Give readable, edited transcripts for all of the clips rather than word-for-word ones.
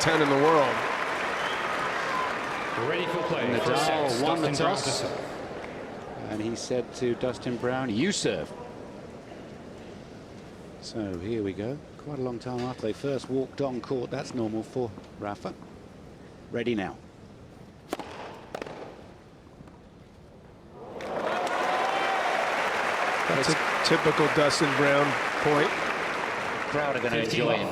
10 in the world. Ready for play. Nadal won the toss, and he said to Dustin Brown, "You serve." So here we go. Quite a long time after they first walked on court. That's normal for Rafa. Ready now. That's a typical Dustin Brown point. Crowd are going to enjoy him.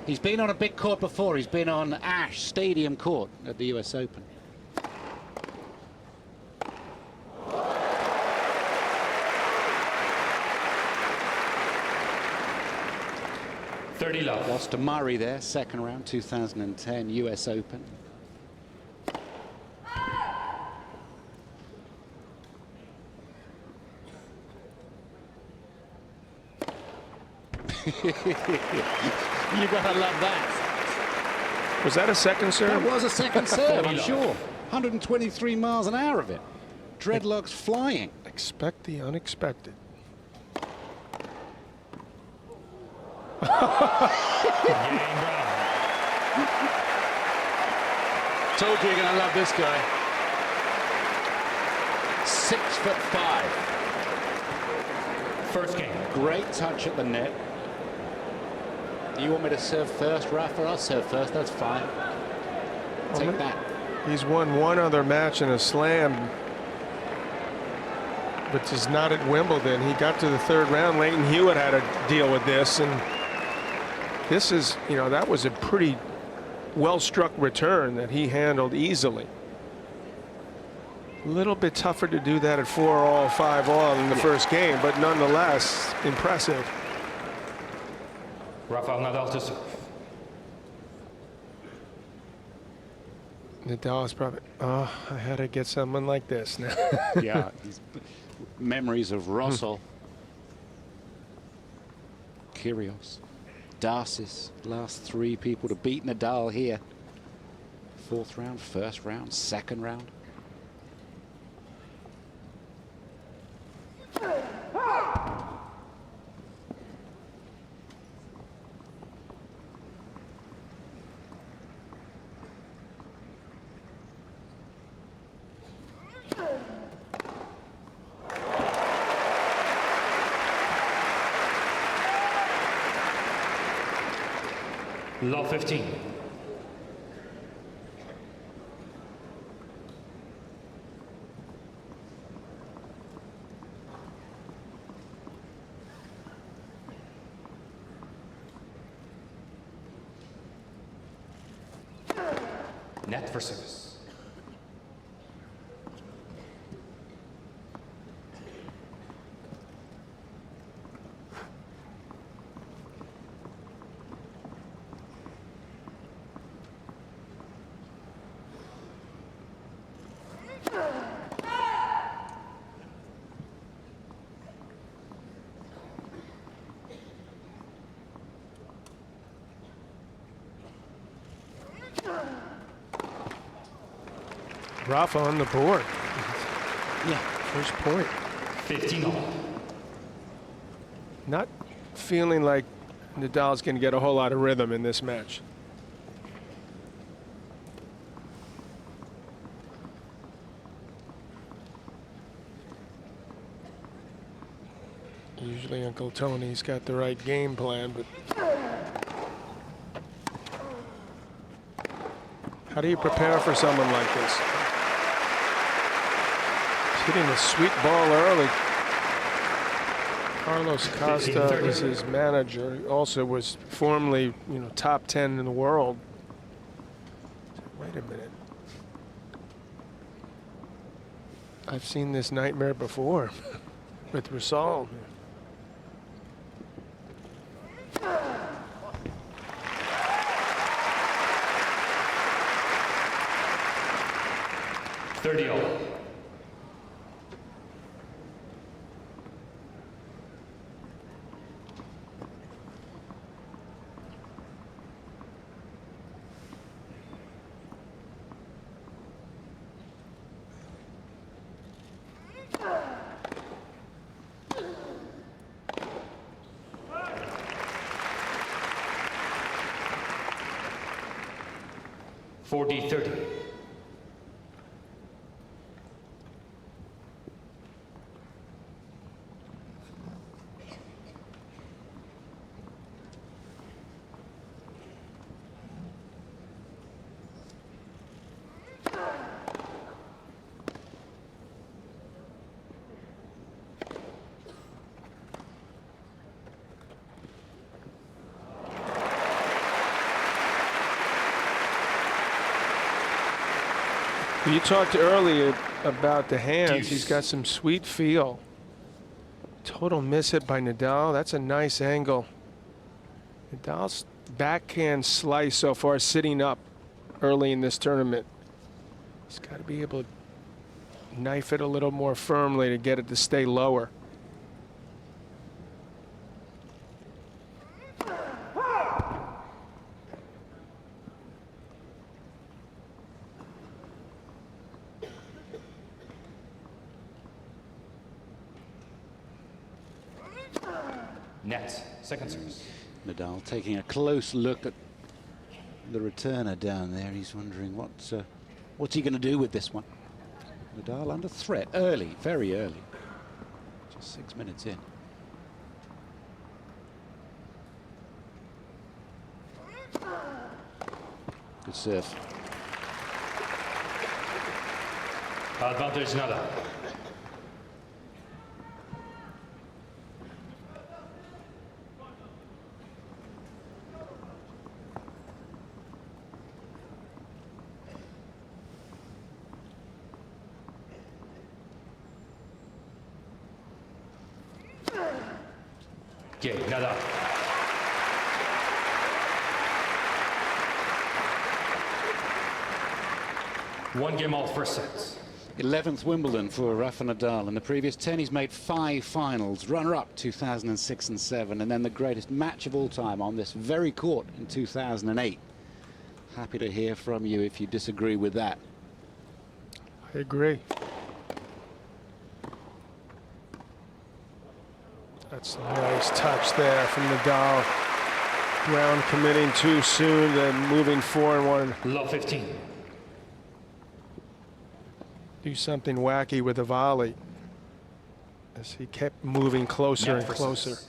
He's been on a big court before. He's been on Ash Stadium Court at the US Open. Lost to Murray there, second round, 2010 US Open. You gotta love that. Was that a second serve? That was a second serve, I'm sure. 123 miles an hour of it. Dreadlocks flying. Expect the unexpected. Told you you're gonna love this guy. 6'5". First game. Great touch at the net. You want me to serve first, Rafa? I'll serve first. That's fine. Take that. He's won one other match in a slam, which is not at Wimbledon. He got to the third round. Leighton Hewitt had to deal with this, and this is, you know, that was a pretty well-struck return that he handled easily. A little bit tougher to do that at 4-all, 5-all in the first game, but nonetheless impressive. Rafael Nadal to serve. Nadal is probably, oh, I had to get someone like this now. Yeah, memories of Russell, Kyrgios, Darcis, last three people to beat Nadal here. Fourth round, first round, second round. Love 15. Net for service. Rafa on the board. Yeah. First point. 15-all. Not feeling like Nadal's going to get a whole lot of rhythm in this match. Usually Uncle Tony's got the right game plan, but how do you prepare for someone like this? He's hitting a sweet ball early. Carlos Costa is his manager. He also was formerly, you know, top 10 in the world. Wait a minute. I've seen this nightmare before with Rosal. $30. 40-30. You talked earlier about the hands. Deuce. He's got some sweet feel. Total miss hit by Nadal. That's a nice angle. Nadal's backhand slice so far sitting up early in this tournament. He's got to be able to knife it a little more firmly to get it to stay lower. Net, second service. Nadal taking a close look at the returner down there. He's wondering what's he going to do with this one. Nadal under threat early, very early. Just 6 minutes in. Good serve. Advantage Nadal. Game, Nadal. One game all first sets. 11th Wimbledon for Rafa Nadal. In the previous 10, he's made 5 finals. Runner-up 2006 and 7, and then the greatest match of all time on this very court in 2008. Happy to hear from you if you disagree with that. I agree. That's a nice touch there from Nadal. Brown committing too soon, then moving 4-1. Love 15. Do something wacky with a volley as he kept moving closer Net and for closer. service.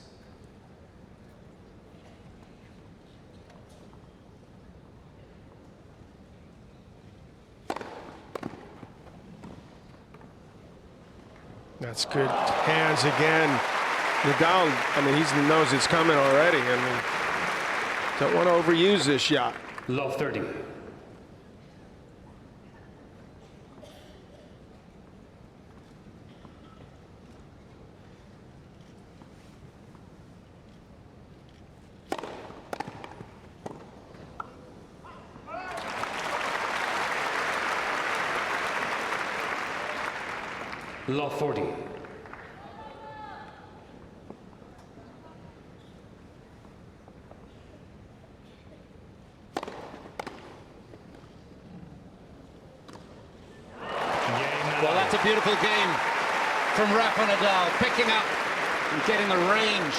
That's good. Hands again. Nadal, I mean, he knows it's coming already. I mean, don't want to overuse this shot. Love 30. Love 40. Well, that's a beautiful game from Rafa Nadal, picking up and getting the range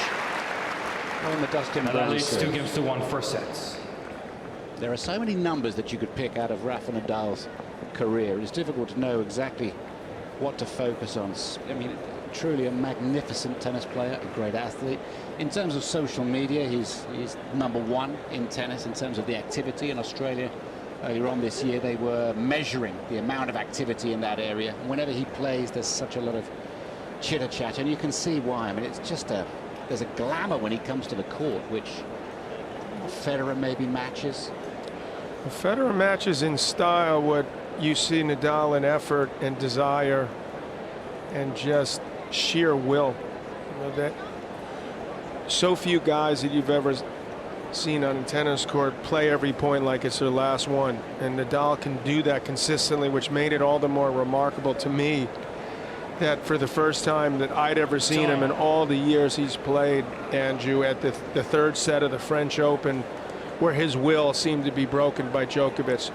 on the Dustin Nadal Brown leads serve. 2-1 first sets. There are so many numbers that you could pick out of Rafa Nadal's career. It's difficult to know exactly what to focus on. I mean, truly a magnificent tennis player, a great athlete. In terms of social media, he's #1 in tennis in terms of the activity in Australia. Earlier on this year, they were measuring the amount of activity in that area. And whenever he plays, there's such a lot of chitter-chat, and you can see why. I mean, it's just there's a glamour when he comes to the court, which Federer maybe matches. Federer matches in style what you see Nadal in effort and desire and just sheer will. You know, that so few guys that you've ever seen on a tennis court play every point like it's their last one, and Nadal can do that consistently, which made it all the more remarkable to me that for the first time that I'd ever seen him in all the years he's played, Andrew, at the third set of the French Open, where his will seemed to be broken by Djokovic.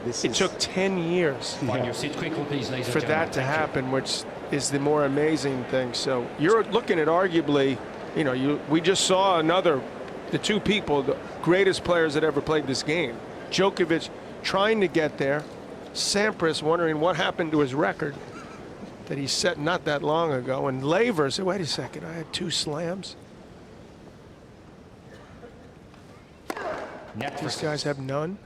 It took 10 years Find your seat quickly, please, ladies and for gentlemen. that to Thank you. happen, which is the more amazing thing. So you're looking at arguably, you know, we just saw the two people, the greatest players that ever played this game, Djokovic, trying to get there. Sampras wondering what happened to his record that he set not that long ago. And Laver said, wait a second, I had 2 slams. Net for These guys have none.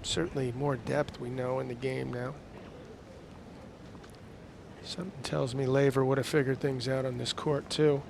Certainly more depth, we know, in the game now. Something tells me Laver would have figured things out on this court, too.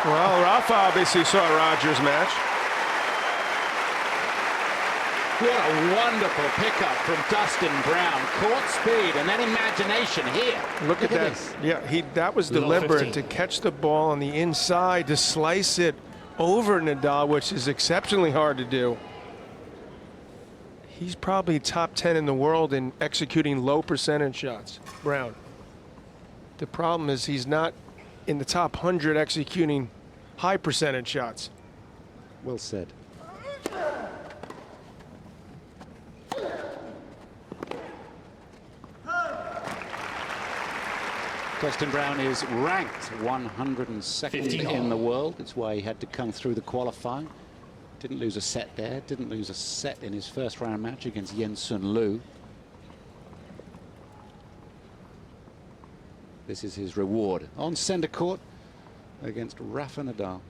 Well, Rafa obviously saw Rogers' match. What a wonderful pickup from Dustin Brown. Court speed and then imagination here. Look at that. this. Yeah, that was Low deliberate 15. to catch the ball on the inside, to slice it over Nadal, which is exceptionally hard to do. He's probably top 10 in the world in executing low percentage shots, Brown. The problem is he's not in the top 100 executing high percentage shots. Well said. Dustin Brown is ranked 102nd 15 all. in the world. That's why he had to come through the qualifying. Didn't lose a set there. Didn't lose a set in his first round match against Yen-Sun Liu. This is his reward on centre court against Rafa Nadal.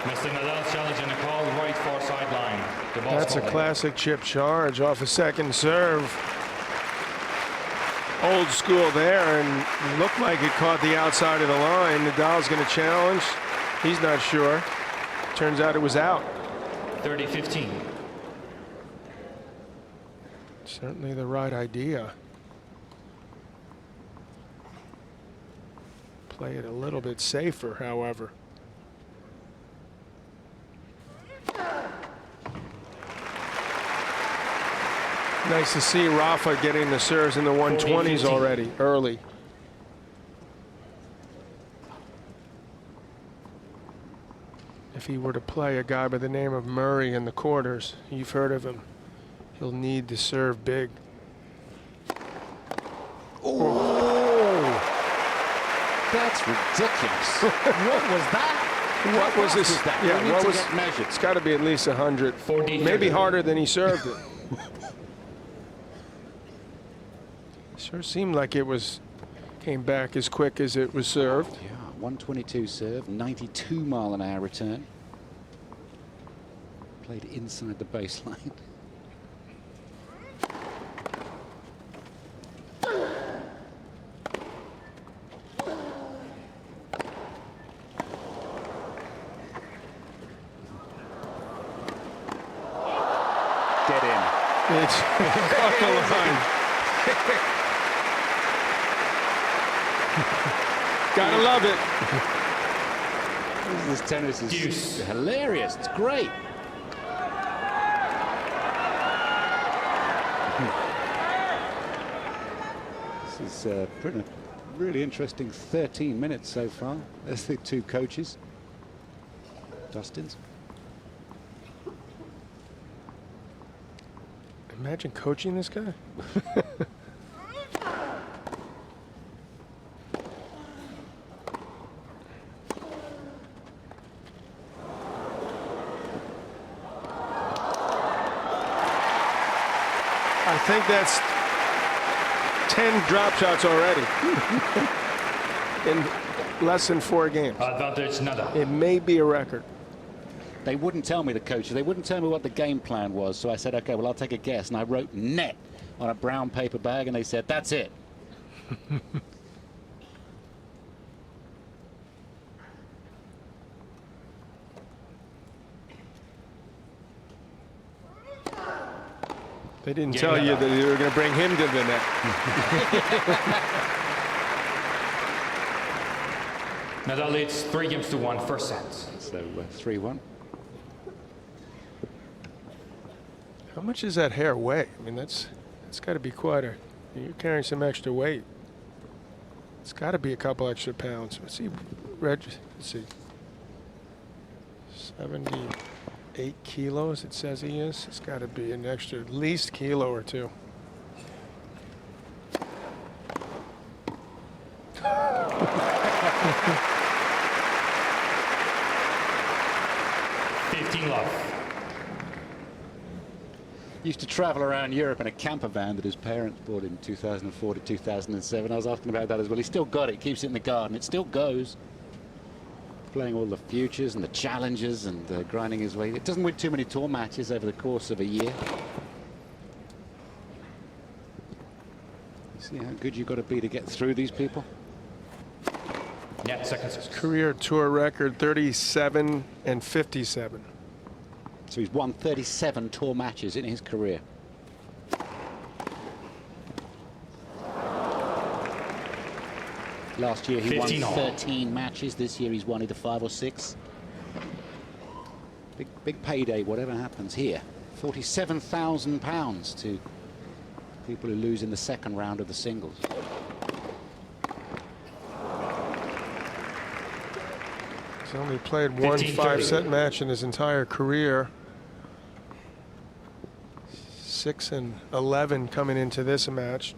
Mr. Nadal challenging a call right far sideline. The ball's That's a called in. classic chip charge off a second serve. Old school there, and looked like it caught the outside of the line. Nadal's going to challenge. He's not sure. Turns out it was out. 30-15. Certainly the right idea. Play it a little bit safer, however. Nice to see Rafa getting the serves in the 120s 14-15. already, early. If he were to play a guy by the name of Murray in the quarters, you've heard of him, he'll need to serve big. That's ridiculous. What was that? What was this? that? Yeah, We need what to was? get measured. It's got to be at least 100. 40. Maybe harder than he served it. Sure seemed like it came back as quick as it was served. Yeah, 122 serve, 92 mile-an-hour return. Played inside the baseline. Get in. It's caught the line. Gotta love it. This tennis is Deuce. hilarious. It's great. This is pretty really interesting 13 minutes so far. There's the two coaches. Dustin's. Imagine coaching this guy. I think that's 10 drop shots already in less than 4 games. Advantage Nadal. It may be a record. They wouldn't tell me, the coaches. They wouldn't tell me what the game plan was. So I said, okay, well, I'll take a guess. And I wrote net on a brown paper bag, and they said, that's it. They didn't tell you that they were going to bring him to the net. Nadal leads 3-1 first set. So 3-1. How much does that hair weigh? I mean, that's got to be quite a. You're carrying some extra weight. It's got to be a couple extra pounds. Let's see, let's see. 78 kilos. It says he is. It's got to be an extra, at least kilo or two. Used to travel around Europe in a camper van that his parents bought in 2004 to 2007. I was asking about that as well. He's still got it. Keeps it in the garden. It still goes. Playing all the futures and the challenges and grinding his way. It doesn't win too many tour matches over the course of a year. See how good you've got to be to get through these people. Yeah, seconds. Career tour record 37 and 57. So he's won 37 tour matches in his career. Last year he won 13 matches. This year he's won either 5 or 6. Big payday, whatever happens here. £47,000 to people who lose in the second round of the singles. He's only played one 5-set match in his entire career. 6 and 11 coming into this match.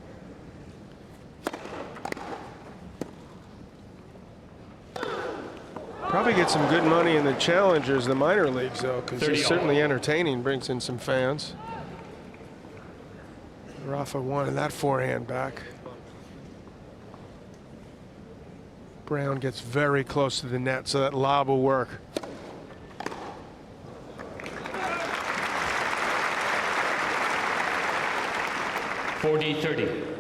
Probably get some good money in the challengers, the minor leagues, though, because he's certainly entertaining, brings in some fans. Rafa wanted that forehand back. Brown gets very close to the net, so that lob will work. (40-30).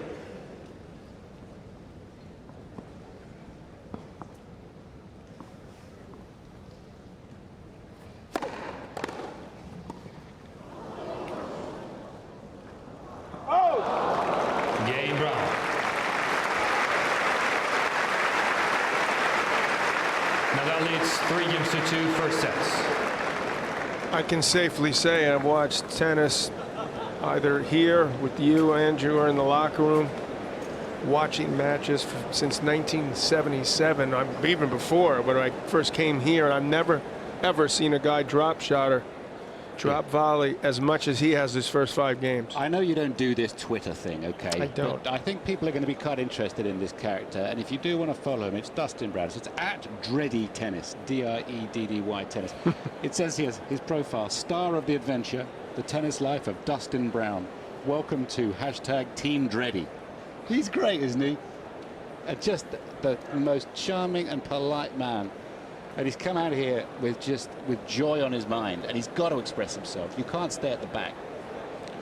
I can safely say I've watched tennis either here with you, Andrew, or in the locker room, watching matches since 1977. Even before, when I first came here, I've never, ever seen a guy drop shot or drop volley as much as he has his first 5 games. I know you don't do this Twitter thing, okay? I don't. But I think people are going to be quite interested in this character, and if you do want to follow him, it's Dustin Brown. So it's at Dreddy Tennis, D-R-E-D-D-Y Tennis. It says here, his profile, star of the adventure, the tennis life of Dustin Brown. Welcome to #Team Dreddy. He's great, isn't he? Just the most charming and polite man. And he's come out here with joy on his mind, and he's got to express himself. You can't stay at the back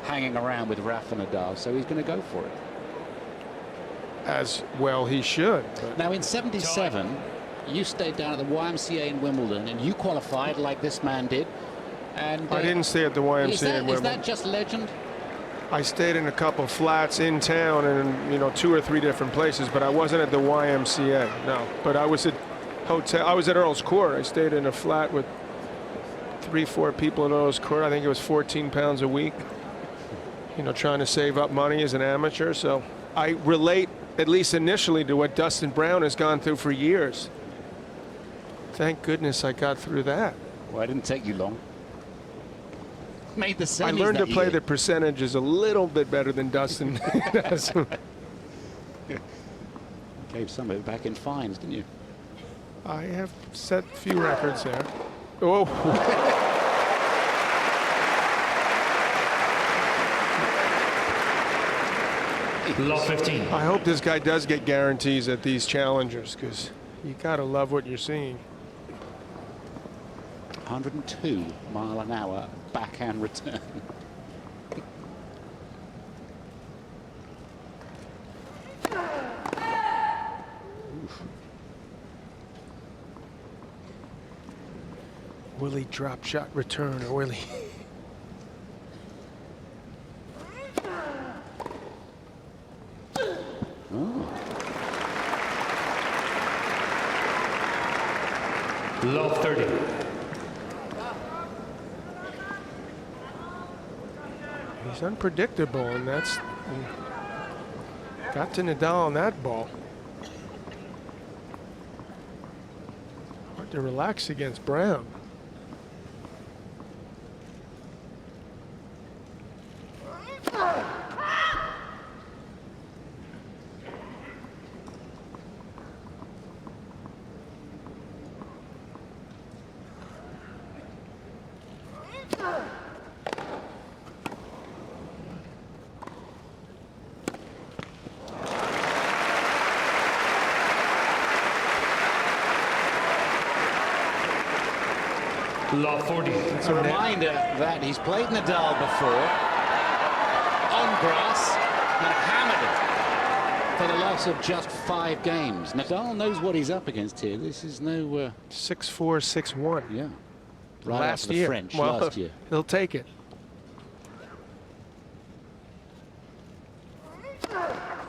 hanging around with Rafa Nadal, so he's going to go for it. As well he should. Now in '77, you stayed down at the YMCA in Wimbledon, and you qualified like this man did. And I didn't stay at the YMCA in Wimbledon. Is that just legend? I stayed in a couple flats in town and, you know, 2 or 3 different places, but I wasn't at the YMCA, no. But I was at hotel. I was at Earl's Court. I stayed in a flat with 3-4 people at Earl's Court. I think it was 14 pounds a week. You know, trying to save up money as an amateur. So I relate, at least initially, to what Dustin Brown has gone through for years. Thank goodness I got through that. Well, it didn't take you long. Made the semis. I learned to play year. the percentages a little bit better than Dustin does. Gave some of it back in fines, didn't you? I have set a few records there. Oh. Low 15. I hope this guy does get guarantees at these challengers, because you got to love what you're seeing. 102 mile an hour backhand return. Will he drop shot return, or will he? Love 30. He's unpredictable, and that's got to Nadal on that ball. Hard to relax against Brown. Love 40. It's a reminder that he's played Nadal before on grass and hammered it for the loss of just 5 games. Nadal knows what he's up against here. This is no 6-4, 6-1. yeah, right Last after the year. French Well, last year. he'll take it.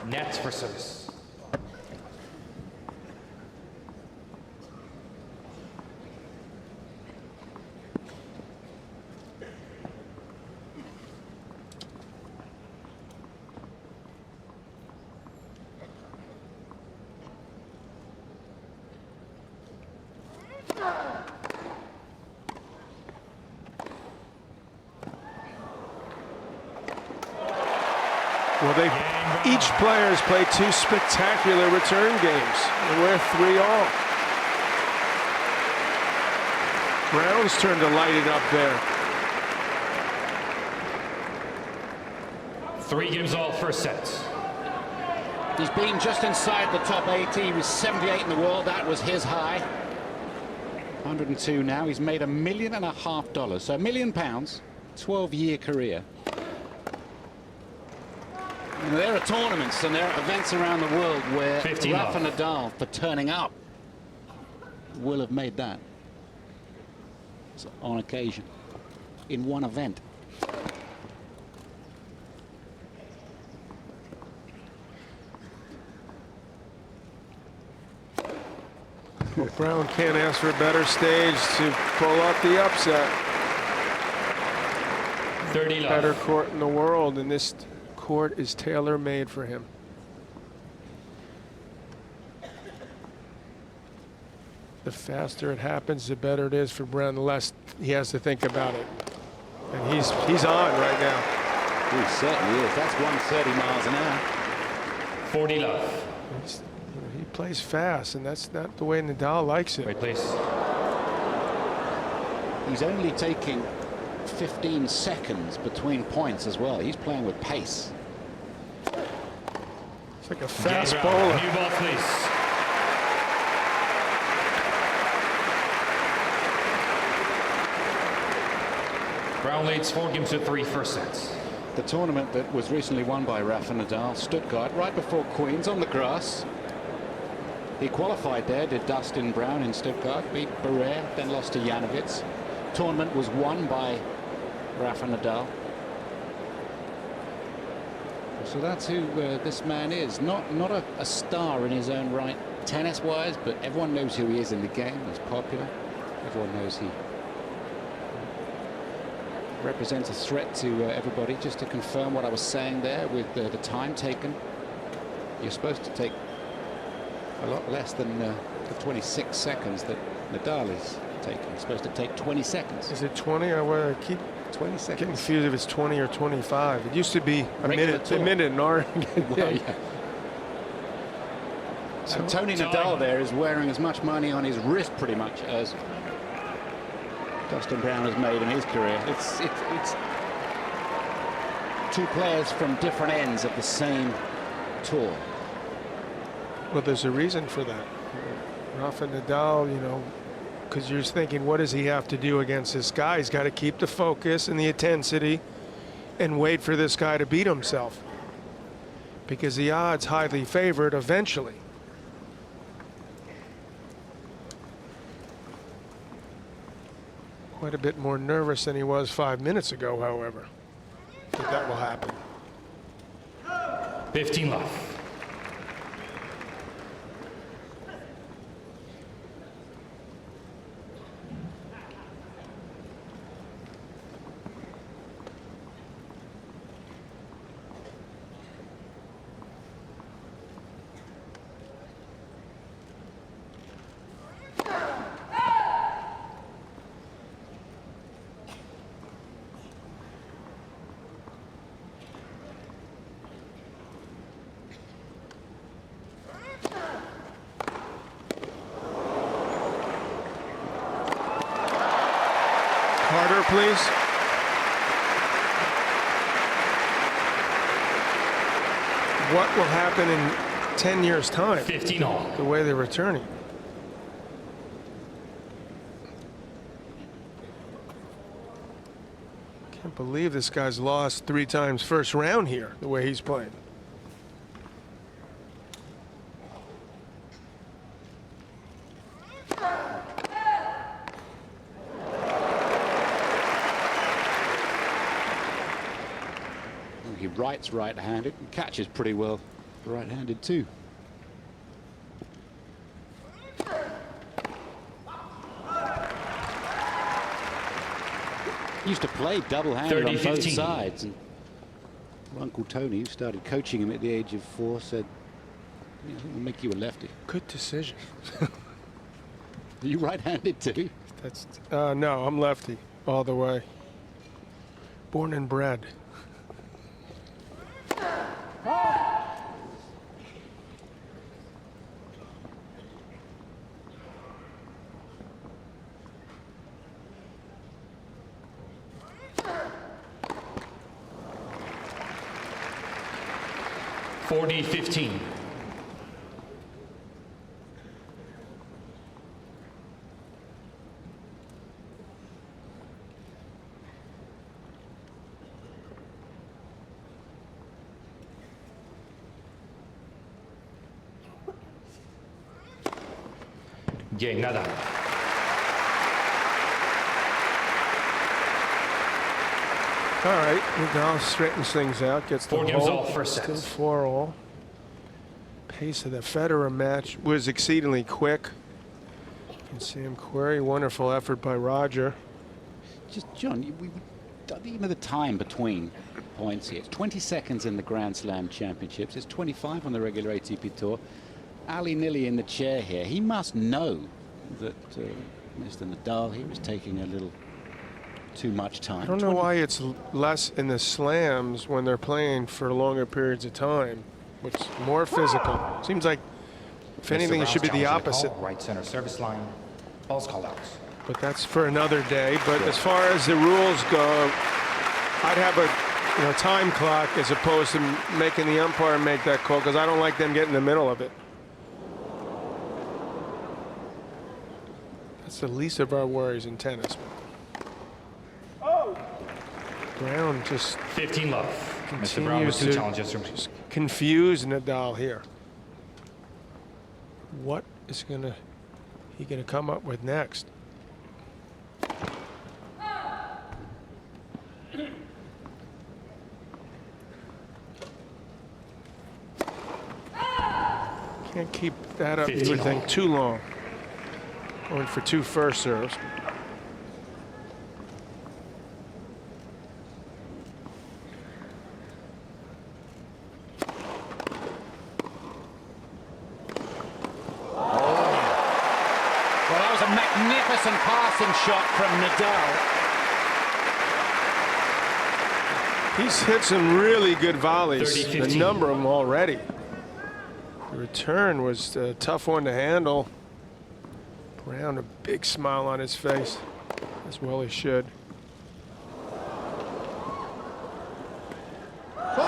Nets for service. Well, each player has played 2 spectacular return games, and we're 3-all. Brown's turn to light it up there. 3 games all, first set. He's been just inside the top 80. He was 78 in the world. That was his high. 102 now. He's made $1.5 million. So £1 million, 12-year career. And there are tournaments and there are events around the world where 15 Rafa off. Nadal, for turning up, will have made that. So on occasion, in one event. Well, Brown can't ask for a better stage to pull off the upset. 30 love. Better court in the world, and this court is tailor-made for him. The faster it happens, the better it is for Brown, the less he has to think about it. And he's on right now. He certainly is. That's 130 miles an hour. 40 love. He plays fast, and that's not the way Nadal likes it. Great place. He's only taking 15 seconds between points as well. He's playing with pace. It's like a fast Game bowler. round. New ball, please. Brown leads 4 games to 3 first sets. The tournament that was recently won by Rafa Nadal, Stuttgart, right before Queens on the grass. He qualified there, did Dustin Brown in Stuttgart, beat Barrère, then lost to Janovic. Tournament was won by Rafa Nadal. So that's who this man is. Not a star in his own right, tennis-wise, but everyone knows who he is in the game. He's popular. Everyone knows he represents a threat to everybody. Just to confirm what I was saying there with the time taken, you're supposed to take a lot less than the 26 seconds that Nadal is taking. He's supposed to take 20 seconds. Is it 20? I keep 20 getting seconds. confused if it's 20 or 25. It used to be a Regular minute, tour. in Oregon. Well, yeah. So Tony Nadal there is wearing as much money on his wrist pretty much as Dustin Brown has made in his career. It's 2 players from different ends of the same tour. Well, there's a reason for that. Rafa Nadal, you know, because you're thinking, what does he have to do against this guy? He's got to keep the focus and the intensity and wait for this guy to beat himself, because the odds highly favored eventually. Quite a bit more nervous than he was 5 minutes ago, however. I think that will happen. 15 love. Harder, please. What will happen in 10 years' time? 15 all. The way they're returning. Can't believe this guy's lost 3 times first round here, the way he's playing. He writes right-handed and catches pretty well right-handed too. Used to play double-handed on both 30-15. sides, and Uncle Tony, who started coaching him at the age of 4, said, "Yeah, I think we'll make you a lefty." Good decision. Are you right-handed too? That's no, I'm lefty all the way. Born and bred. (40-15). Game, nada. All right, Nadal straightens things out, gets the 4 games hole. all, first set. Still 4 all. Pace of the Federer match was exceedingly quick. You can see him query. Wonderful effort by Roger. Just, John, even the time between points here. It's 20 seconds in the Grand Slam Championships. It's 25 on the regular ATP Tour. Ali Nili in the chair here. He must know that Mr. Nadal here is taking a little too much time. I don't know why it's less in the slams when they're playing for longer periods of time. It's more physical. Seems like, if anything, it should be the opposite. Right center service line. Ball's called out. But that's for another day. But as far as the rules go, I'd have a time clock as opposed to making the umpire make that call, because I don't like them getting in the middle of it. That's the least of our worries in tennis. Brown just 15 love. Mr. Brown with continues 2 to challenges from just confuse Nadal here. What is he gonna come up with next? Can't keep that up, you 15 would think, all. too long. Going for 2 first serves. Well, that was a magnificent passing shot from Nadal. He's hit some really good volleys, 30-15. a number of them already. The return was a tough one to handle. Brown, a big smile on his face, as well he should. Mark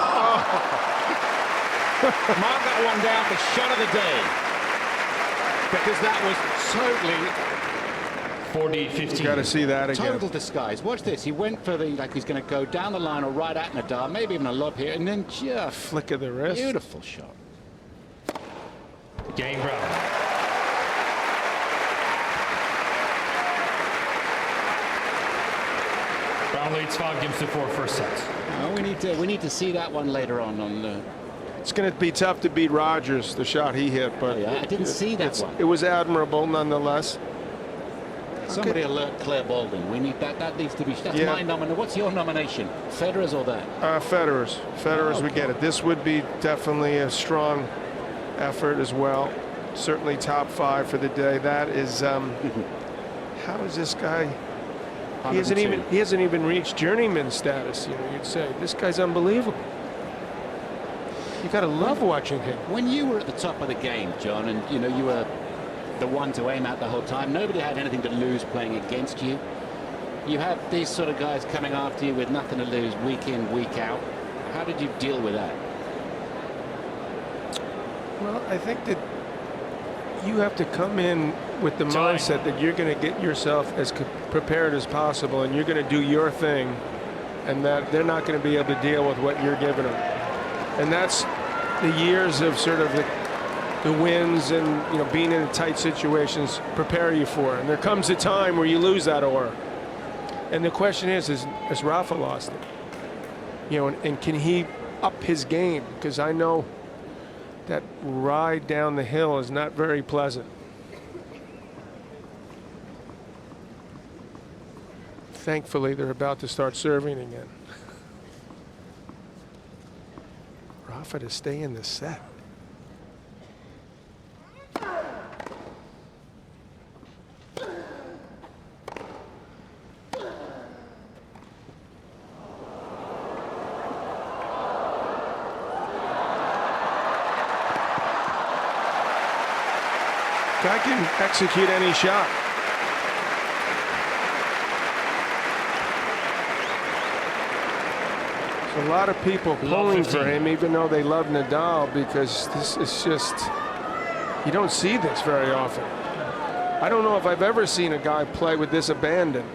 that one down for shot of the day, because that was totally 40-15. Got to see that again. total disguise. Watch this. He went for like he's going to go down the line or right at Nadal, maybe even a lob here, and then just Flick of the wrist. beautiful shot. Game, Brown. Brown leads 5 games to 4 first set. We need to see that one later on It's going to be tough to beat Rogers, the shot he hit, but yeah, I didn't see that one. it was admirable nonetheless. Somebody alert Claire Baldwin. We need that. That needs to be. That's Yeah. my nomination. What's your nomination? Federer's or that? Federer's, we get it. This would be definitely a strong effort as well. Certainly top 5 for the day. That is, how is this guy? He hasn't 102. even reached journeyman status. You'd say this guy's unbelievable. You got to love watching him. When you were at the top of the game, John, and you were the one to aim at the whole time, nobody had anything to lose playing against you. You have these sort of guys coming after you with nothing to lose week in, week out. How did you deal with that? Well, I think that you have to come in with the mindset that you're going to get yourself as prepared as possible, and you're going to do your thing, and that they're not going to be able to deal with what you're giving them. And that's the years of sort of the wins and, you know, being in tight situations prepare you for. And there comes a time where you lose that aura. And the question is has Rafa lost it? You know, and can he up his game? Because I know that ride down the hill is not very pleasant. Thankfully, they're about to start serving again. Rafa to stay in the set. Guy can execute any shot. There's a lot of people pulling for him, even though they love Nadal, because this is just, you don't see this very often. I don't know if I've ever seen a guy play with this abandon.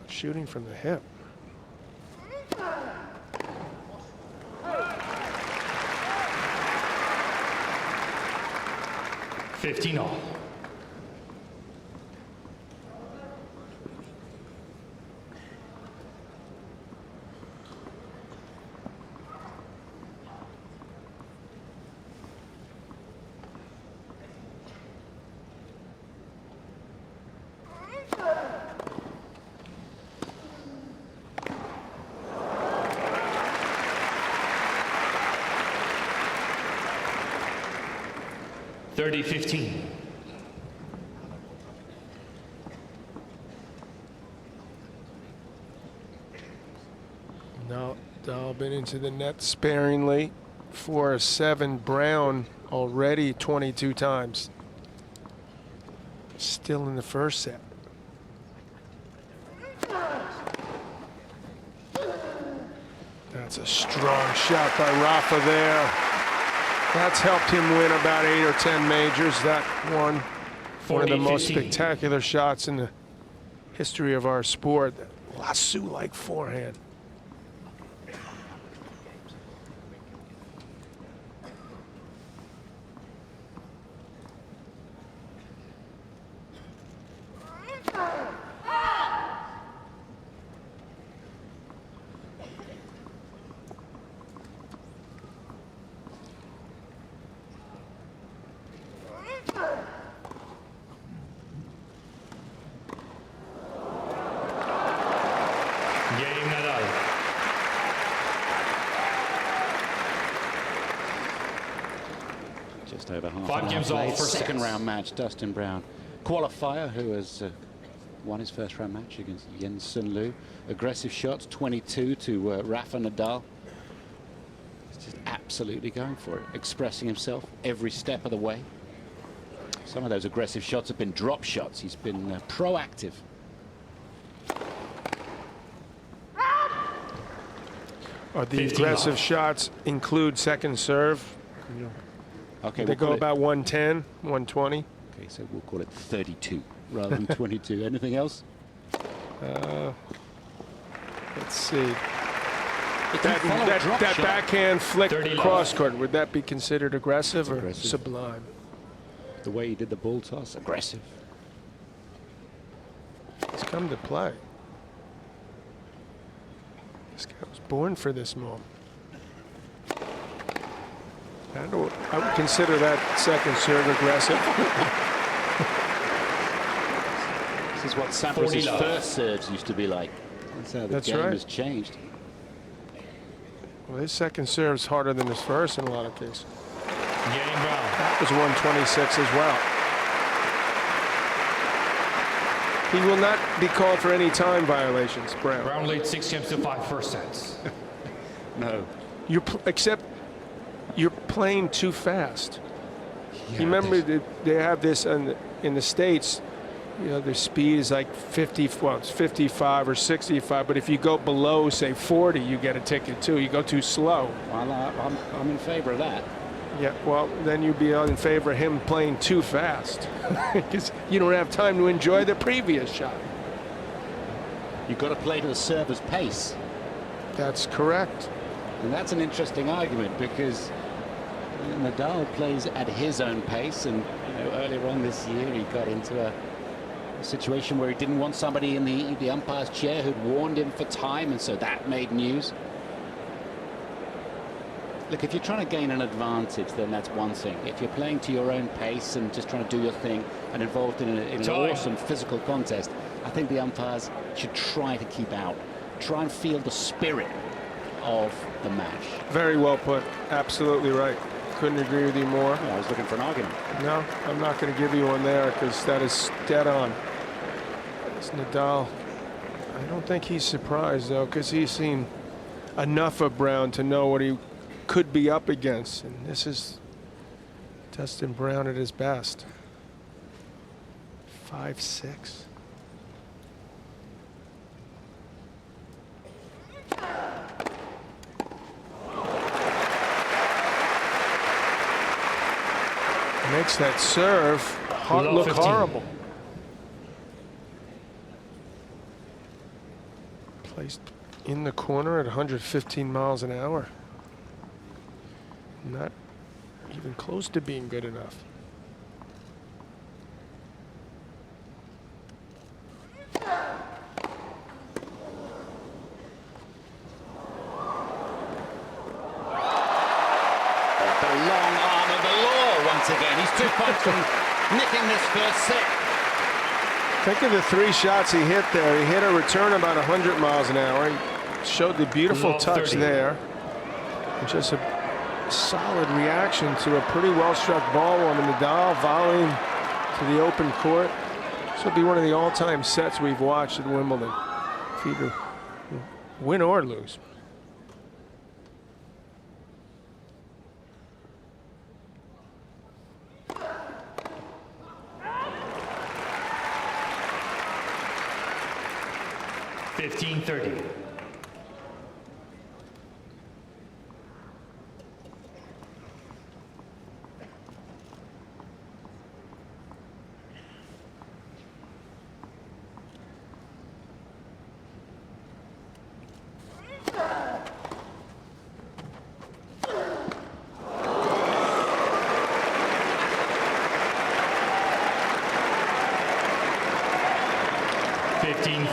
Shooting from the hip. 15-all. (30-15). Now Dalbin into the net sparingly. 4-7. Brown already 22 times. Still in the first set. That's a strong shot by Rafa there. That's helped him win about 8 or 10 majors. That one of the most spectacular shots in the history of our sport. Lasso-like forehand. Just over half 5 games all for second round match. Dustin Brown, qualifier, who has won his first round match against Jensen Liu. Aggressive shots, 22 to Rafa Nadal. He's just absolutely going for it, expressing himself every step of the way. Some of those aggressive shots have been drop shots. He's been proactive. The aggressive shots include second serve. Okay, they go about 110, 120. Okay, so we'll call it 32 rather than 22. Anything else? Let's see. That backhand flick cross court, would that be considered aggressive or sublime? The way he did the ball toss, aggressive. He's come to play. This guy was born for this moment. I would consider that second serve aggressive. This is what Sampras's first serves used to be like. That's how the game has changed. Well, his second serve's harder than his first in a lot of cases. Yang Brown. That was 126 as well. He will not be called for any time violations, Brown. Brown leads 6 games to 5 first sets. No. Except you're playing too fast. Yeah, You remember that they have this in the States, you know, the speed is like 50, well, it's 55 or 65, but if you go below, say 40, you get a ticket too. You go too slow. Well, I'm in favor of that. Yeah, well, then you'd be in favor of him playing too fast because you don't have time to enjoy the previous shot. You've got to play to the server's pace. That's correct. And that's an interesting argument because Nadal plays at his own pace, and earlier on this year he got into a situation where he didn't want somebody in the umpire's chair who'd warned him for time, and so that made news. Look, if you're trying to gain an advantage, then that's one thing. If you're playing to your own pace and just trying to do your thing and involved in an awesome physical contest, I think the umpires should try to keep out, try and feel the spirit of the match. Very well put. Absolutely right. Couldn't agree with you more. I was looking for an argument. No, I'm not going to give you one there because that is dead on. It's Nadal. I don't think he's surprised, though, because he's seen enough of Brown to know what he could be up against. And this is Dustin Brown at his best. 5'6". Makes that serve look 15. horrible. Placed in the corner at 115 miles an hour. Not even close to being good enough. Again, he's 2 points from nicking this first set. Think of the 3 shots he hit there. He hit a return about 100 miles an hour. He showed the beautiful touch 30. there. And just a solid reaction to a pretty well-struck ball on Nadal volleying to the open court. This will be one of the all-time sets we've watched at Wimbledon. If either win or lose. $15-30.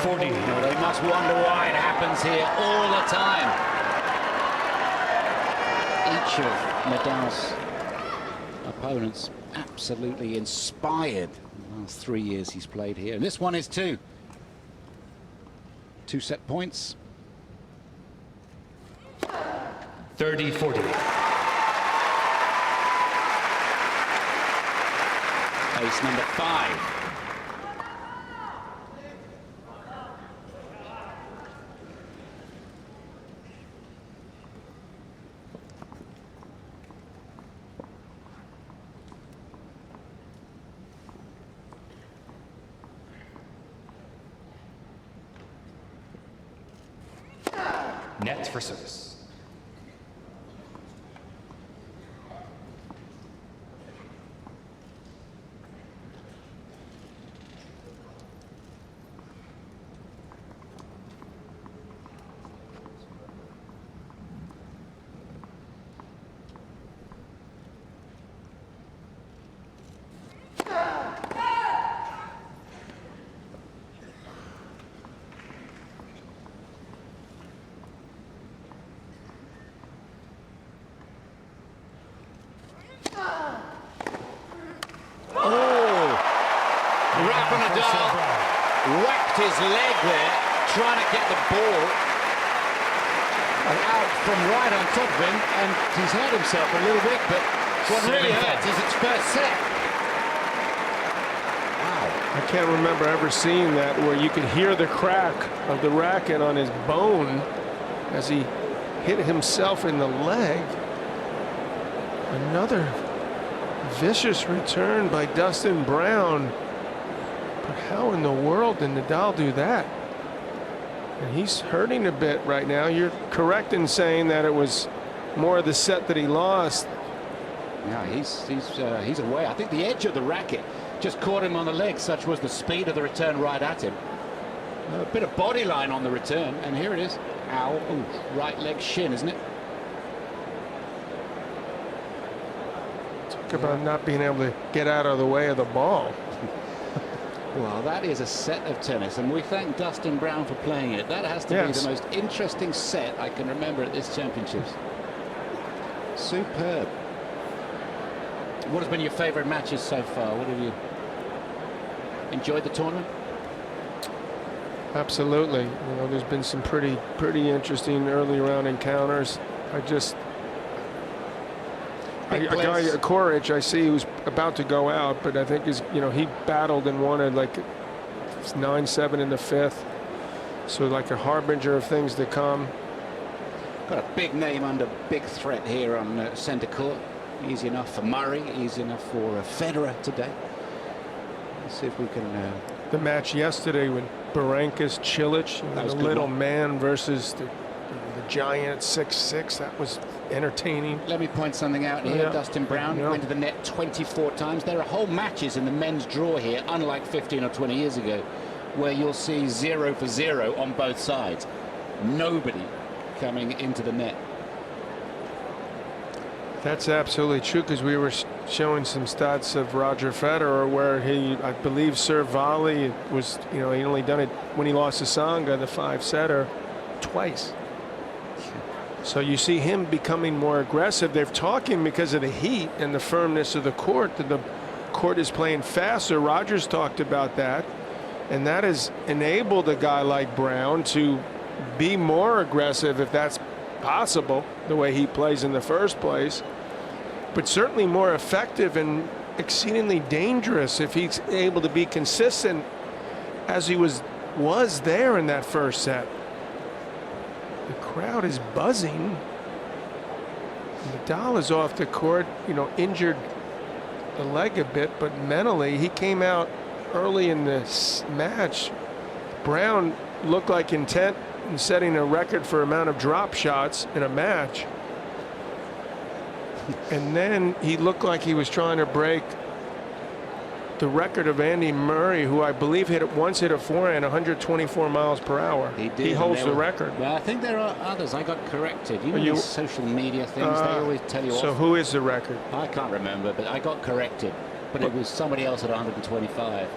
Well, they must wonder why it happens here all the time. Each of Nadal's opponents absolutely inspired in the last 3 years he's played here. And this one is too. 2 set points. 30-40. Ace number 5. Net for service. Whacked his leg there, trying to get the ball out from right on top of him, and he's hurt himself a little bit, but what really hurts is its first set. Wow. I can't remember ever seeing that where you could hear the crack of the racket on his bone as he hit himself in the leg. Another vicious return by Dustin Brown. But how in the world did Nadal do that? And he's hurting a bit right now. You're correct in saying that it was more of the set that he lost. Yeah, he's away. I think the edge of the racket just caught him on the leg. Such was the speed of the return right at him. A bit of body line on the return, and here it is. Ow! Ooh, right leg shin, isn't it? Talk about not being able to get out of the way of the ball. Well, that is a set of tennis, and we thank Dustin Brown for playing it. That has to be the most interesting set I can remember at this Championships. Superb. What has been your favourite matches so far? What have you enjoyed the tournament? Absolutely. You know, there's been some pretty interesting early round encounters. A guy, Koric, I see who's about to go out, but I think he battled and won it like 9-7 in the fifth. So like a harbinger of things to come. Got a big name under big threat here on centre court. Easy enough for Murray, easy enough for Federer today. Let's see if we can. The match yesterday when Berankis, Cilic, the little man versus the giant 6'6", that was entertaining. Let me point something out here. Yeah. Dustin Brown went to the net 24 times. There are whole matches in the men's draw here, unlike 15 or 20 years ago, where you'll see 0 for 0 on both sides. Nobody coming into the net. That's absolutely true, because we were showing some stats of Roger Federer where I believe serve volley was, he only done it when he lost to Tsonga, the 5-setter, twice. So you see him becoming more aggressive. They're talking because of the heat and the firmness of the court, that the court is playing faster. Rogers talked about that, and that has enabled a guy like Brown to be more aggressive, if that's possible, the way he plays in the first place, but certainly more effective and exceedingly dangerous if he's able to be consistent as he was there in that first set. The crowd is buzzing. Nadal is off the court, injured the leg a bit, but mentally he came out early in this match. Brown looked like intent in setting a record for amount of drop shots in a match. And then he looked like he was trying to break the record of Andy Murray, who I believe once hit a forehand 124 miles per hour. He did. He holds the record. Well, I think there are others. I got corrected. You know these social media things, they always tell you off. So who is the record? I can't remember, but I got corrected. But it was somebody else at 125.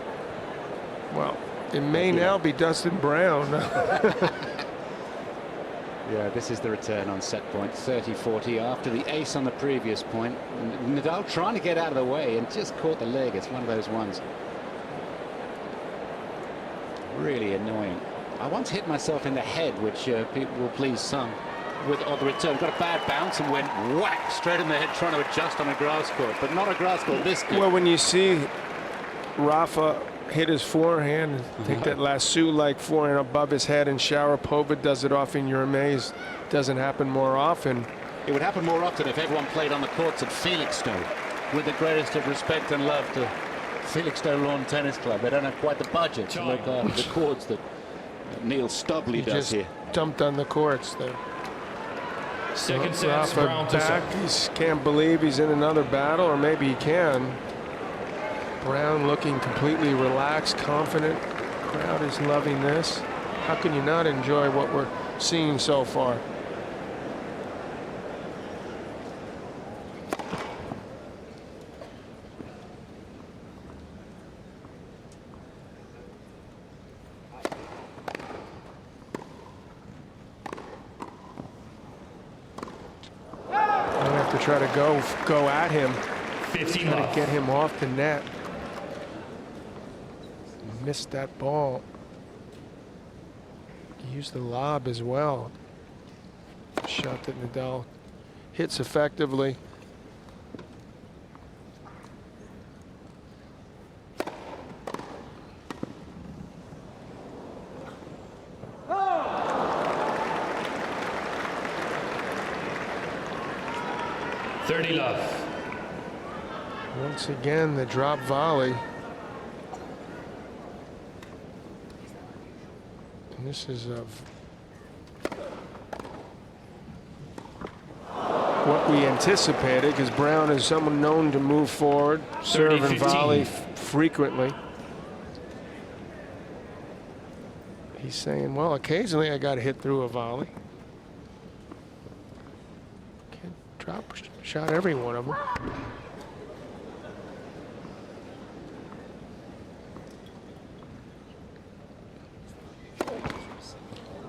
Well, it may now be Dustin Brown. Yeah, this is the return on set point, 30-40 after the ace on the previous point. Nadal trying to get out of the way and just caught the leg. It's one of those ones. Really annoying. I once hit myself in the head, which people will please some, on the return. Got a bad bounce and went whack straight in the head, trying to adjust on a grass court, but not a grass court this good. Well, when you see Rafa hit his forehand, take that lasso-like forehand above his head, and Sharapova does it often, you're amazed. Doesn't happen more often. It would happen more often if everyone played on the courts at Felixstowe. With the greatest of respect and love to Felixstowe Lawn Tennis Club, they don't have quite the budget to look after the courts that Neil Stobley does here. Dumped on the courts. Second set, Rafa Brown to back. serve. He can't believe he's in another battle, or maybe he can. Brown looking completely relaxed, confident. Crowd is loving this. How can you not enjoy what we're seeing so far? I have to try to go at him, 15 try to love. get him off the net. Missed that ball. He used the lob as well. Shot that Nadal hits effectively. Oh! 30 love. Once again, the drop volley. And this is what we anticipated, because Brown is someone known to move forward, serve and 30-15. volley frequently. He's saying, well, occasionally I got to hit through a volley. Can't drop shot every one of them.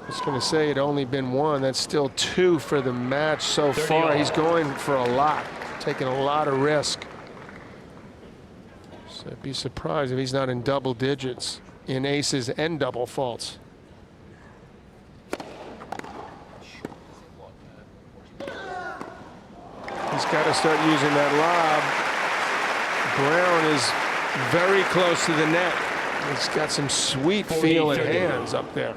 I was going to say it'd only been one. That's still 2 for the match so 30 far. all. He's going for a lot, taking a lot of risk. So I'd be surprised if he's not in double digits in aces and double faults. He's got to start using that lob. Brown is very close to the net. He's got some sweet 40, feeling 30. hands up there.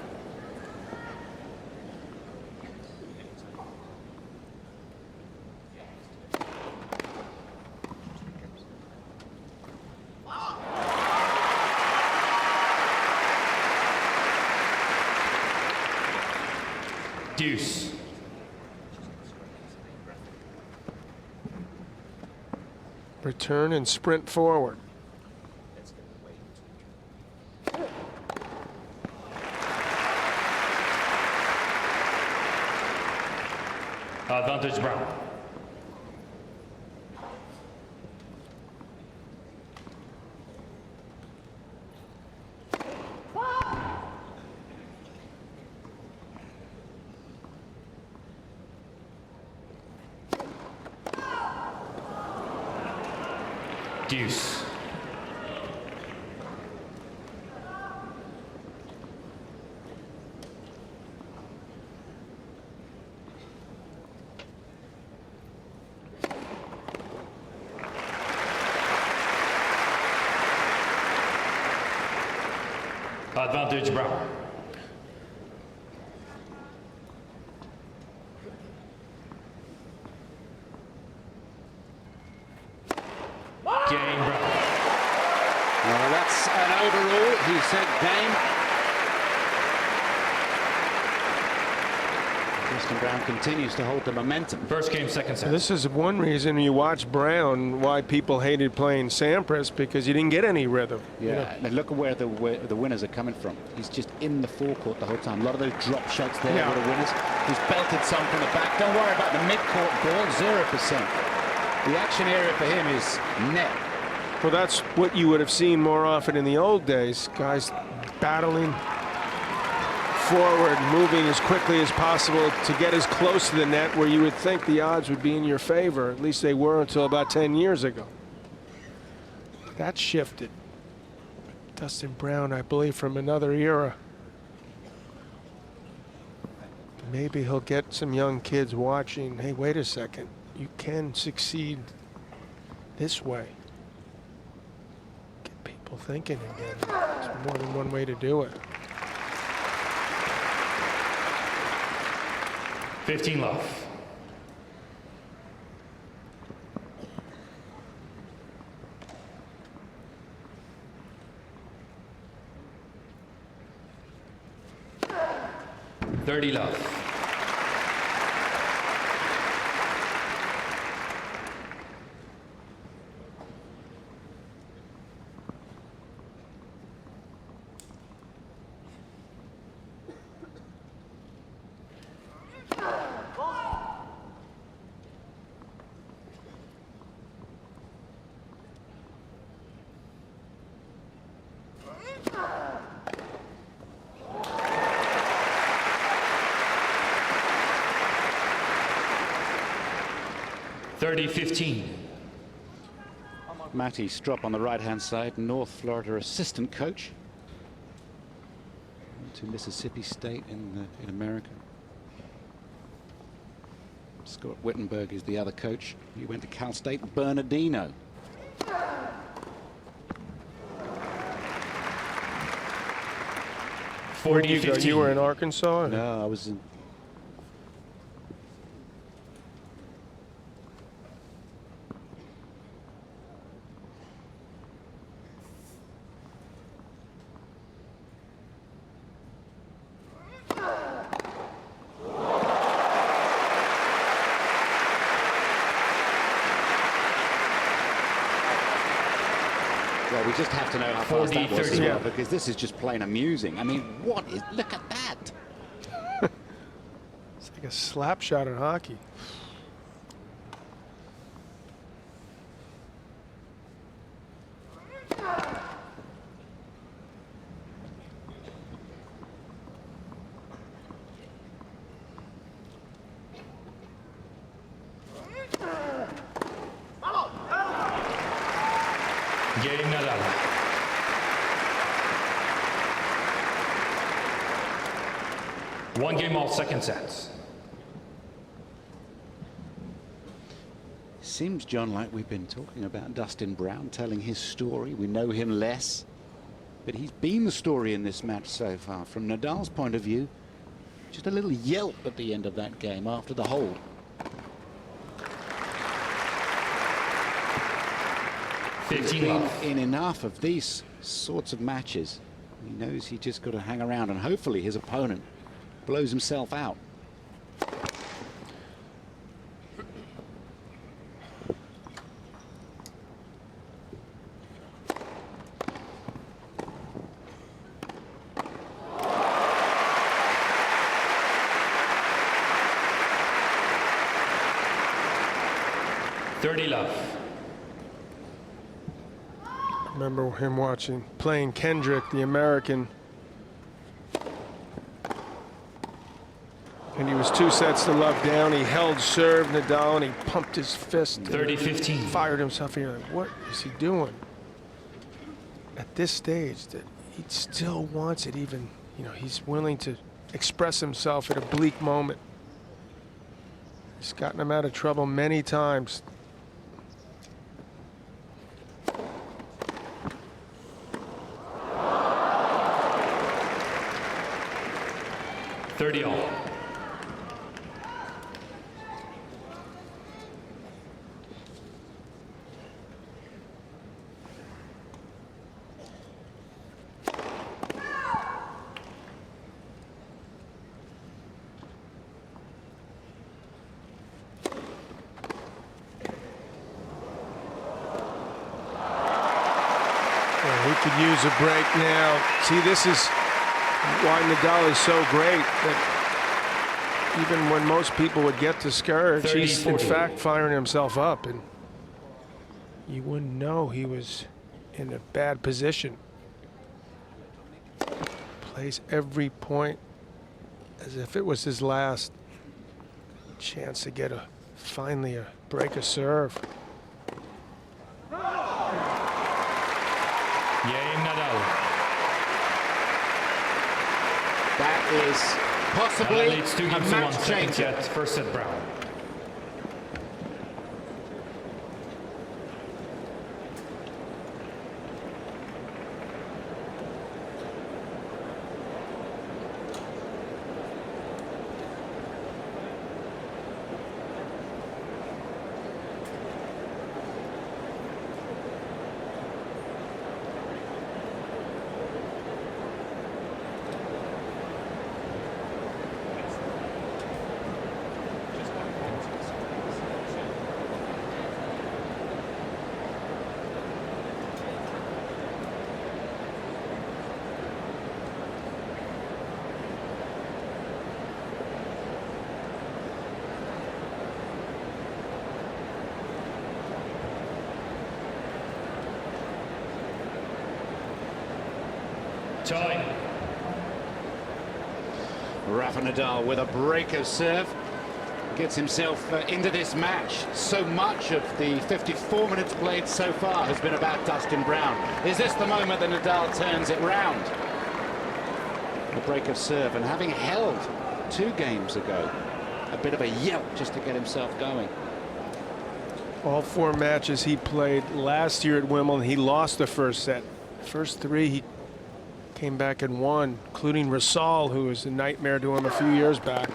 Deuce. Return and sprint forward. Advantage Brown. Deuce. Advantage Brown. Game Brown. Well, that's an overall. He said game. Justin Brown continues to hold the momentum. First game, second set. This is one reason you watch Brown, why people hated playing Sampras, because you didn't get any rhythm. Yeah, and look at where the winners are coming from. He's just in the forecourt the whole time. A lot of those drop shots there Yeah. with the winners. He's belted some from the back. Don't worry about the midcourt ball, 0%. The action area for him is net. Well, that's what you would have seen more often in the old days. Guys battling forward, moving as quickly as possible to get as close to the net where you would think the odds would be in your favor. At least they were until about 10 years ago. That shifted. Dustin Brown, I believe, from another era. Maybe he'll get some young kids watching. Hey, wait a second. You can succeed this way. Get people thinking again. There's more than one way to do it. 15 love. $30 love. $30-15. Matty Strop on the right-hand side, North Florida assistant coach to Mississippi State in America. Scott Wittenberg is the other coach. He went to Cal State Bernardino. Where'd you go? 40-15. You were in Arkansas? No, I was in Well, we just have to know how fast that was 40, as well, yeah. because this is just plain amusing. I mean, what is... Look at that. It's like a slap shot in hockey. Game Nadal. One game all second sets. Seems, John, like we've been talking about Dustin Brown, telling his story. We know him less, but he's been the story in this match so far. From Nadal's point of view, just a little yelp at the end of that game after the hold. He's 15 been love. in enough of these sorts of matches. He knows he just got to hang around, and hopefully his opponent blows himself out. Love. Remember him playing Kendrick, the American. And he was 2 sets to love down. He held serve Nadal and he pumped his fist. 30-15. Fired himself. You're like, what is he doing? At this stage, that he still wants it. Even, you know, he's willing to express himself at a bleak moment. He's gotten him out of trouble many times. All. He could use a break now. See, this is why Nadal is so great, that even when most people would get discouraged, 30, he's in 40. fact firing himself up, and you wouldn't know he was in a bad position. Plays every point as if it was his last chance to get finally a break a serve. Game Nadal. That is Nadal possibly leads 2 a games to 1. match Second changer. set. First set Brown. Time. Rafa Nadal with a break of serve gets himself into this match. So much of the 54 minutes played so far has been about Dustin Brown. Is this the moment that Nadal turns it round? A break of serve, and having held 2 games ago, a bit of a yelp just to get himself going. All 4 matches he played last year at Wimbledon, he lost the first set. First 3 he came back and won, including Rosal, who was a nightmare to him a few years back.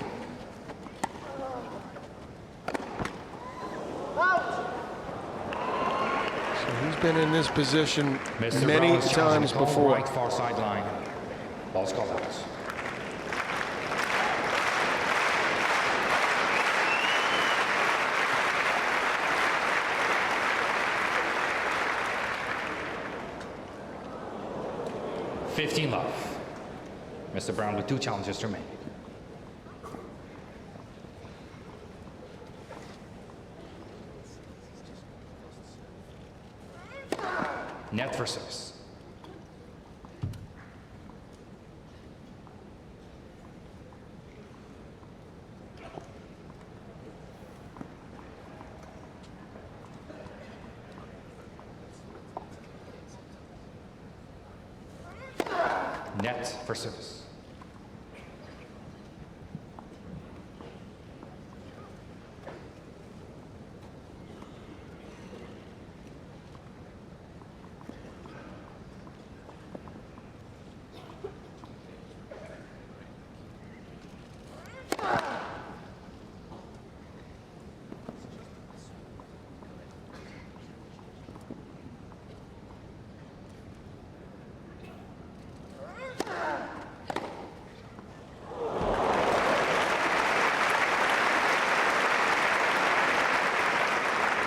So he's been in this position Mr. many Brown is challenging times the call, before. Right far sideline. Ball's called out. 15 love. Mr. Brown with 2 challenges remaining. Net for service. Net for service.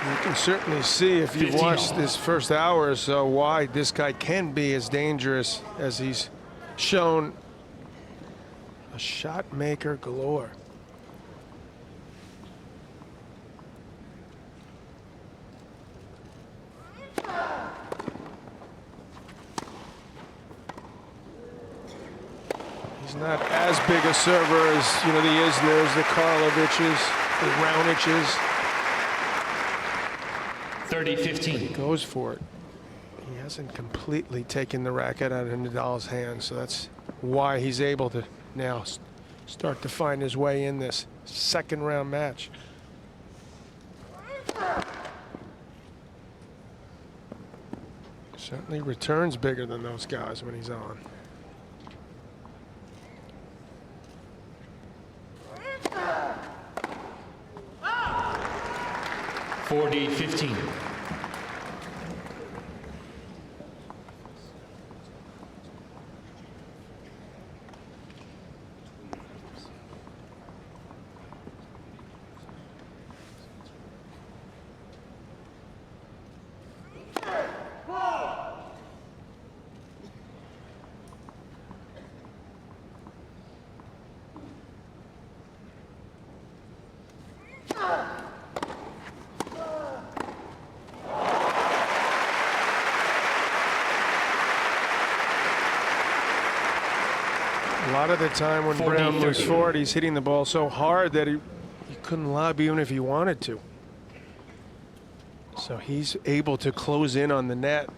You can certainly see, if you've 15 watched all. this first hour or so, why this guy can be as dangerous as he's shown. A shot maker galore. He's not as big a server as, you know, the Isners, the Karloviches, the Raoniches. 30-15. Goes for it. He hasn't completely taken the racket out of Nadal's hands, so that's why he's able to now start to find his way in this second round match. Certainly returns bigger than those guys when he's on. Forty 15. A lot of the time when 40, Brown moves 30. forward, he's hitting the ball so hard that he couldn't lob even if he wanted to. So he's able to close in on the net.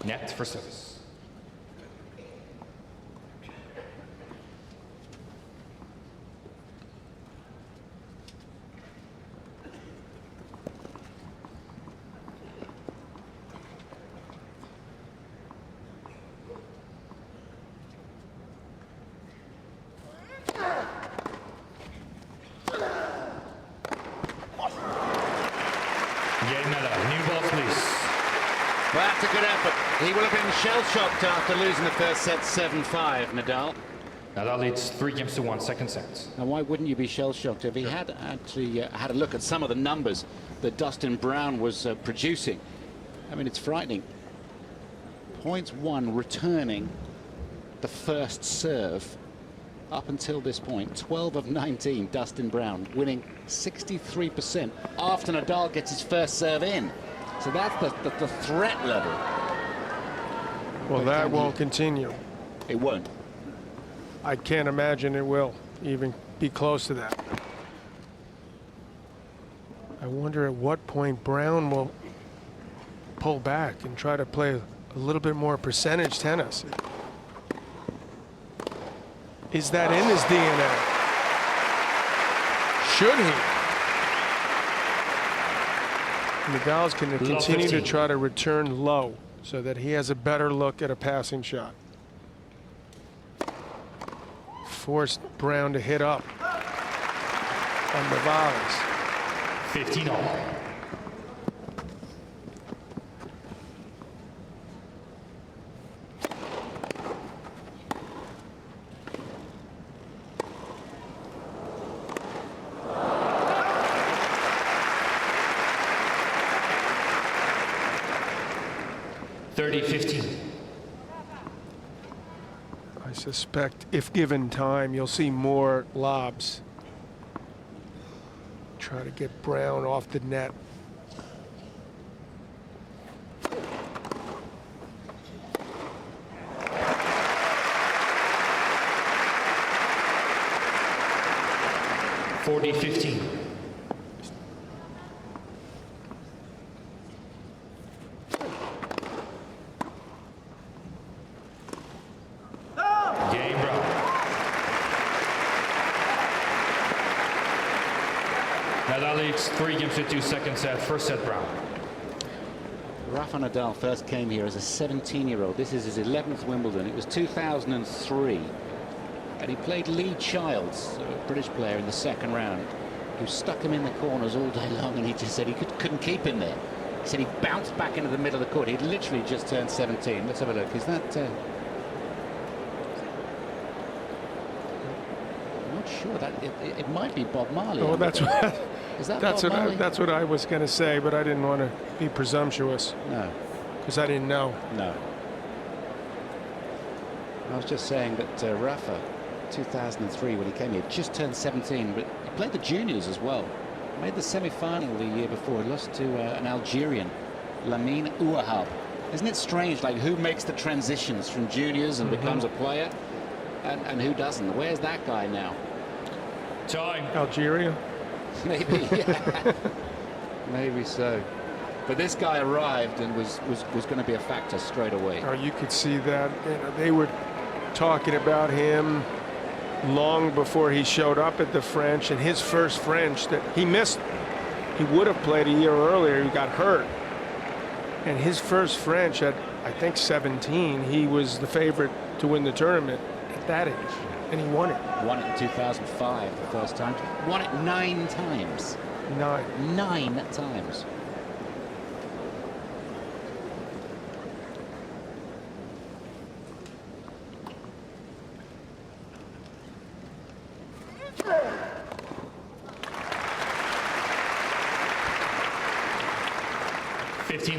Net for service. New ball, please. Well, that's a good effort. He will have been shell-shocked after losing the first set 7-5, Nadal. Nadal leads 3-1, second set. Now, why wouldn't you be shell-shocked if he had actually had a look at some of the numbers that Dustin Brown was producing? I mean, it's frightening. Points won returning the first serve up until this point. 12 of 19, Dustin Brown, winning 63% after Nadal gets his first serve in. So that's the threat level. Well, But that can he- won't continue. It won't. I can't imagine it will even be close to that. I wonder at what point Brown will pull back and try to play a little bit more percentage tennis. Is that in his DNA? Should he? Nadal's going to continue to 15. try to return low so that he has a better look at a passing shot. Forced Brown to hit up on the volleys. 15 all. 30-15. I suspect if given time, you'll see more lobs. Try to get Brown off the net. (40-15). Game Brown. Nadal leads 3 games to 2 second set. First set Brown. Rafa Nadal first came here as a 17-year-old. This is his 11th Wimbledon. It was 2003. And he played Lee Childs, a British player, in the second round, who stuck him in the corners all day long, and he just said he couldn't keep him there. He said he bounced back into the middle of the court. He'd literally just turned 17. Let's have a look. Is that... I'm not sure. That it might be Bob Marley. Oh, that's what, Is that that's Bob what Marley? that's what I was going to say, but I didn't want to be presumptuous No, because I didn't know. no. I was just saying that Rafa, 2003, when he came here, just turned 17, but he played the juniors as well. Made the semi-final the year before. He lost to an Algerian, Lamine Ouahab. Isn't it strange, like, who makes the transitions from juniors and becomes a player, and who doesn't? Where's that guy now? Time. Algeria. Maybe, yeah. Maybe so. But this guy arrived and was going to be a factor straight away. Oh, you could see that. You know, they were talking about him long before he showed up at the French, and his first French that he missed. He would have played a year earlier. He got hurt. And his first French at, I think, 17, he was the favorite to win the tournament at that age, and he won it. Won it in 2005 the first time. Won it 9 times. 9. 9 times.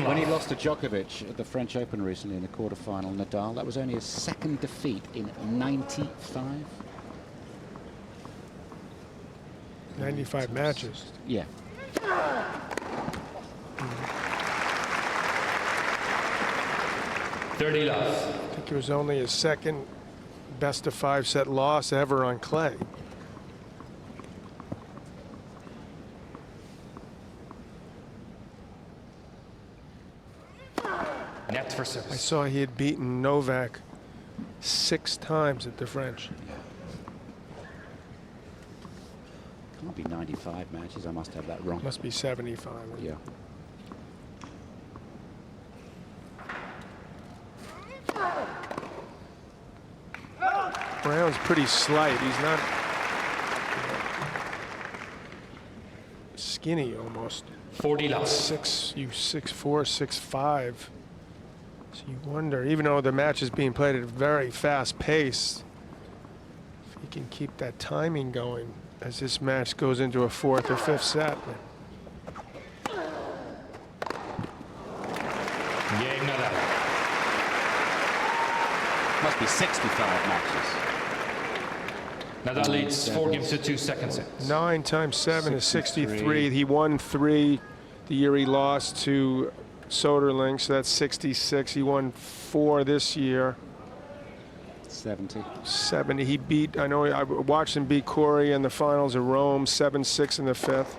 When he lost to Djokovic at the French Open recently in the quarterfinal, Nadal, that was only his second defeat in 95. 95 matches. Yeah. (30 love). I think it was only his second best of 5 set loss ever on clay. Net for I service. saw he had beaten Novak 6 times at the French. Can't be 95 matches. I must have that wrong. Must be 75. Yeah. Brown's pretty slight. He's not skinny almost. 40 love. 6'4", 6'5". So you wonder, even though the match is being played at a very fast pace, if he can keep that timing going as this match goes into a 4th or 5th set. Game Nadal. Must be 65 matches. Nadal leads 4 games to 2 second sets. 9 times 7 is 63. 63. He won 3 the year he lost to Soderling, so that's 66. He won 4 this year. 70. 70. He beat, I know I watched him beat Corey in the finals of Rome, 7-6 in the 5th.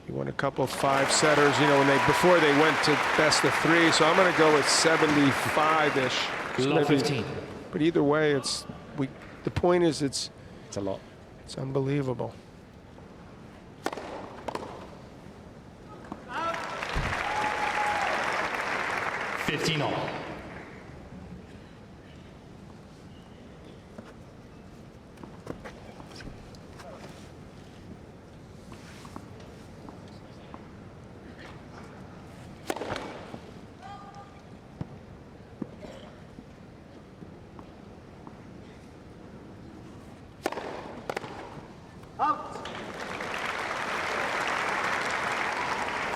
He won a couple of 5-setters, you know, before they went to best of 3. So I'm going to go with 75-ish. Love 15. But either way, the point is it's a lot. It's unbelievable. (15 all).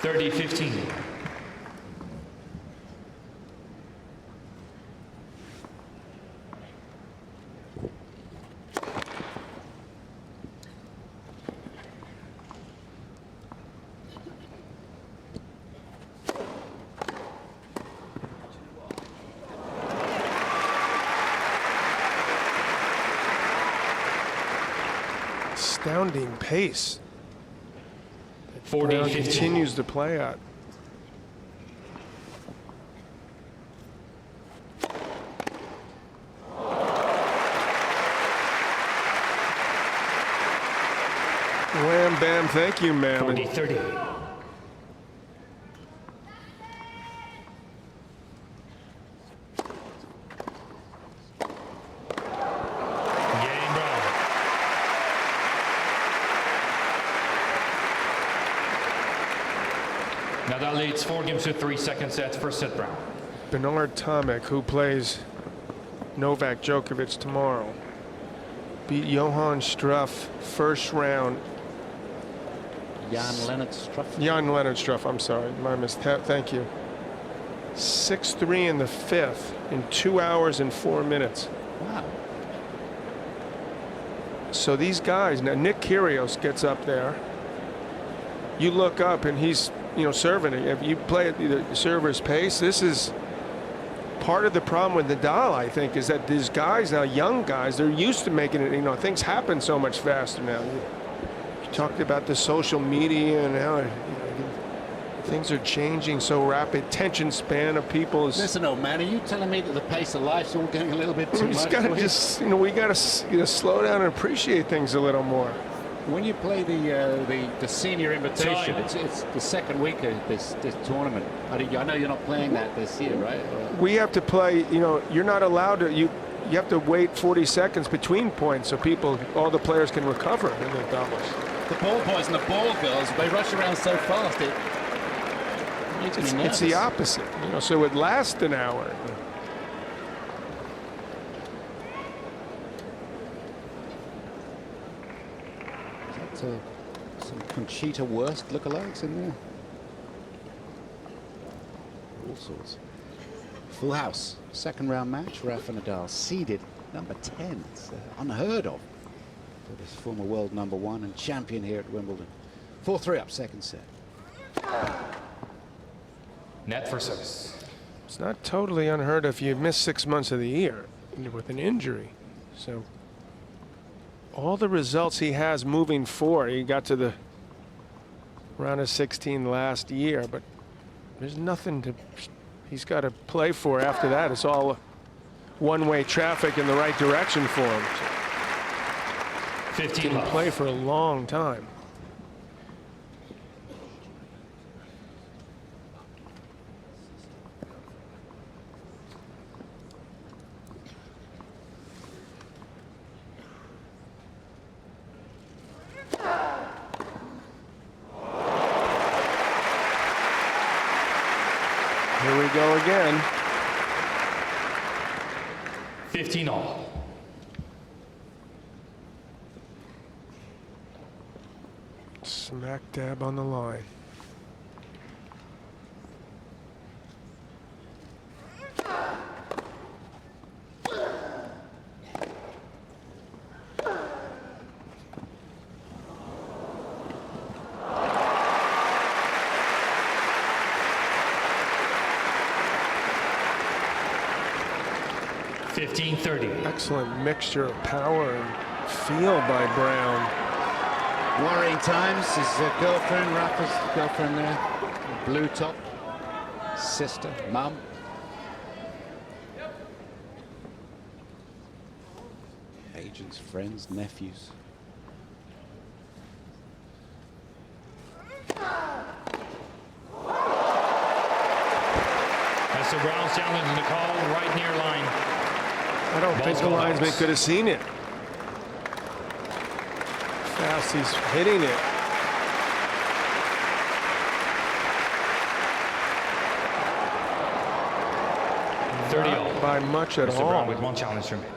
(30-15). Astounding pace. 40, Brown 50. continues to play at. Wham bam, thank you, ma'am. 40, 30. Game Brown. Nadal leads 4 games to 3 second sets. First set, Brown. Bernard Tomic, who plays Novak Djokovic tomorrow, beat Johann Struff first round. Jan Leonard Struff. Jan Leonard Struff, I'm sorry, my mistake. Thank you. 6-3 in the fifth in 2 hours and 4 minutes. Wow. So these guys, now Nick Kyrgios gets up there. You look up and he's, you know, serving it. If you play at the server's pace, this is part of the problem with Nadal, I think, is that these guys now, young guys, they're used to making it, you know, things happen so much faster now. You talked about the social media and how things are changing so rapid. Attention span of people is. Listen, old man, are you telling me that the pace of life's all getting a little bit too We just much? gotta for you? just, you know, we gotta slow down and appreciate things a little more. When you play the senior invitation, Time. it's the second week of this tournament. I know you're not playing that this year, right? We have to play, you know, you're not allowed to, you have to wait 40 seconds between points so all the players can recover in the doubles. The ball boys and the ball girls, they rush around so fast it makes me It's nervous. the opposite, you know, so it lasts an hour. Is that, some Conchita Wurst lookalikes in there? All sorts. Full house. Second round match. Rafa Nadal seeded number 10. It's unheard of for this former world number 1 and champion here at Wimbledon. 4-3 up, second set. Net for service. It's not totally unheard of if you miss 6 months of the year with an injury. So all the results he has moving forward, he got to the round of 16 last year, but there's nothing he's got to play for after that. It's all one-way traffic in the right direction for him. 15 Didn't love. play for a long time. Here we go again. 15 all. Smack dab on the line. Excellent mixture of power and feel by Brown. Worrying times. His girlfriend, Rafa's girlfriend there. Blue top. Sister, mum. Agents, friends, nephews. That's the Brown's challenge in the call right near line. I don't think the Ball's linesman box. could have seen it. Fast he's hitting it. Not by much at Mr. all. Brown with 1 challenge remaining.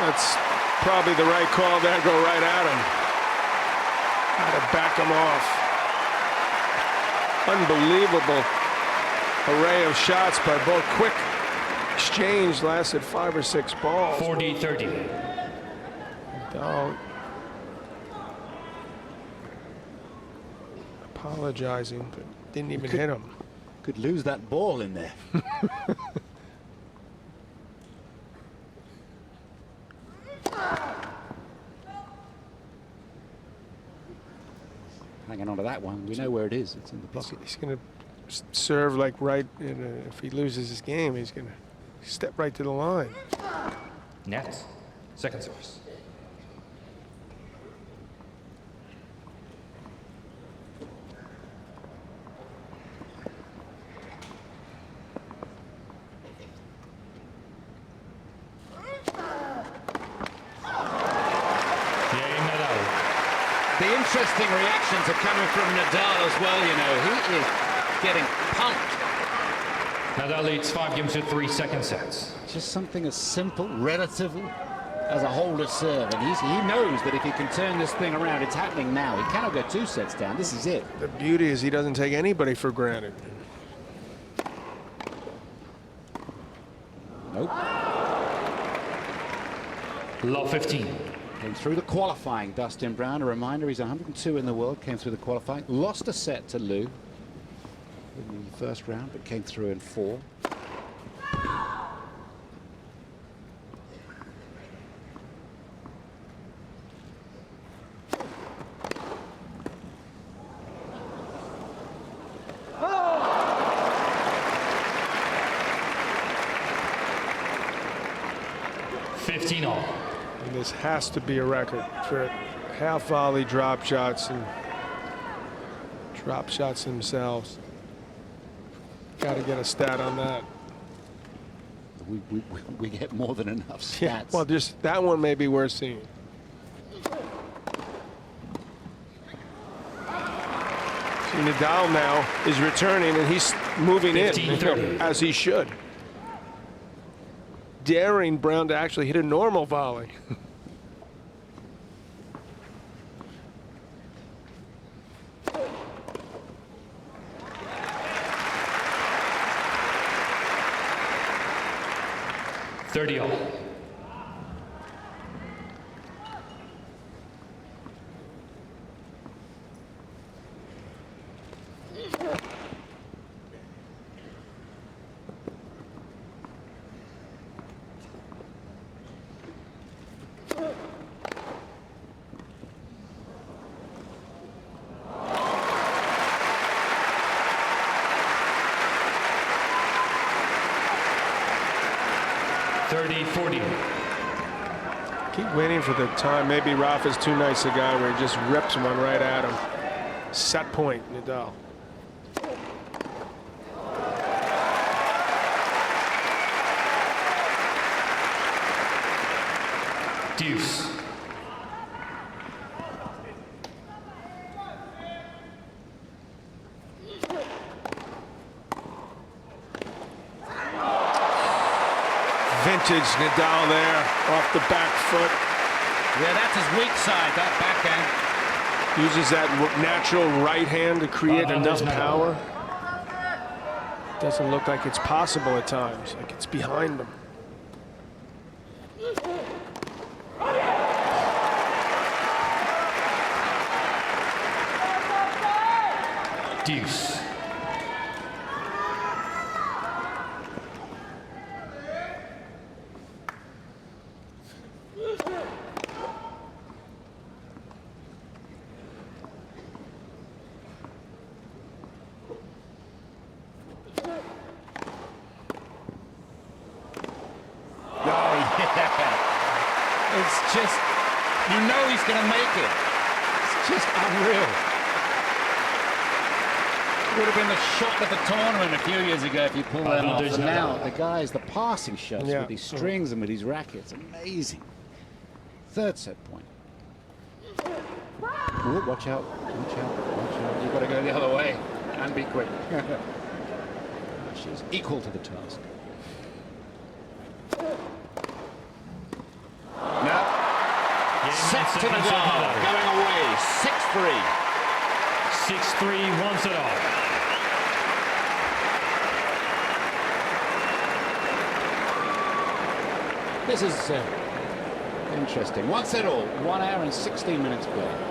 That's probably the right call there. Go right at him. Got to back him off. Unbelievable array of shots by both. Quick exchange, lasted 5 or 6 balls. 40-30. Nadal apologizing, but didn't even hit him. Could lose that ball in there. Hanging on to that one. We know where it is. It's in the pocket. He's going to serve like right. If he loses his game, he's going to step right to the line. Net. Second service. The interesting reactions are coming from Nadal as well, you know. He is getting pumped. Nadal leads 5 games to 3 second sets. Just something as simple, relatively, as a holder serve. And he knows that if he can turn this thing around, it's happening now. He cannot go 2 sets down. This is it. The beauty is he doesn't take anybody for granted. Nope. Love 15. Came through the qualifying, Dustin Brown. A reminder, he's 102 in the world. Came through the qualifying. Lost a set to Lou in the first round, but came through in 4. All. And this has to be a record for half volley drop shots and drop shots themselves. Got to get a stat on that. We get more than enough stats. Yeah, well, just that one may be worth seeing. See, Nadal now is returning and he's moving in as he should. Daring Brown to actually hit a normal volley. All. Keep waiting for the time. Maybe Rafa's too nice a guy where he just rips one right at him. Set point, Nadal. Deuce. Vintage Nadal there off the back foot. Yeah, that's his weak side, that backhand. Uses that natural right hand to create enough power. Doesn't look like it's possible at times, like it's behind him. Deuce. It's just, you know he's going to make it. It's just unreal. It would have been the shot of the tournament a few years ago if you pull them off. And now the guys, the passing shots with these strings and with these rackets, amazing. Third set point. Ooh, watch out, watch out, watch out. You've got to go the other way and be quick. She's equal to the task. Set to Nadal, going away, 6-3. 6-3, one set off. This is interesting. 1 set all, 1 hour and 16 minutes play.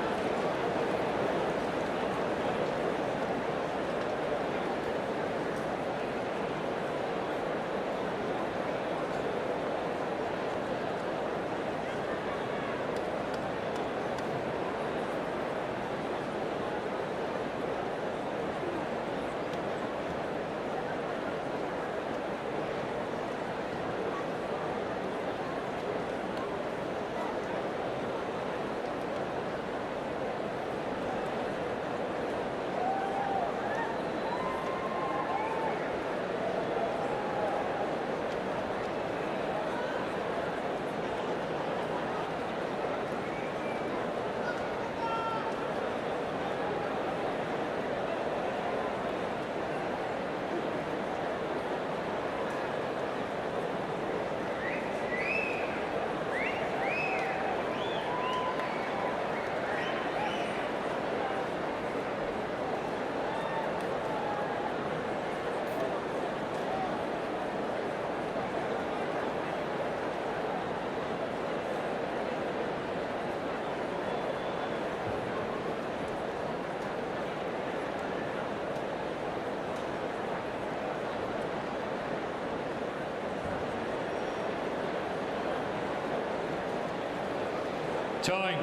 Time.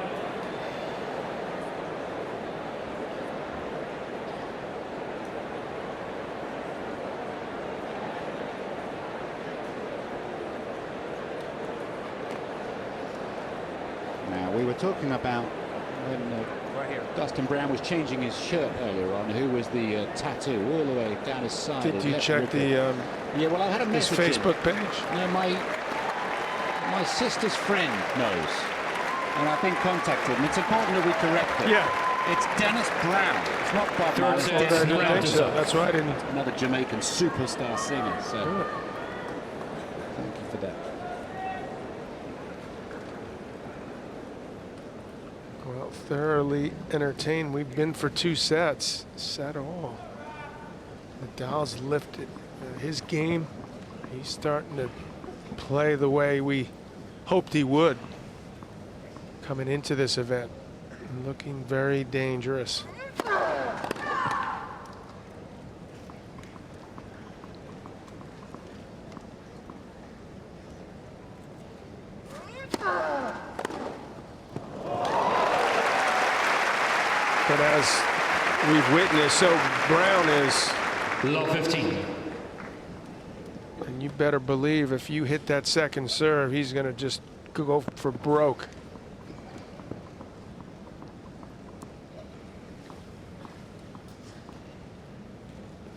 Now, we were talking about when Right here. Dustin Brown was changing his shirt earlier on, who was the tattoo all the way down his side. Did his you left check ribcage. the Yeah, well, I had a his message. Facebook page? No, my sister's friend knows, and I've been contacted, and it's important that we correct it. Yeah. It's Dennis Brown. It's not Bob Third Marley. set, It's I Dennis didn't round think to so. serve. That's why I didn't. another Jamaican superstar singer. So thank you for that. Well, thoroughly entertained. We've been for 2 sets. Set all. Nadal's lifted his game. He's starting to play the way we hoped he would coming into this event. Looking very dangerous. But as we've witnessed, so Brown is, Low 15. and you better believe if you hit that second serve, he's going to just go for broke.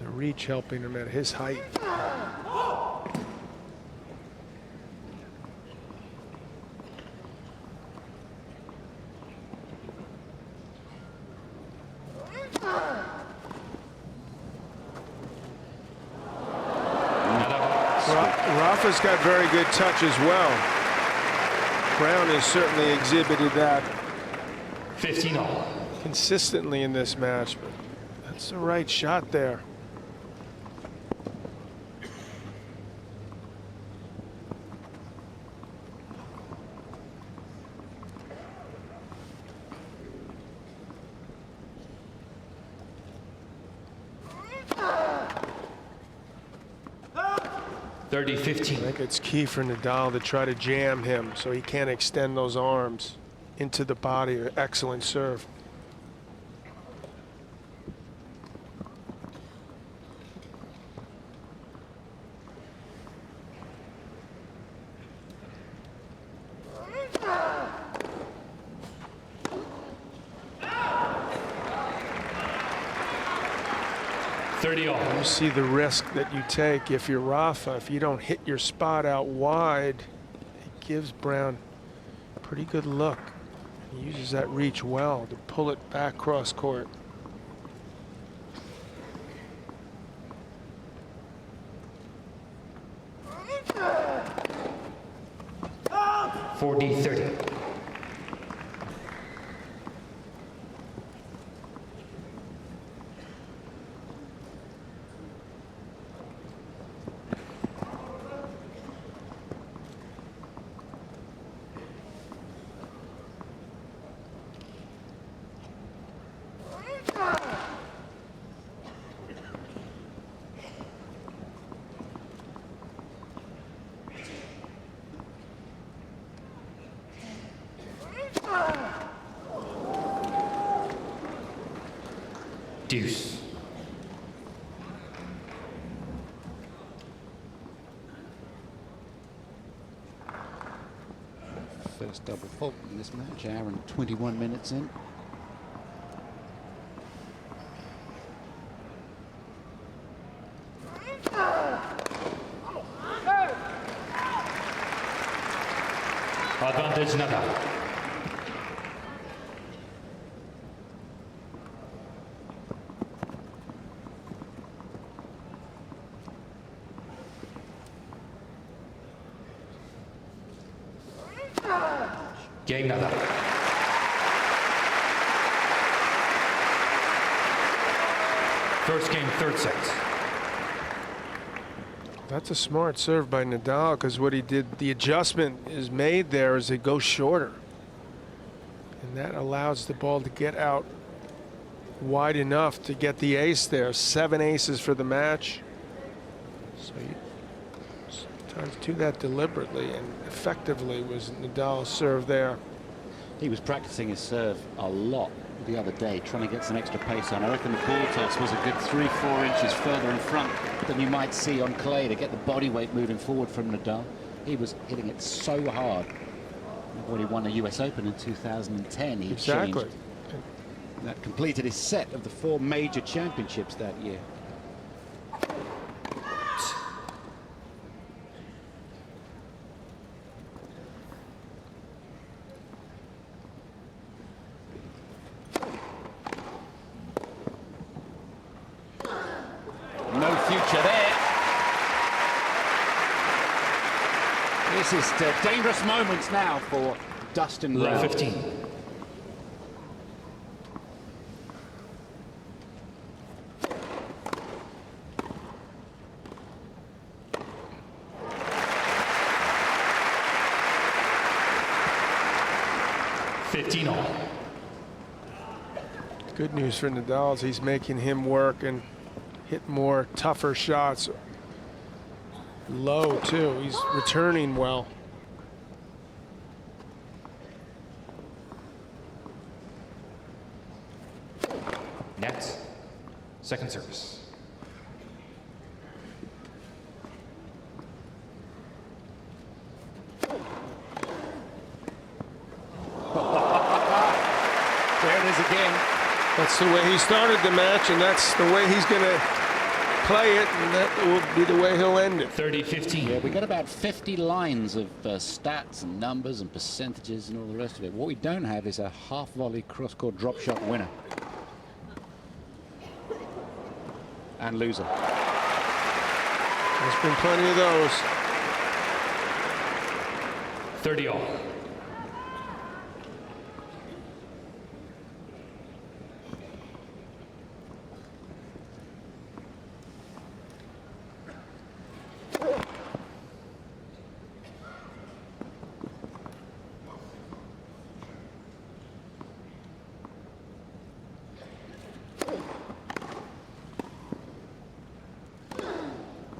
The reach helping him at his height. Rafa's got very good touch as well. Brown has certainly exhibited that 15 all. consistently in this match, but that's the right shot there. I 30-15. think it's key for Nadal to try to jam him so he can't extend those arms into the body. Excellent serve. You see the risk that you take if you're Rafa. If you don't hit your spot out wide, it gives Brown a pretty good look. He uses that reach well to pull it back cross court. Deuce. First double fault in this match, hour and 21 minutes in. Advantage Nadal. Game Nadal. First game, third set. That's a smart serve by Nadal, because what he did, the adjustment is made there as it goes shorter. And that allows the ball to get out wide enough to get the ace there. 7 aces for the match. So you sometimes do that deliberately and effectively was Nadal's serve there. He was practicing his serve a lot the other day, trying to get some extra pace on. I reckon the ball toss was a good 3-4 inches further in front than you might see on clay to get the body weight moving forward from Nadal. He was hitting it so hard. When he won the US Open in 2010, he Exactly. changed. That completed his set of the 4 major championships that year. No future there. This is dangerous moments now for Dustin Love Brown. 15. All. Good news for Nadal is he's making him work and hit more tougher shots. Low too. He's returning well. Net. Second service. There it is again. That's the way he started the match, and that's the way he's going to play it, and that will be the way he'll end it. 30-15. Yeah, we got about 50 lines of stats and numbers and percentages and all the rest of it. What we don't have is a half-volley cross-court drop shot winner. And loser. There's been plenty of those. 30 all.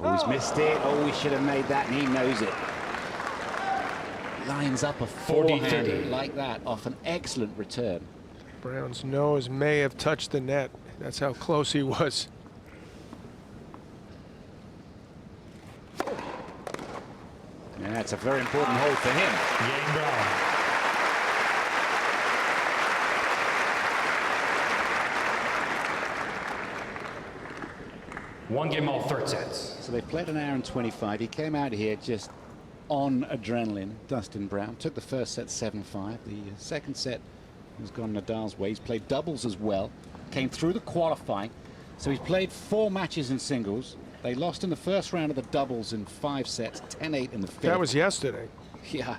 Oh, he's missed it. Oh, he should have made that, and he knows it. Lines up a 40-30 like that off an excellent return. Brown's nose may have touched the net. That's how close he was. Yeah, it's a very important hole for him. Yang Brown. One game all, third sets. So they played an hour and 25. He came out here just on adrenaline, Dustin Brown. Took the first set 7-5. The second set has gone Nadal's way. He's played doubles as well. Came through the qualifying. So he's played 4 matches in singles. They lost in the first round of the doubles in 5 sets, 10-8 in the 5th. That was yesterday. Yeah.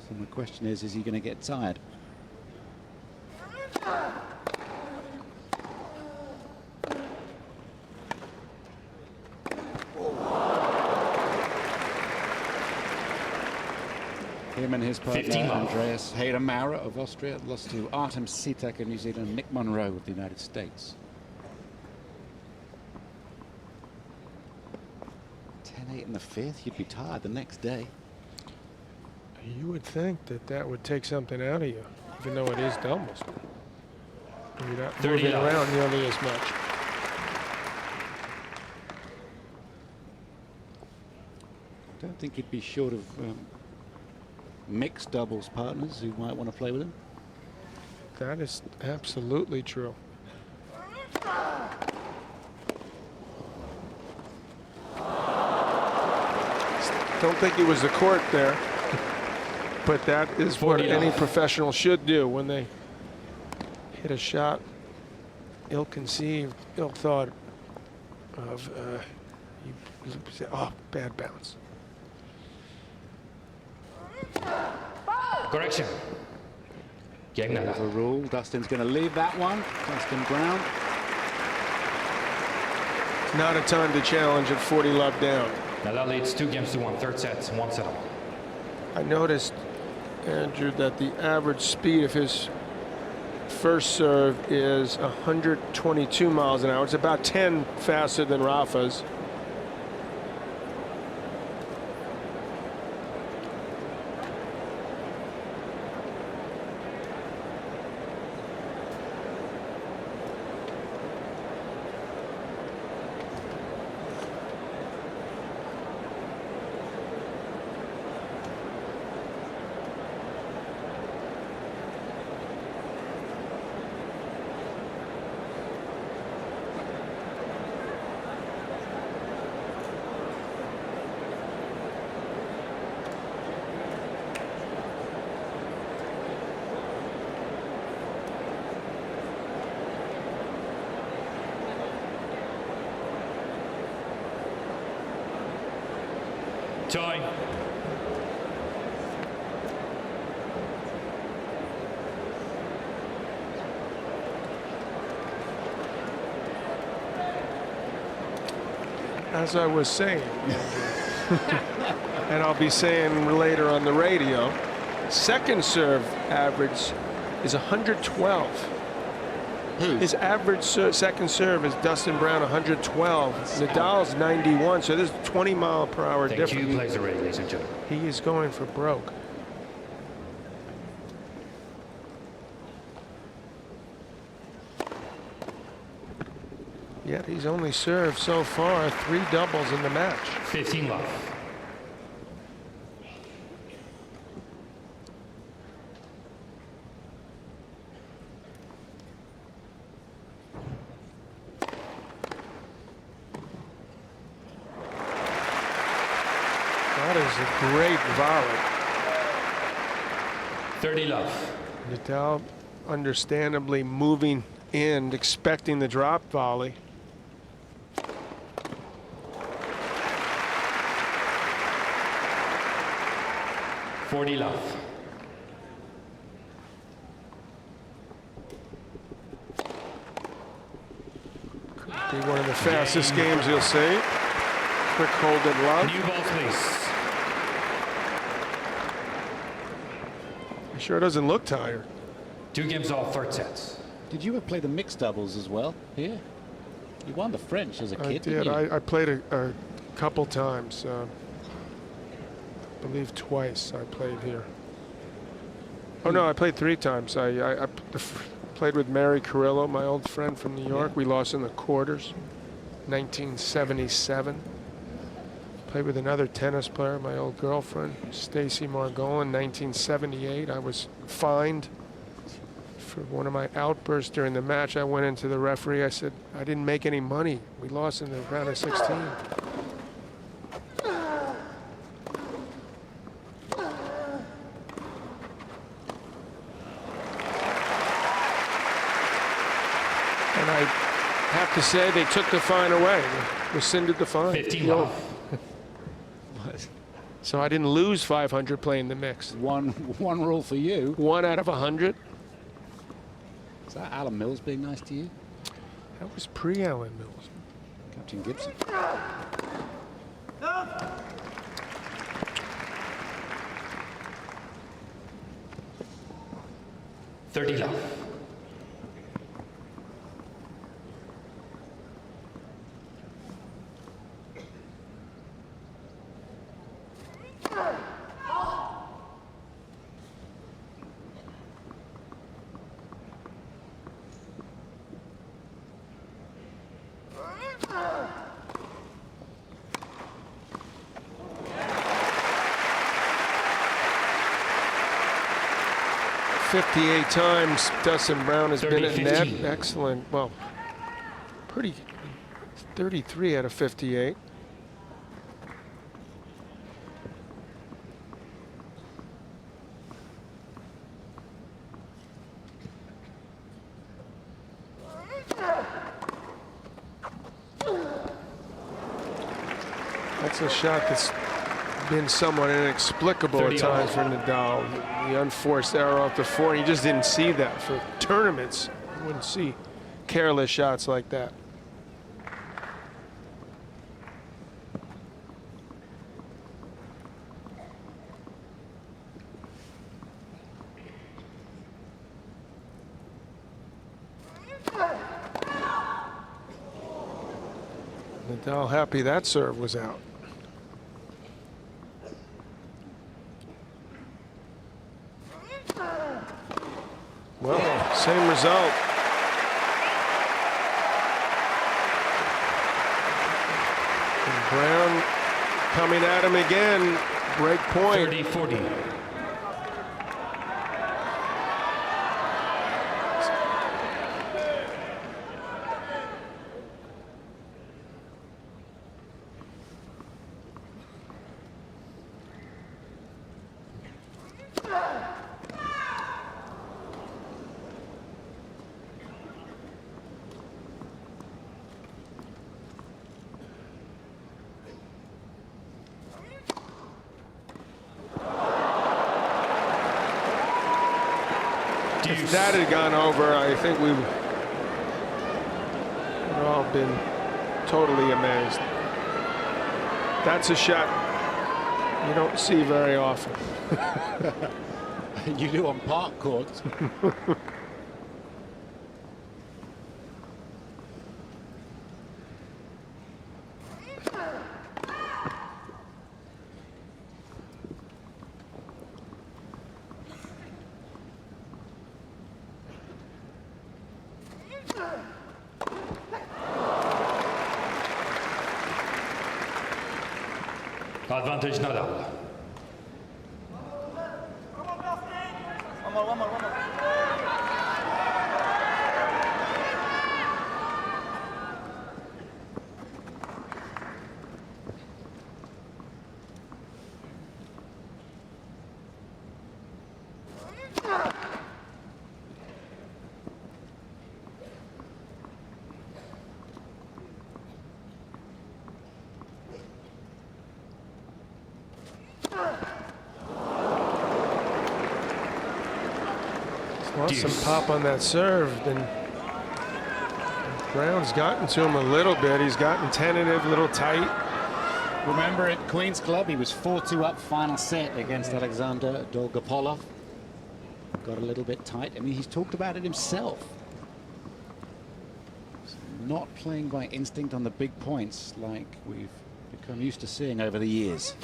So my question is he going to get tired? Him and his partner, 15 love. Andreas Heider-Maurer of Austria, lost to Artem Sitak of New Zealand and Nick Monroe of the United States. 10-8 in the 5th, you'd be tired the next day. You would think that that would take something out of you, even though it is doubles. You're not 30 moving love. around nearly as much. I don't think he'd be short of mixed doubles partners who might want to play with him. That is absolutely true. Don't think it was the court there, but that is what 40 any off. professional should do when they hit a shot ill-conceived, ill-thought of. You say, oh, bad bounce. Correction. Game nada. Overrule. Dustin's going to leave that one. Dustin Brown. Not a time to challenge at 40 love down. Nadal leads 2-1, third set, 1 set all. I noticed, Andrew, that the average speed of his first serve is 122 miles an hour. It's about 10 faster than Rafa's. Tie. As I was saying, and I'll be saying later on the radio, second serve average is 112. His average second serve is Dustin Brown 112. Nadal's 91, so there's a 20-mile-per-hour Thank you. difference. Plays the ready, ladies and gentlemen. He is going for broke. Yet he's only served so far 3 doubles in the match. 15 love. That is a great volley. 30 love. Nadal understandably moving in, expecting the drop volley. $40 love. Be one of the fastest games you'll see. Quick hold and love. New balls, please. He sure doesn't look tired. 2 games all, third sets. Did you ever play the mixed doubles as well here? You won the French as a kid, I didn't did. you? I played a couple times. I believe twice I played here. Oh no, I played 3 times. I played with Mary Carrillo, my old friend from New York. Yeah. We lost in the quarters, 1977. Played with another tennis player, my old girlfriend, Stacy Margolin, 1978. I was fined for one of my outbursts during the match. I went into the referee. I said, I didn't make any money. We lost in the round of 16. And I have to say, they took the fine away. They rescinded the fine. 15 You know, love. so I didn't lose 500 playing the mix. One rule for you. 1 out of 100. Is that Alan Mills being nice to you? That was pre-Alan Mills. Captain Gibson. $30 love. 58 times Dustin Brown has been at net. 30-15. Excellent. Well, pretty 33 out of 58. That's a shot that's been somewhat inexplicable at 30 times all. for Nadal. The unforced error off the four, you just didn't see that for tournaments. You wouldn't see careless shots like that. Nadal happy that serve was out. Well, same result. And Brown coming at him again. Break point. 30-40. If that had gone over, I think we would all been totally amazed. That's a shot you don't see very often. You do on park courts. Advantage Nadal. Lost some Deuce. pop on that serve. And Brown's gotten to him a little bit. He's gotten tentative, a little tight. Remember at Queen's Club, he was 4-2 up final set against Alexander Dolgopolov. Got a little bit tight. I mean, he's talked about it himself. Not playing by instinct on the big points like we've become used to seeing over the years.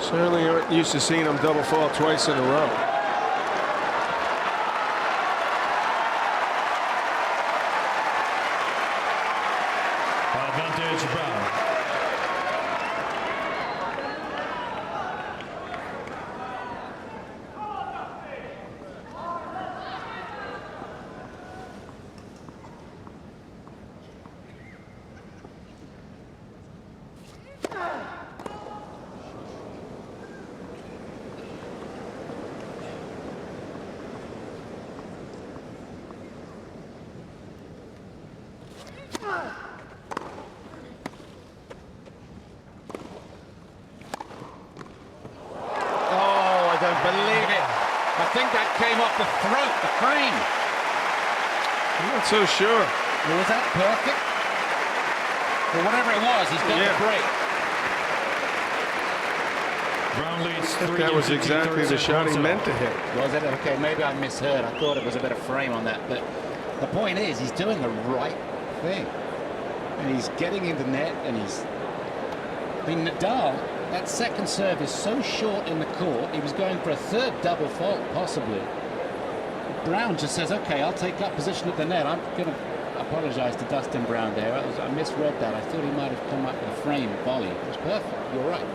Certainly aren't used to seeing him double fault twice in a row. Advantage Brown. Oh, I don't believe it. I think that came off the throat, the crane. I'm not so sure. Well, was that perfect? Or whatever it was, he's got Yeah. the break. Brown leads I think 3 that was in exactly the 53rd shot he set. meant to hit. Was it? Okay, maybe I misheard. I thought it was a better frame on that. But the point is, he's doing the right thing. And he's getting in the net, and he's... I mean, Nadal, that second serve is so short in the court. He was going for a third double fault, possibly. Brown just says, okay, I'll take that position at the net. I'm going to apologise to Dustin Brown there. I misread that. I thought he might have come up with a frame volley. It was perfect. You're right.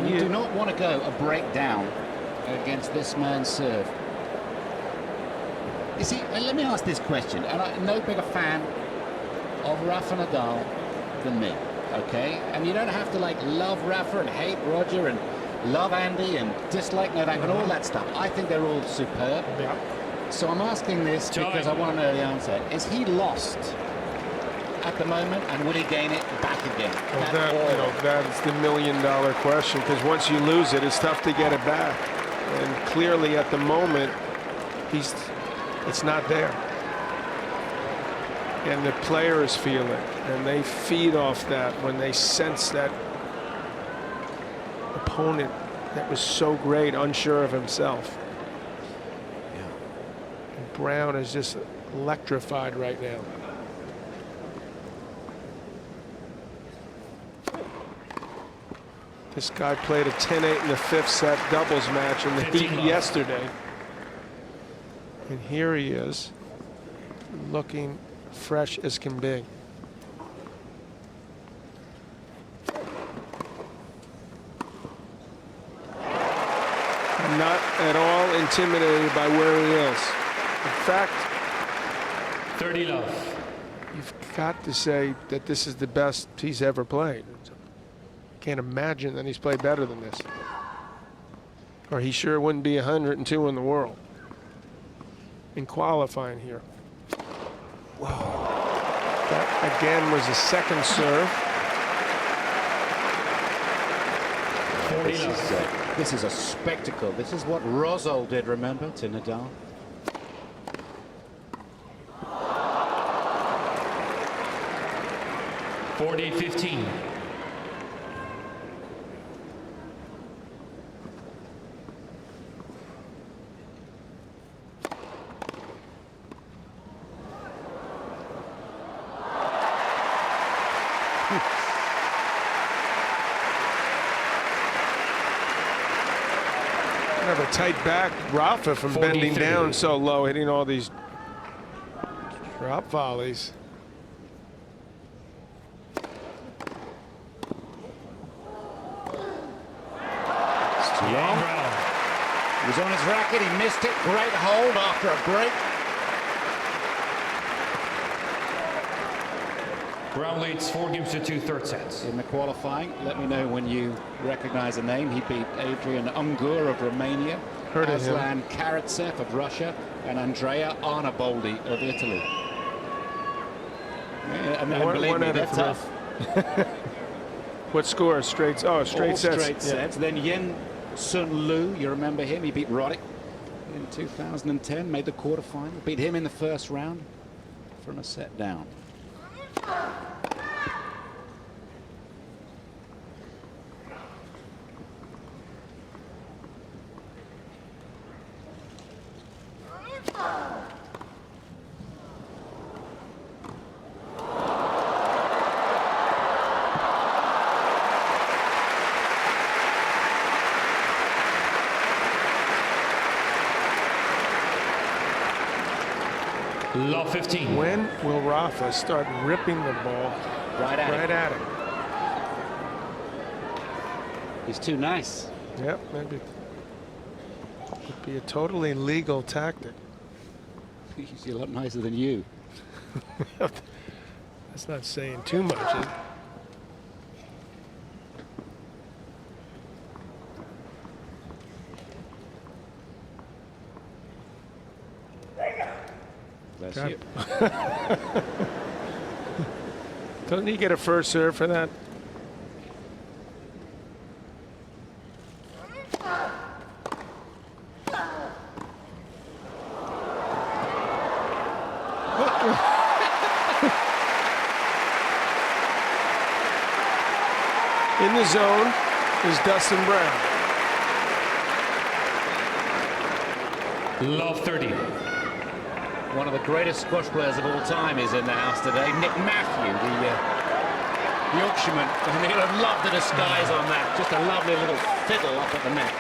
You do not want to go a breakdown against this man's serve. You see, let me ask this question, and I'm no bigger fan of Rafa Nadal than me, okay? And you don't have to like love Rafa and hate Roger and love Andy and dislike Novak and all that stuff. I think they're all superb. Yeah. So I'm asking this because I want to know the answer. Is he lost at the moment, and would he gain it back again? Well, that's the million-dollar question, because once you lose it, it's tough to get it back. And clearly, at the moment, it's not there. And the players feel it, and they feed off that when they sense that opponent that was so great, unsure of himself. Yeah. And Brown is just electrified right now. This guy played a 10-8 in the 5th set doubles match in the heat yesterday. And here he is, looking fresh as can be. Not at all intimidated by where he is. In fact, 30 love. you've got to say that this is the best he's ever played. Can't imagine that he's played better than this. Or he sure wouldn't be 102 in the world. In qualifying here. Whoa. That again was a second serve. This is a spectacle. This is what Rosol did, remember, to Nadal. (40-15). Have a tight back, Rafa, from bending down so low, hitting all these drop volleys. It's too long. He was on his racket, he missed it. Great hold after a break. Brown leads 4 games to 2 third sets. In the qualifying, let me know when you recognize a name. He beat Adrian Ungur of Romania, Heard of him. Aslan Karatsev of Russia, and Andrea Arnaboldi of Italy. Yeah, and believe one me, out they're of tough. What score? Straight. Oh, straight All sets. straight sets. Then Yen Sun Lu, you remember him? He beat Roddick in 2010, made the quarterfinal. Beat him in the first round from a set down. Love 15. When will Rafa start ripping the ball Right at him. him? He's too nice. Yep, maybe. Would be a totally legal tactic. He's a lot nicer than you. That's not saying too much. Is it? Bless God. you. Doesn't he get a first serve for that? In the zone is Dustin Brown. Love 30. One of the greatest squash players of all time is in the house today. Nick Matthew, the Yorkshireman. And he'll have loved the disguise on that. Just a lovely little fiddle up at the net.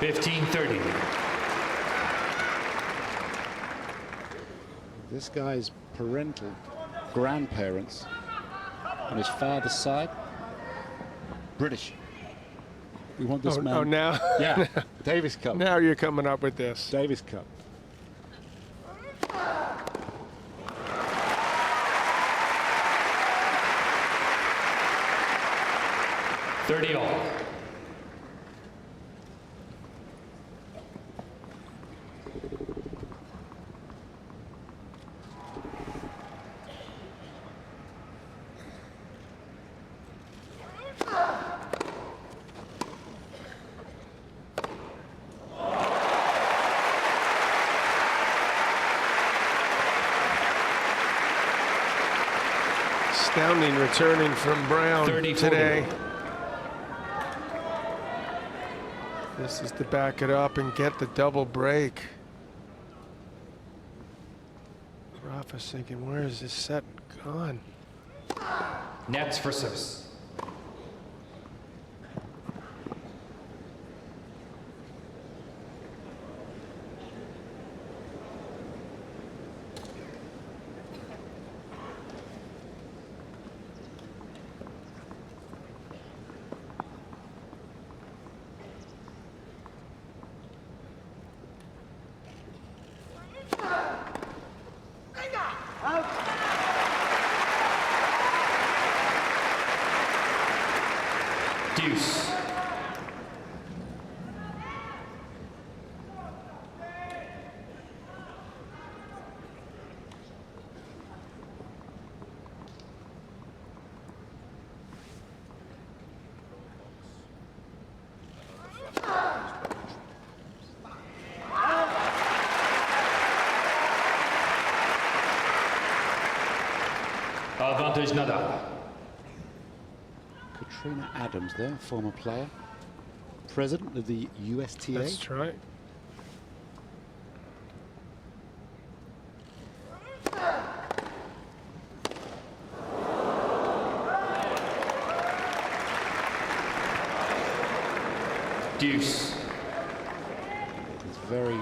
15-30. This guy's parental grandparents on his father's side, British. We want this man. Oh, now, Yeah, Davis Cup. now you're coming up with this. Davis Cup. All. Astounding returning from Brown 30-40. today. This is to back it up and get the double break. Rafa's thinking, where is this set gone? Nets for service. Deuce. Advantage Nadal. Katrina Adams there, former player, president of the USTA. That's right. Deuce. There's very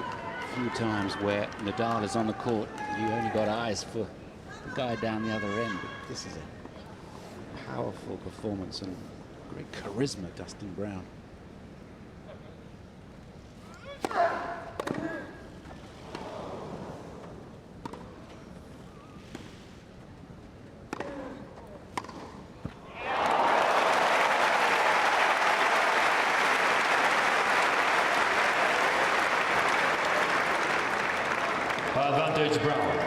few times where Nadal is on the court. You only got eyes for the guy down the other end. But this is a powerful performance and great charisma, Dustin Brown. Advantage Brown.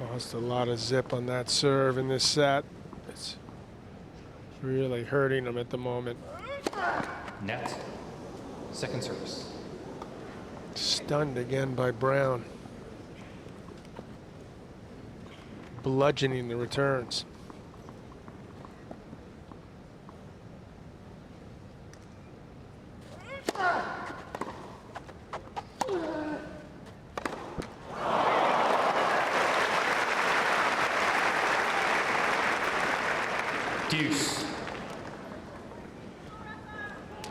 Lost a lot of zip on that serve in this set. It's really hurting him at the moment. Net. Second service. Stunned again by Brown. Bludgeoning the returns. Deuce.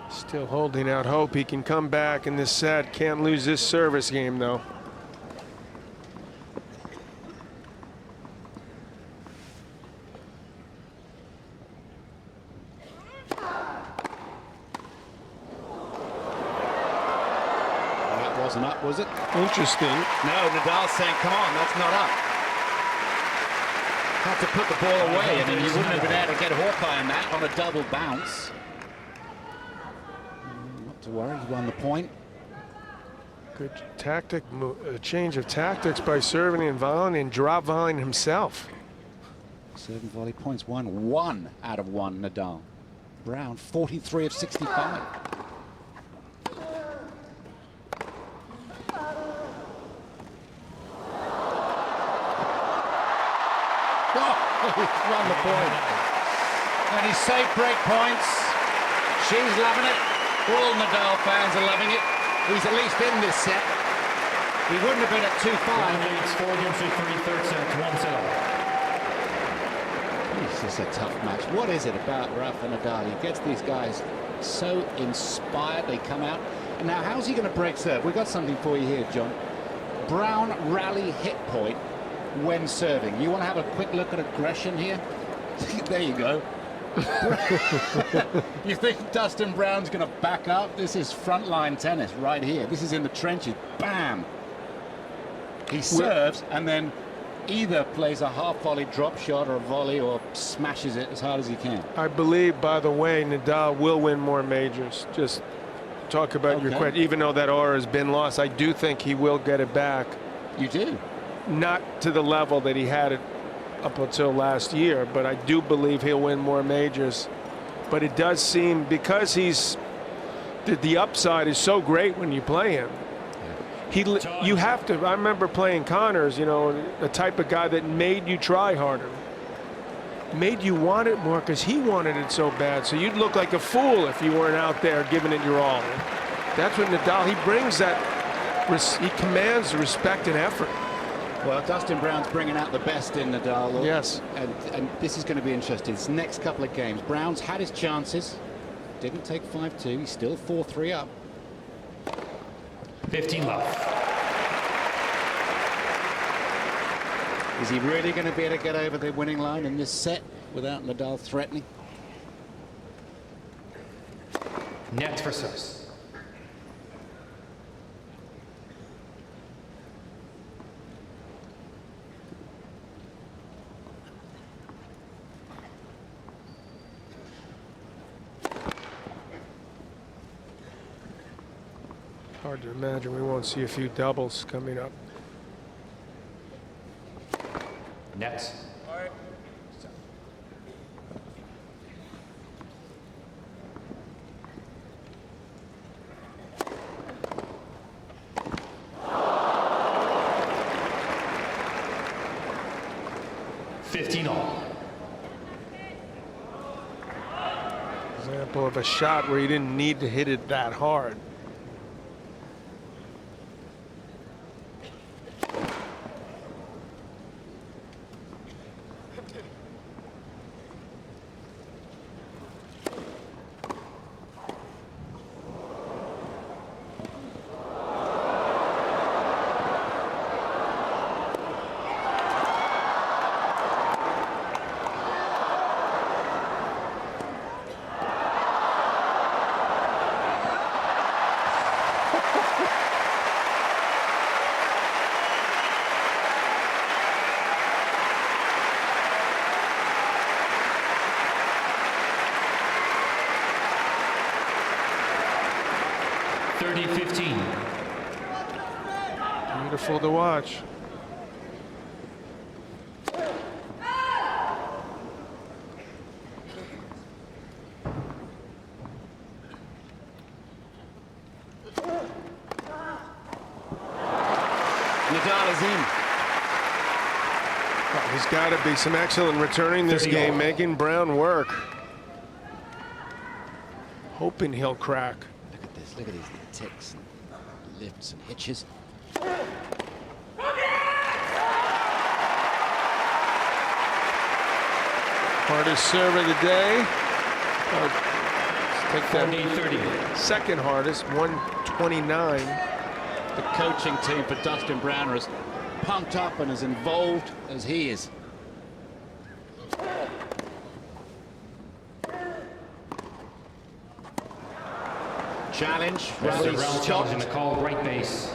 Still holding out hope he can come back in this set. Can't lose this service game, though. That wasn't up, was it? Interesting. No, Nadal's saying, come on, that's not up. Had to put the ball away. I mean, you wouldn't have been able to get Hawkeye on that on a double bounce. Not to worry, he won the point. Good tactic, change of tactics by serving and volleying and drop volleying himself. 7 volley points, won 1 out of 1, Nadal. Brown, 43 of 65. Oh, He's won the point. And he's saved break points. She's loving it. All Nadal fans are loving it. He's at least in this set. He wouldn't have been at 2-5. Leads 4 games to 3, third set, 1-0. This is a tough match. What is it about Rafa Nadal? He gets these guys so inspired. They come out. And now, how's he going to break serve? We've got something for you here, John. Brown rally hit point when serving. You want to have a quick look at aggression here? There you go. You think Dustin Brown's going to back up? This is frontline tennis right here. This is in the trenches. Bam! He serves and then either plays a half volley drop shot or a volley or smashes it as hard as he can. I believe, by the way, Nadal will win more majors. Just talk about your question. Even though that aura has been lost, I do think he will get it back. You do? Not to the level that he had it up until last year, but I do believe he'll win more majors. But it does seem, because the upside is so great when you play him. You have to. I remember playing Connors, you know, the type of guy that made you try harder, made you want it more because he wanted it so bad. So you'd look like a fool if you weren't out there giving it your all. That's what Nadal, he brings that, he commands respect and effort. Well, Dustin Brown's bringing out the best in Nadal. Yes. And this is going to be interesting. This next couple of games, Brown's had his chances. Didn't take 5-2. He's still 4-3 up. 15 left. Is he really going to be able to get over the winning line in this set without Nadal threatening? Net for service. Hard to imagine we won't see a few doubles coming up. Net. Example of a shot where he didn't need to hit it that hard. Beautiful to watch. Nadal is in. Well, there's got to be some excellent returning this game, making Brown work. Hoping he'll crack. Look at this. Look at these ticks and lifts and hitches. Hardest serve of the day. Let's take that 40-30. second hardest, 129. The coaching team for Dustin Brown are as pumped up and as involved as he is. Challenge. Mr. Rally's Brown shot. challenging the call, right base.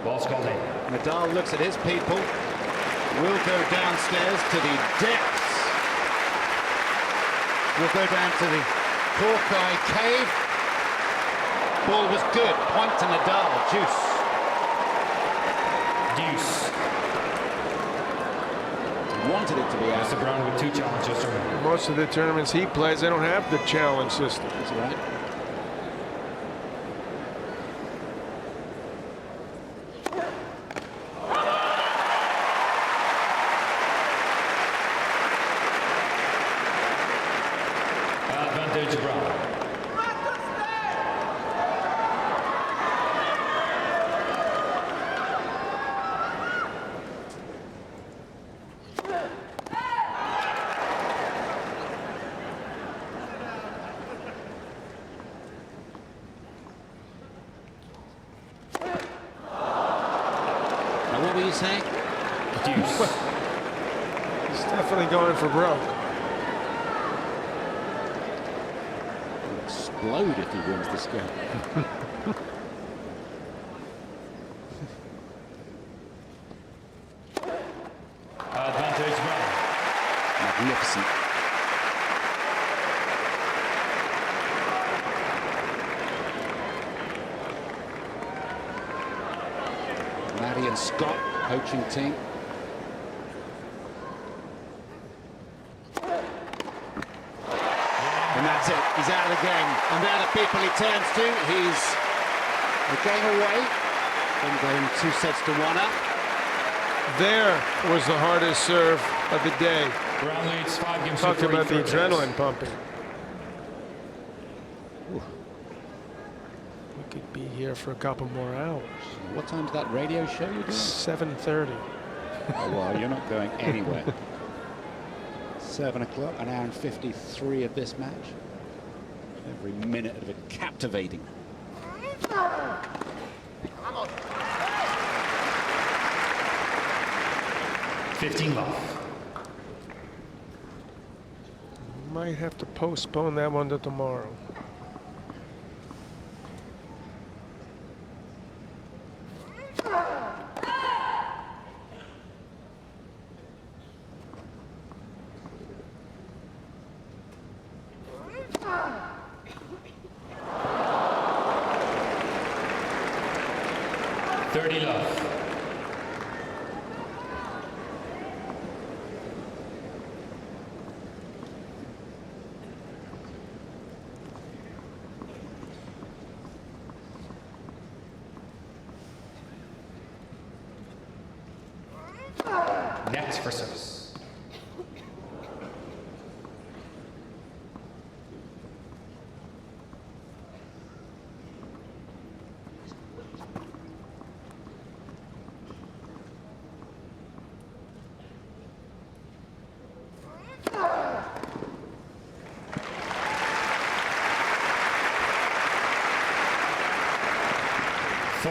Ball's called in. Nadal looks at his people. Will go downstairs to the depths. Will go down to the Hawkeye cave. Ball was good. Point to Nadal. Juice. Deuce. Wanted it to be out. Mr. Brown with 2 challenges to remember. Most of the tournaments he plays, they don't have the challenge system. That's right. saying? Deuce. He's definitely going for broke. He'll explode if he wins this game. Advantage run. Magnificent. Maddie and Scott, coaching team. And that's it. He's out of the game. And they're the people he turns to. He's a game away from going 2 sets to 1 up. There was the hardest serve of the day. Brown leads 5 games Talk to 3 about the third sets. adrenaline pumping. We could be here for a couple more hours. What time's that radio show you're doing? 7:30. Oh, well, you're not going anywhere. 7 o'clock, an hour and 53 of this match. Every minute of it captivating. 15 love. Might have to postpone that one to tomorrow. Love. Next for service.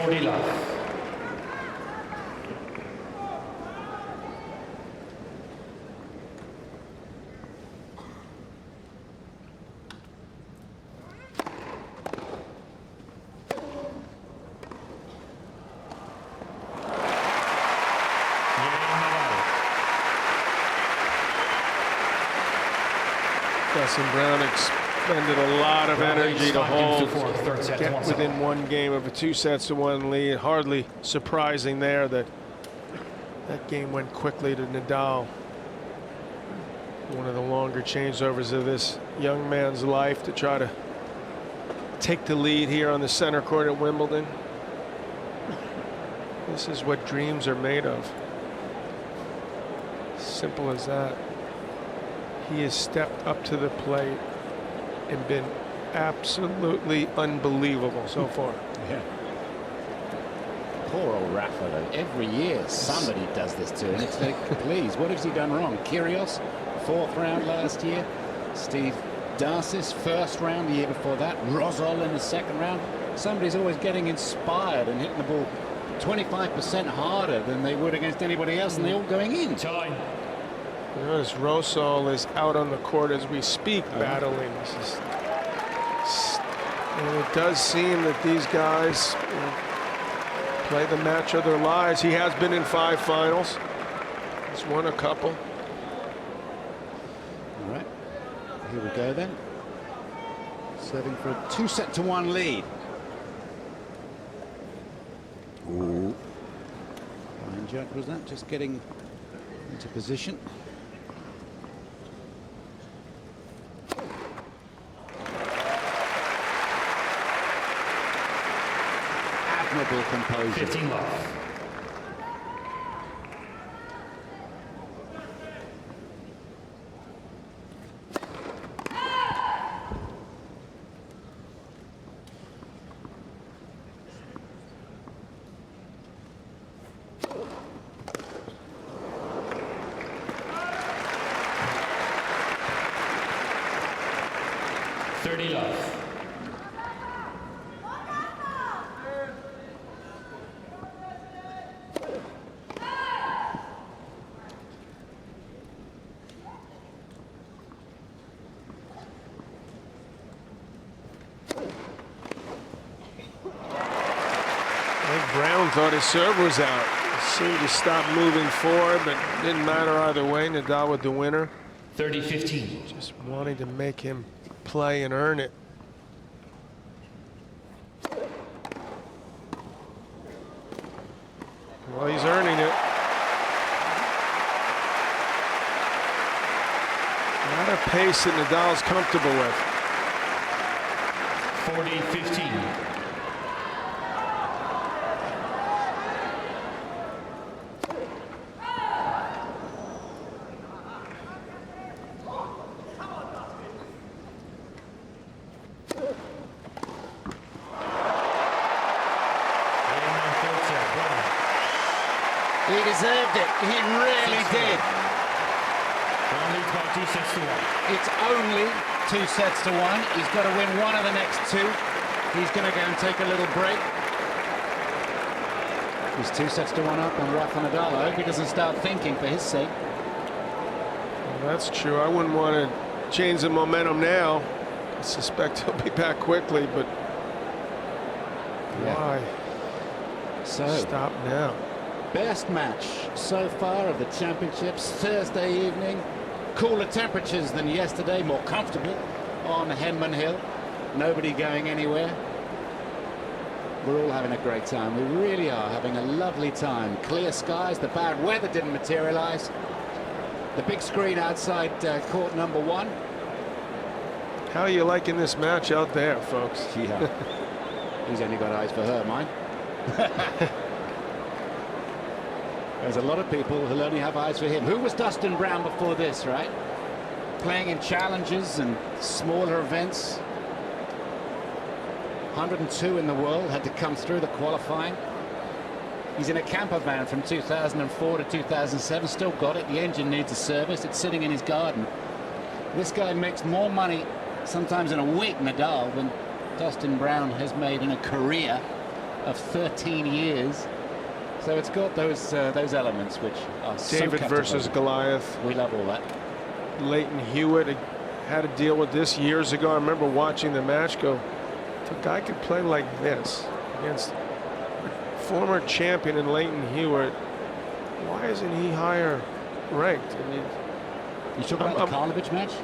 Love. Dustin Brown expended a lot of energy to hold, get within 1 game of a 2 sets to 1 lead. Hardly surprising there that that game went quickly to Nadal. One of the longer changeovers of this young man's life to try to take the lead here on the center court at Wimbledon. This is what dreams are made of. Simple as that. He has stepped up to the plate and been absolutely unbelievable so far. Yeah. Poor old Rafa, though. Every year somebody does this to him. It's like, please, what has he done wrong? Kyrgios, 4th round last year. Steve Darcis, 1st round the year before that. Rosol in the 2nd round. Somebody's always getting inspired and hitting the ball 25% harder than they would against anybody else, and they're all going in. Time. Notice Rosol is out on the court as we speak, battling. And it does seem that these guys play the match of their lives. He has been in 5 finals. He's won a couple. All right, here we go then. Serving for a 2-set-to-1 lead. Ooh. Fine judge was that, just getting into position. Admirable composure. 15 love. Love. think Brown thought his serve was out. He seemed to stop moving forward, but didn't matter either way. Nadal with the winner. 30-15. Just wanting to make him play and earn it. Well, he's earning it. Not a pace that Nadal's comfortable with. 40-15. He deserved it. He really did. Brown leads by 2 sets to 1. It's only 2 sets to 1. He's got to win one of the next 2. He's going to go and take a little break. He's 2 sets to 1 up on Rafa Nadal. I hope he doesn't start thinking for his sake. Well, that's true. I wouldn't want to change the momentum now. I suspect he'll be back quickly, but why So, stop now? best match so far of the championships. Thursday evening. Cooler temperatures than yesterday. More comfortable on Henman Hill. Nobody going anywhere. We're all having a great time. We really are having a lovely time. Clear skies. The bad weather didn't materialize. The big screen outside court number 1. How are you liking this match out there, folks? Yeah. He's only got eyes for her, mine. There's a lot of people who'll only have eyes for him. Who was Dustin Brown before this, right? Playing in challenges and smaller events. 102 in the world, had to come through the qualifying. He's in a camper van from 2004 to 2007, still got it. The engine needs a service. It's sitting in his garden. This guy makes more money sometimes in a week, Nadal, than Dustin Brown has made in a career of 13 years. So it's got those elements which are so David versus captivating. Goliath. We love all that. Leighton Hewitt had to deal with this years ago. I remember watching the match go, if a guy could play like this against a former champion in Leighton Hewitt, why isn't he higher ranked? I mean, You talking about the Karlovic match?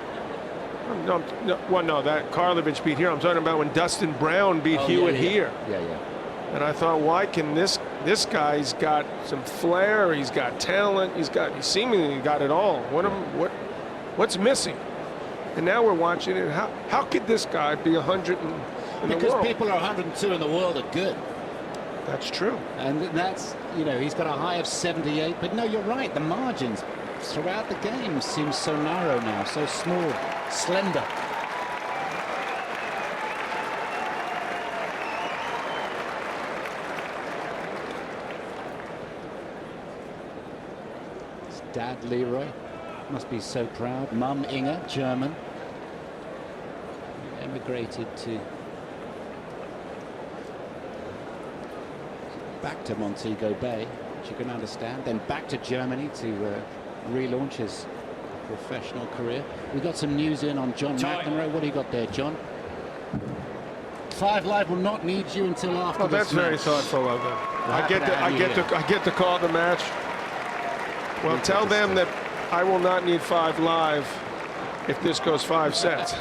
no, that Karlovic beat here. I'm talking about when Dustin Brown beat Hewitt here. Yeah. And I thought, why can this guy's got some flair, he's got talent, he seemingly got it all. What's missing? And now we're watching it. How could this guy be 100 in the Because world? people are 102 in the world are good. That's true. And that's, he's got a high of 78. But no, you're right. The margins throughout the game seem so narrow now, so small, slender. His dad, Leroy, must be so proud. Mum, Inga, German. Emigrated back to Montego Bay, which you can understand, then back to Germany to relaunch his professional career. We got some news in on John McEnroe. What do you got there, John? 5 Live will not need you until after Oh, this that's very match. thoughtful of them. We'll I get to call the match. Well, tell them that I will not need 5 Live if this goes 5 sets.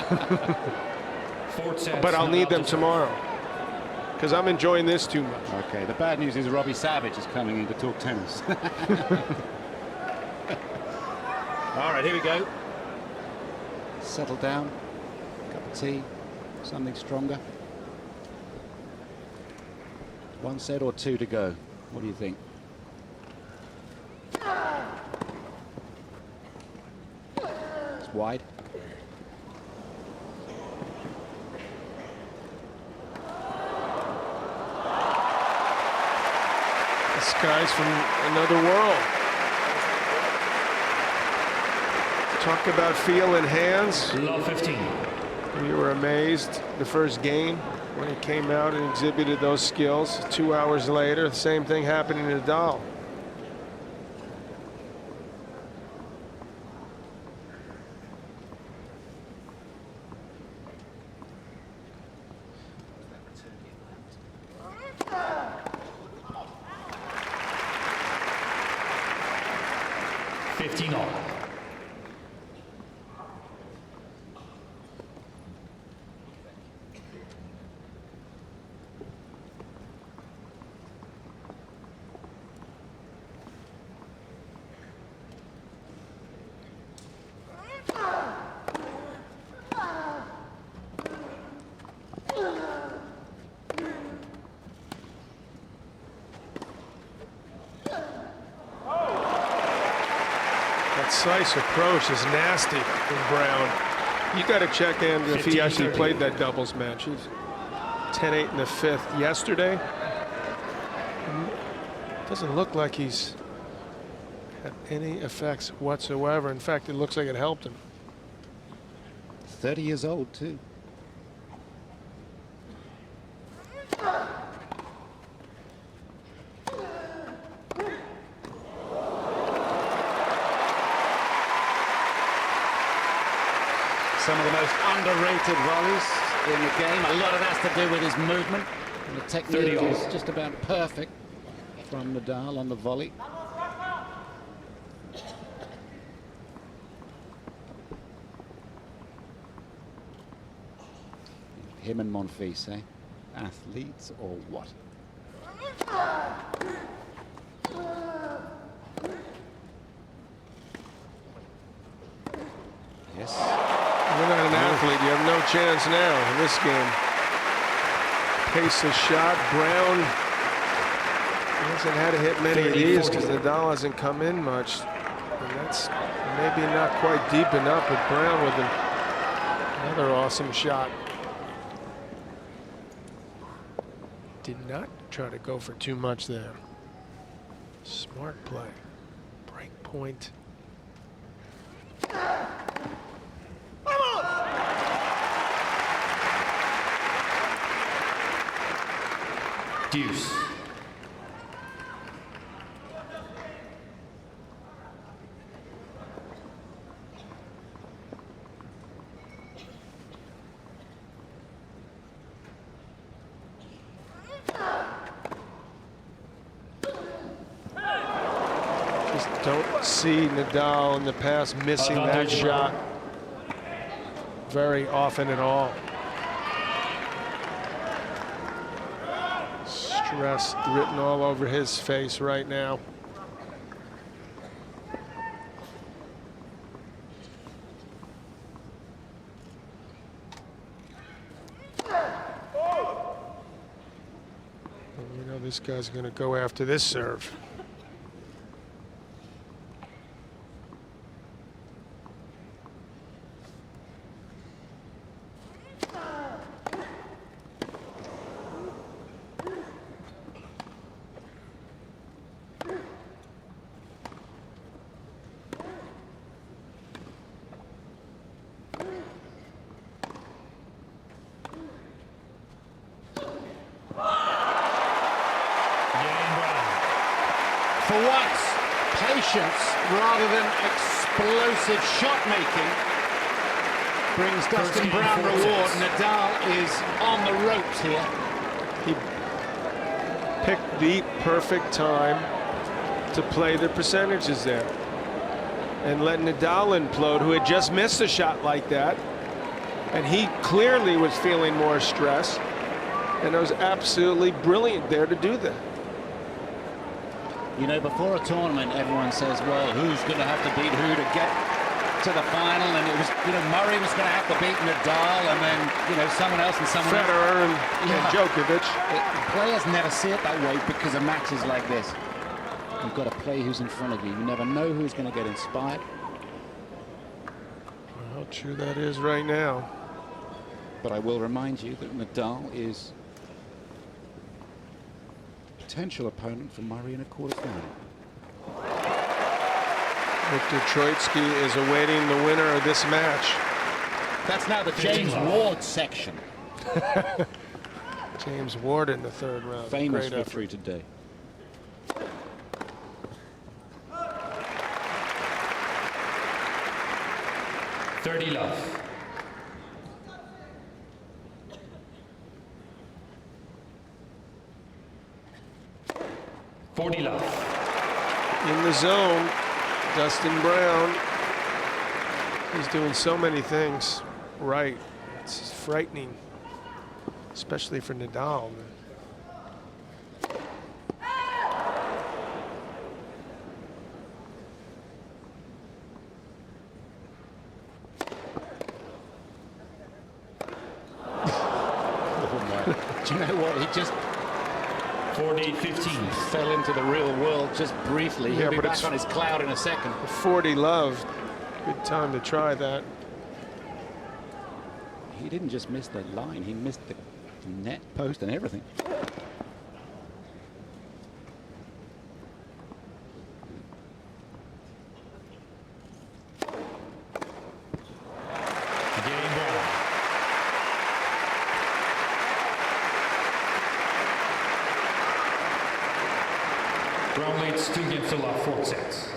Fourth set, But I'll need them Nadal to serve. tomorrow because I'm enjoying this too much. Okay, the bad news is Robbie Savage is coming in to talk tennis. All right, here we go. Settle down. Cup of tea. Something stronger. 1 set or 2 to go. What do you think? It's wide. This guy's from another world. Talk about feeling hands. Love 15. We were amazed the first game when he came out and exhibited those skills. 2 hours later, the same thing happened in Nadal. 15 all. Slice approach is nasty from Brown. You got to check in if he actually played that doubles match. He's 10-8 in the fifth yesterday. Doesn't look like he's had any effects whatsoever. In fact, it looks like it helped him. 30 years old too. Some of the most underrated volleys in the game. A lot of that has to do with his movement. And the technique is just about perfect from Nadal on the volley. Him and Monfils, eh? Athletes or what? Yes. You're not an athlete. You have no chance now in this game. Pace the shot. Brown hasn't had to hit many of these because Nadal hasn't come in much. And that's maybe not quite deep enough, but Brown with another awesome shot. Did not try to go for too much there. Smart play. Break point. Deuce. Just don't see Nadal in the past missing that shot very often at all. Stress written all over his face right now. And you know this guy's going to go after this serve. For once, patience rather than explosive shot making brings Dustin Brown reward. Nadal is on the ropes here. He picked the perfect time to play the percentages there and let Nadal implode, who had just missed a shot like that. And he clearly was feeling more stress. And it was absolutely brilliant there to do that. You know, before a tournament, everyone says, well, who's going to have to beat who to get to the final? And it was, you know, Murray was going to have to beat Nadal, and then, you know, someone else and someone Federer else. and Djokovic. Players never see it that way because of matches like this. You've got to play who's in front of you. You never know who's going to get inspired. How true that is right now. But I will remind you that Nadal is potential opponent for Murray in a quarterfinal. Viktor Troicki is awaiting the winner of this match. That's now the James Ward section. James Ward in the third round. Famous Great victory today. Thirty love. Love. In the zone, Dustin Brown. He's doing so many things right. It's frightening, especially for Nadal. Do you know what? He just 40-15. fell into the real world just briefly. He'll be but back it's on his cloud in a second. 40 love. Good time to try that. He didn't just miss the line, he missed the net post and everything. Game ball. Brown leads 2 games to love, 4 sets.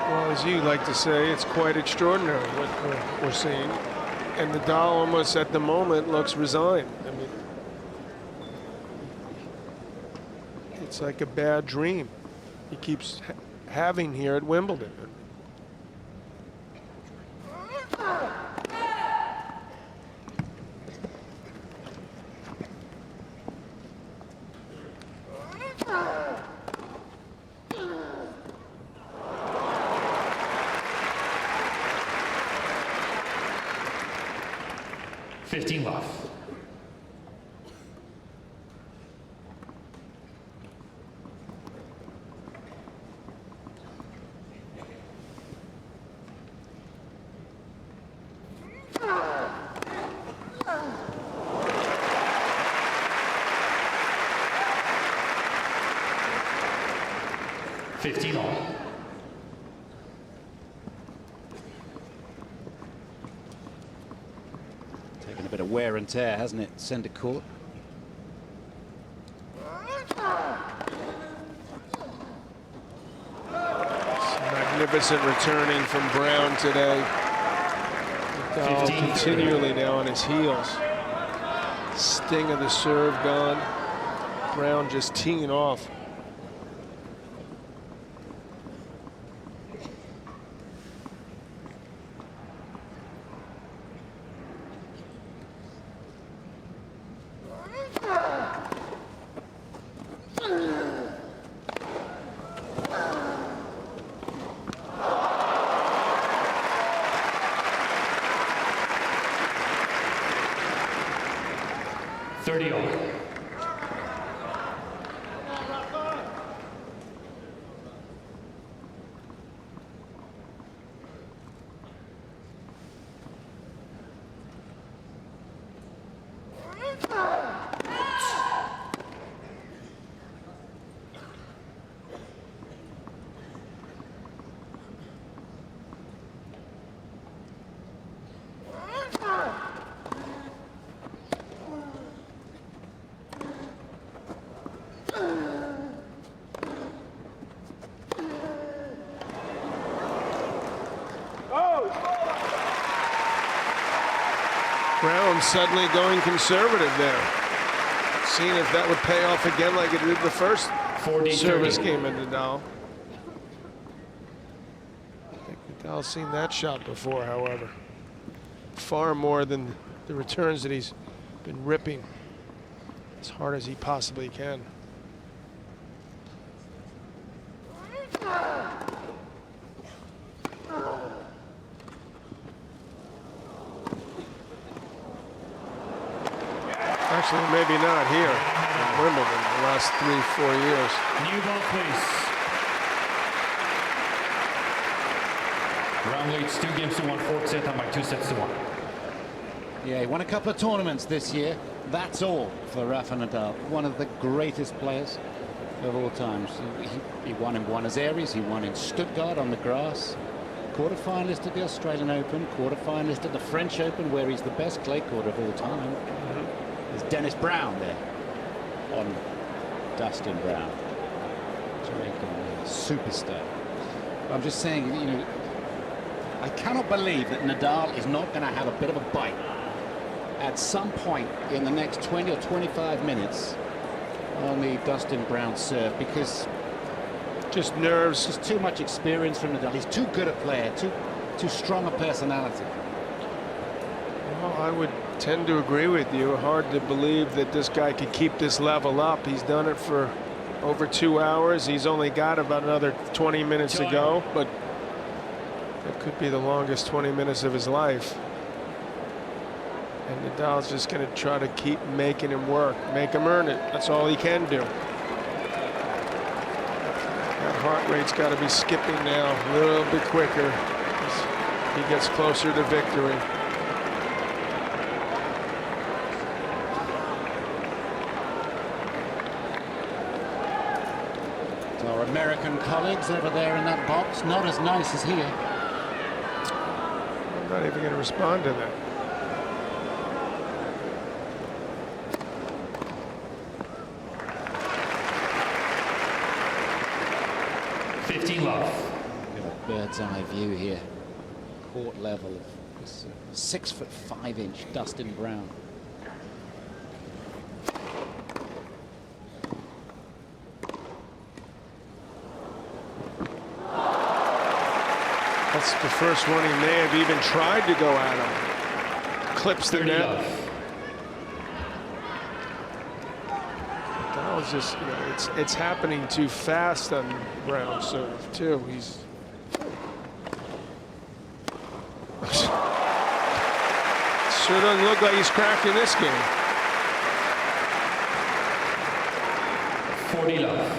Well, as you like to say, it's quite extraordinary what we're seeing. And Nadal almost at the moment looks resigned. I mean, it's like a bad dream he keeps having here at Wimbledon. Love. All. Taken a bit of wear and tear, hasn't it, centre court? Magnificent returning from Brown today. Nadal continually now on his heels. Sting of the serve gone. Brown just teeing off. Brown suddenly going conservative there. Seeing if that would pay off again like it did the first service game at Nadal. I think Nadal's seen that shot before, however. Far more than the returns that he's been ripping as hard as he possibly can. Actually, maybe not here in Wimbledon the last 3-4 years. New ball, please. Brown leads 2 games to 1, 4th set, and by 2 sets to 1. Yeah, he won a couple of tournaments this year. That's all for Rafa Nadal. One of the greatest players of all times. He won in Buenos Aires, he won in Stuttgart on the grass. Quarter-finalist at the Australian Open, quarter-finalist at the French Open, where he's the best clay court of all time. There's Dennis Brown there on Dustin Brown, Jamaican superstar. I'm just saying, you know, I cannot believe that Nadal is not going to have a bit of a bite at some point in the next 20 or 25 minutes on the Dustin Brown serve, because Just nerves. there's too much experience from Nadal. He's too good a player, too strong a personality. Well, I would tend to agree with you. Hard to believe that this guy could keep this level up. He's done it for over 2 hours. He's only got about another 20 minutes to go, but it could be the longest 20 minutes of his life. And Nadal's just going to try to keep making him work, make him earn it. That's all he can do. That heart rate's got to be skipping now a little bit quicker as he gets closer to victory. Our American colleagues over there in that box, not as nice as here. I'm not even going to respond to that. Love. Get a bird's eye view here. Court level of this 6'5" Dustin Brown. That's the first one he may have even tried to go at him. Clips the net. That was just, you know, it's happening too fast on Brown serve too. He's sure doesn't look like he's cracking this game. 40 love.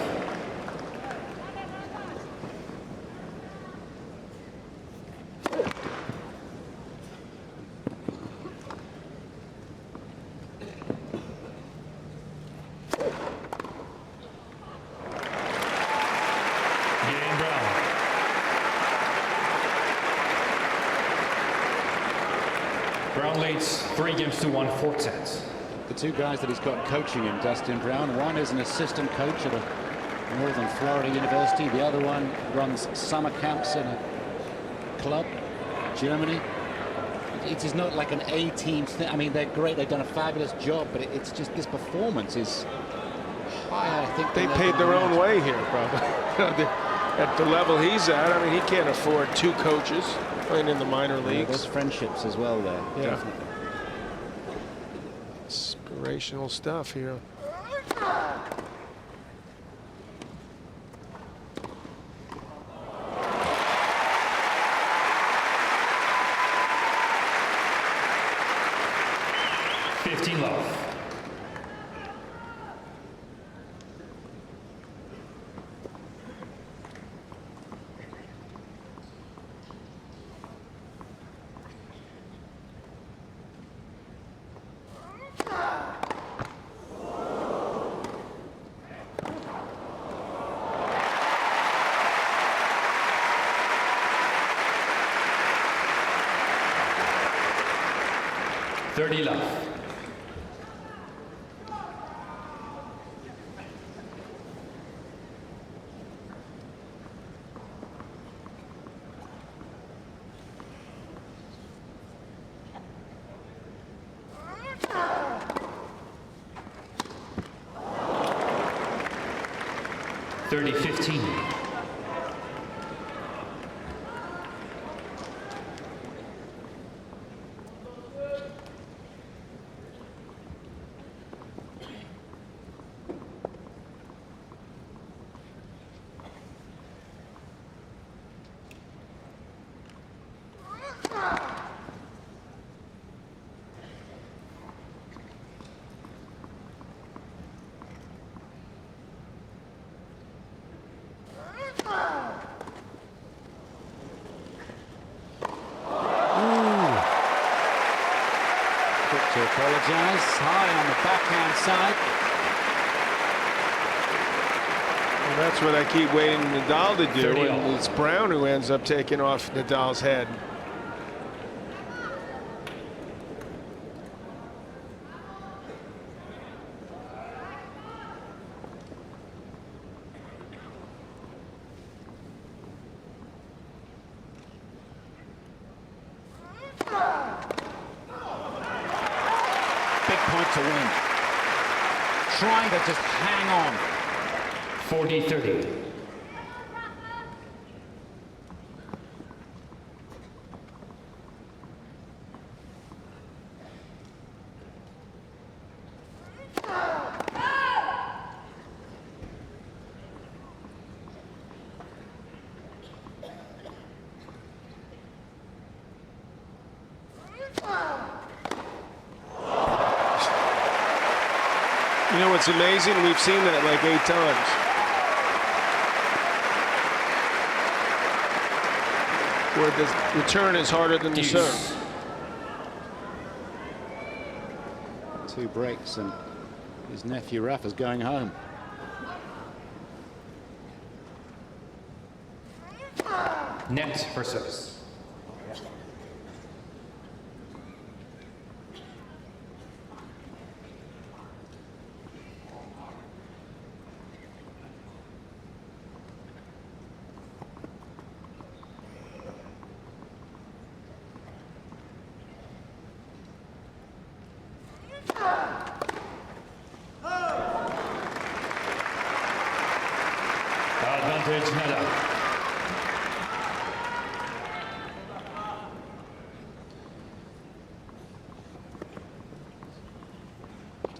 Brown leads 3-1 fourth set. The two guys that he's got coaching him, Dustin Brown, one is an assistant coach at a Northern Florida University. The other one runs summer camps in a club, Germany. It is not like an A-team thing. I mean, they're great. They've done a fabulous job, but it's just this performance is higher, I think. They paid their own way here, probably. At the level he's at, I mean, he can't afford 2 coaches playing in the minor leagues. There's friendships as well there, Yeah. definitely. Inspirational stuff here. Love. Love. Thirty 15. To apologize, high on the backhand side. Well, that's what I keep waiting Nadal to do, 30 and it's Brown who ends up taking off Nadal's head. point to win. Trying to just hang on. 40-30. You know what's amazing? We've seen that like 8 times. Where the return is harder than the serve. 2 breaks and his nephew Rafa's going home. Net for service. Advantage Nadal.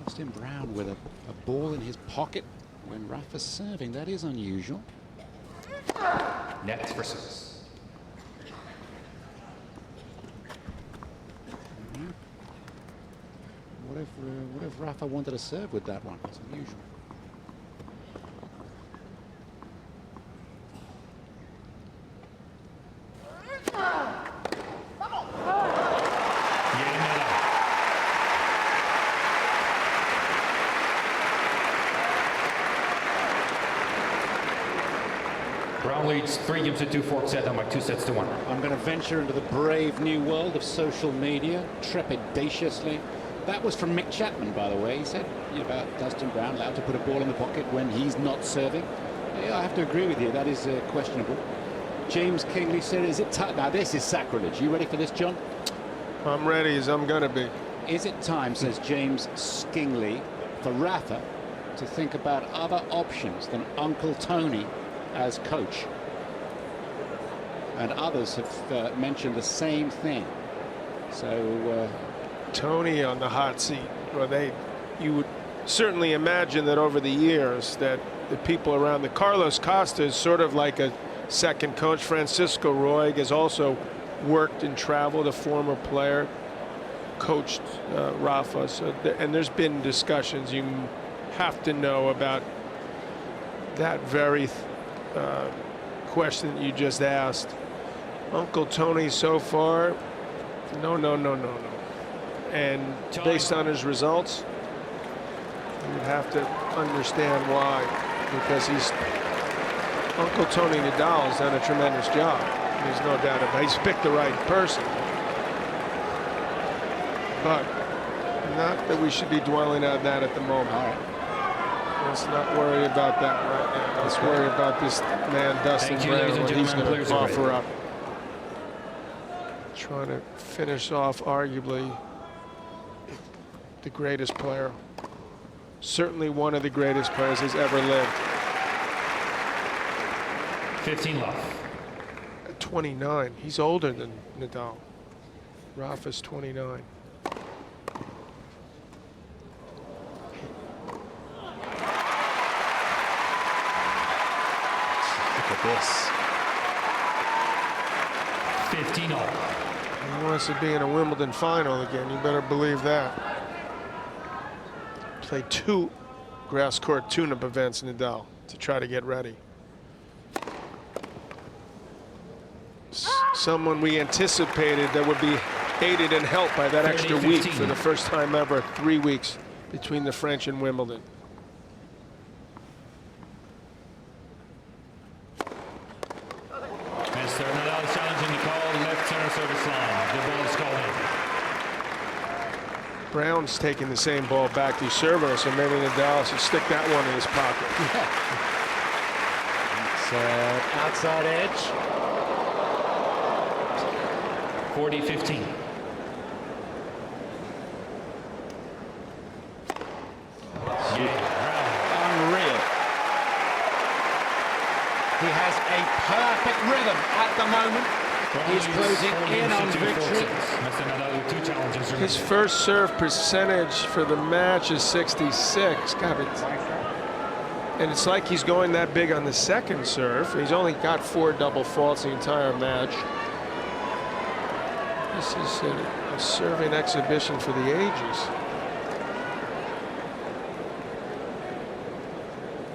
Dustin Brown with a ball in his pocket when Rafa's serving. That is unusual. Net for service. What if Rafa wanted to serve with that one? It's unusual. Brown leads 3 games to 2 fourth set down by 2 sets to 1. I'm going to venture into the brave new world of social media, trepidatiously. That was from Mick Chapman, by the way. He said about Dustin Brown allowed to put a ball in the pocket when he's not serving. Yeah, I have to agree with you. That is questionable. James Kingley said, is it time? Now, this is sacrilege. You ready for this, John? I'm ready as I'm going to be. Is it time, says James Kingley, for Rafa to think about other options than Uncle Tony as coach? And others have mentioned the same thing. So Tony on the hot seat. Well, you would certainly imagine that over the years that the people around Carlos Costa is sort of like a second coach. Francisco Roig has also worked and traveled, a former player, coached Rafa. So and there's been discussions. You have to know about that very question that you just asked. Uncle Tony so far, no. And based on his results, you would have to understand why, because Uncle Tony Nadal has done a tremendous job. There's no doubt about it. He's picked the right person. But not that we should be dwelling on that at the moment. all right. Let's not worry about that right now. Let's worry about this man, Dustin Thank you, ladies Brown, and what he's gentlemen. going to Players are offer up. Trying to finish off arguably the greatest player. Certainly one of the greatest players has ever lived. 15 love. At 29, he's older than Nadal. Rafa's 29. Look at this. 15 all. He wants to be in a Wimbledon final again. You better believe that. Played 2 grass court tune-up events, Nadal, to try to get ready. Someone we anticipated that would be aided and helped by that extra week for the first time ever. 3 weeks between the French and Wimbledon. Mr. Nadal challenging the call, left center service line. The ball is called in. Brown's taking the same ball back to server, so maybe Nadal should stick that one in his pocket. It's outside edge. 40-15. perfect rhythm at the moment. He's closing in on victory. Mr. Nadal with 2 challenges remaining. His first serve percentage for the match is 66. God, and it's like he's going that big on the second serve. He's only got 4 double faults the entire match. This is a serving exhibition for the ages.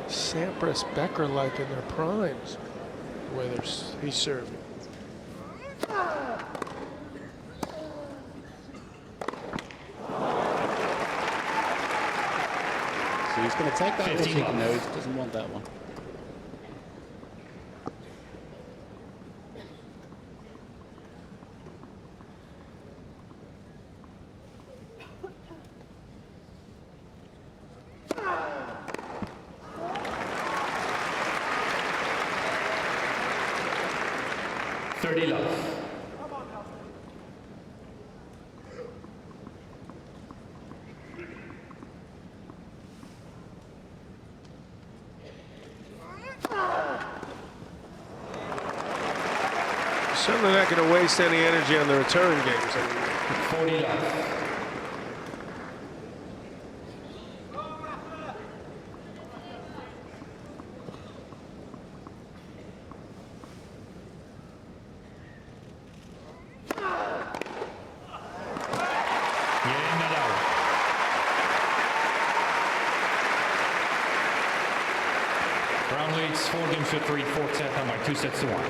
Sampras, Becker like in their primes, where he's serving. So he's going to take that 15 risk. love. No, he doesn't want that one. $30 love. Certainly not going to waste any energy on the return games. 40 love. Brown leads 4 games to 3, 4th set down by 2 sets to 1.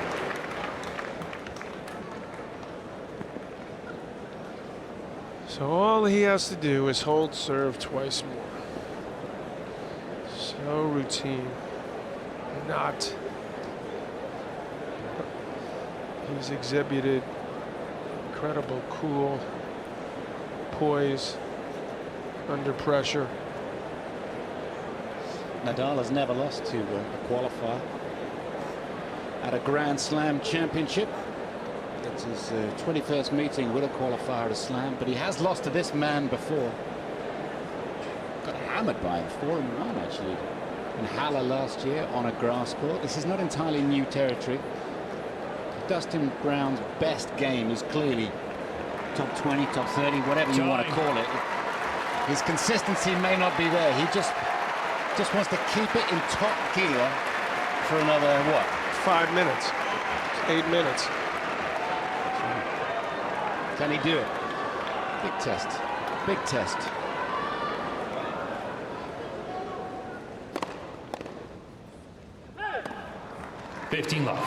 So all he has to do is hold serve twice more. So routine. Not. He's exhibited incredible cool poise under pressure. Nadal has never lost to a qualifier at a Grand Slam championship. It's his 21st meeting with a qualifier at a Slam, but he has lost to this man before. Got hammered by him 4-1 actually in Halle last year on a grass court. This is not entirely new territory. Dustin Brown's best game is clearly top 20, top 30, whatever you want to call it. His consistency may not be there. He just wants to keep it in top gear for another, what? 5 minutes, 8 minutes. Can he do it? Big test. Big test. $15 love.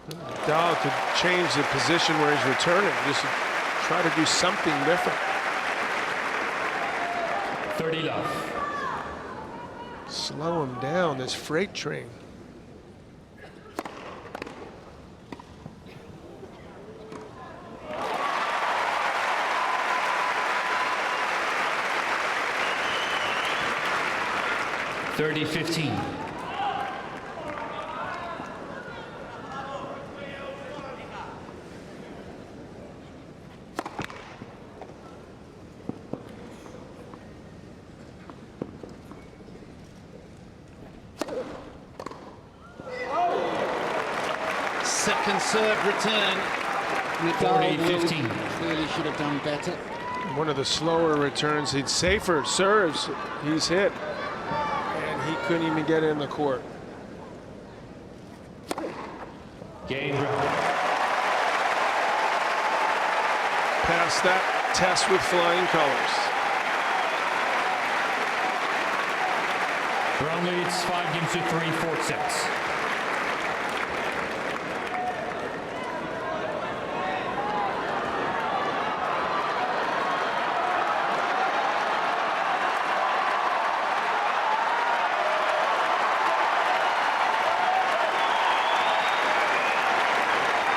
Nadal could change the position where he's returning. Just try to do something different. 30 love. Slow him down, this freight train. $30-15. Second serve return. Nadal 40-15. clearly should have done better. One of the slower returns. He'd safer serves. He's hit. And he couldn't even get in the court. Game round. Passed that test with flying colors. Brown leads 5 games to 3, 4th sets.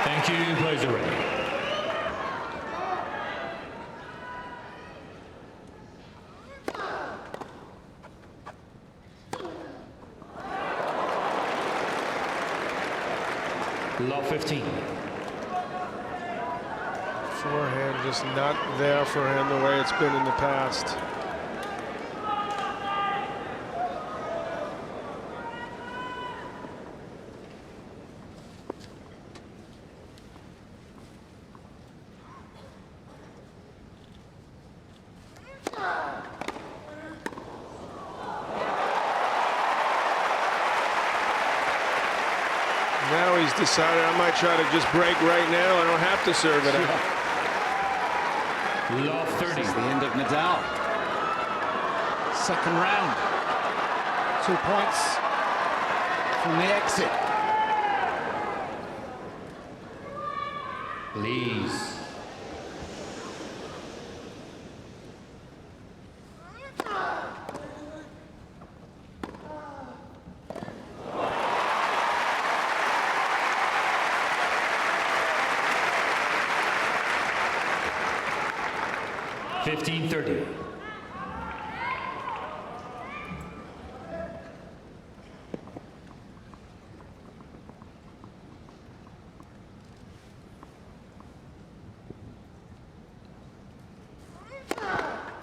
Thank you, players are ready. Love 15. Forehand just not there for him the way it's been in the past. Now he's decided I might try to just break right now. I don't have to serve it out. Love 30. This is the end of Nadal. Second round. 2 points from the exit. Please. Fifteen 30.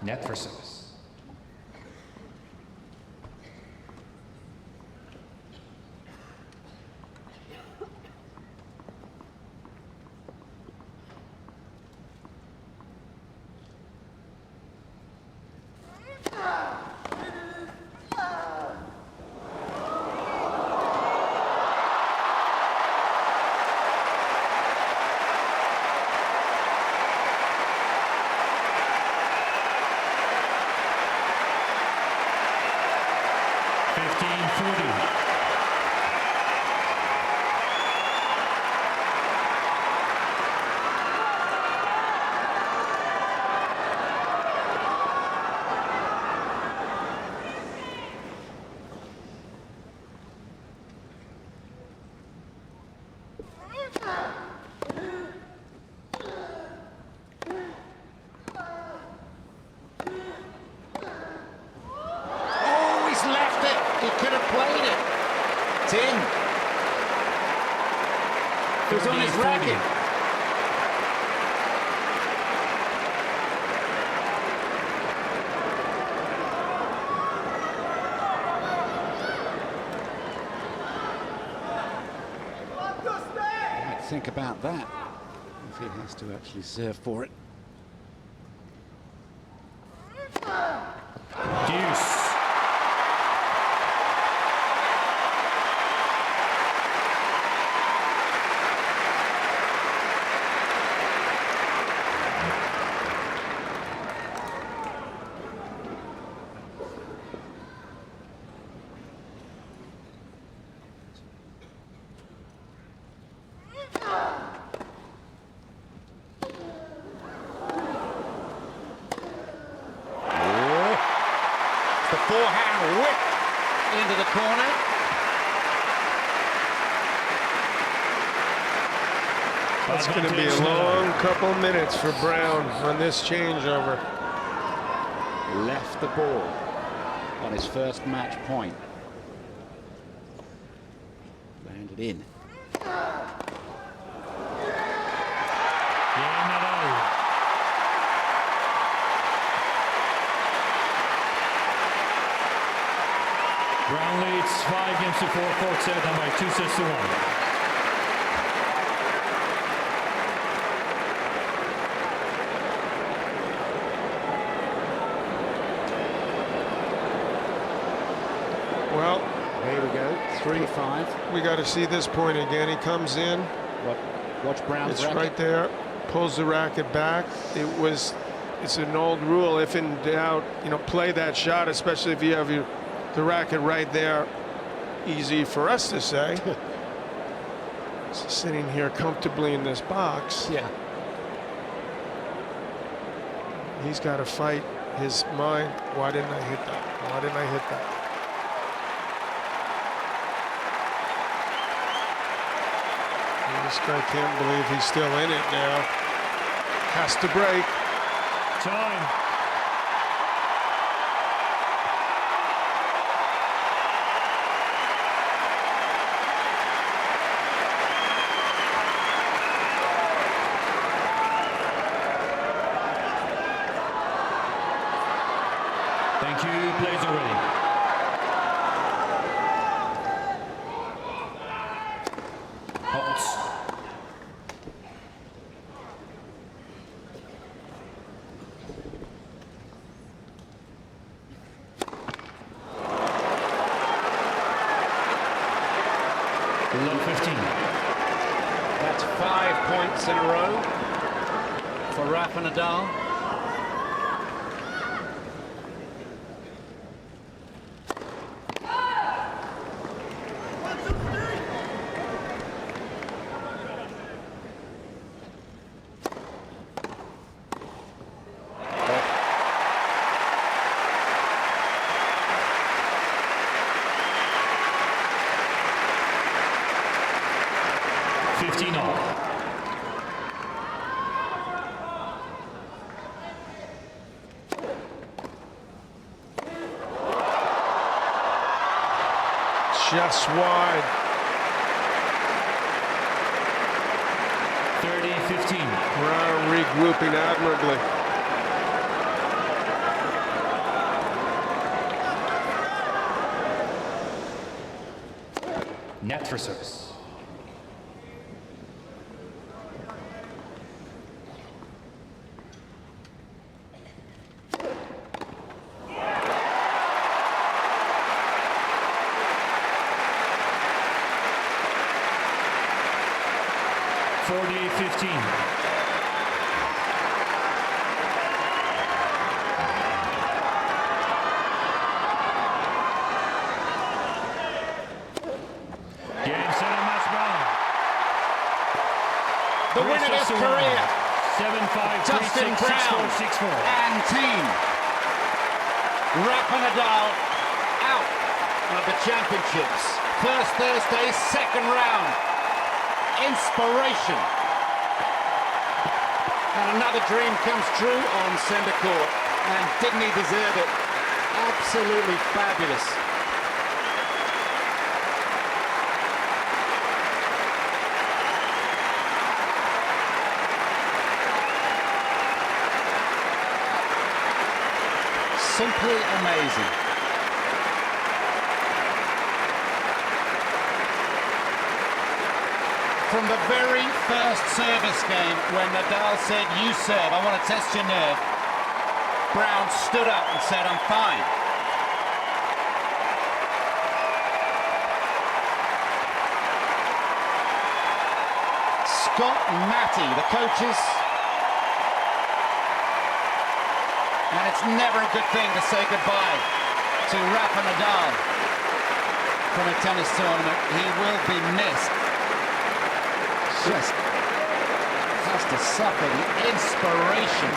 Net for service. It's in. He's on his racket. Might think about that if he has to actually serve for it. Deuce. The forehand whip into the corner. That's going to be a long couple minutes for Brown on this changeover. Left the ball on his first match point. Landed in. Brown leads 5 games to 4, court set, and by 2 sets to 1. Well, Here we go. 3-5. we got to see this point again. He comes in. Watch Brown's It's racket. right there. Pulls the racket back. It's an old rule. If in doubt, play that shot, especially if you have the racket right there. Easy for us to say. Sitting here comfortably in this box. Yeah. He's got to fight his mind. Why didn't I hit that? Why didn't I hit that? This guy can't believe he's still in it now. Has to break. Time. Thank you. Plays already. Hots. Love 15. That's 5 points in a row for Rafa Nadal. Just wide. 30-15. Brown regrouping admirably. Net for service. The winner of his career, 7-5, Dustin 3-6, Brown 6-4, 6-4. and team. Rafa Nadal out of the championships. First Thursday, second round. Inspiration. And another dream comes true on centre court. And didn't he deserve it? Absolutely fabulous. Simply amazing. From the very first service game, when Nadal said, "You serve, I want to test your nerve," Brown stood up and said, "I'm fine." Scott Matty, the coaches. And it's never a good thing to say goodbye to Rafa Nadal from a tennis tournament. He will be missed. Just has to suffer the inspiration.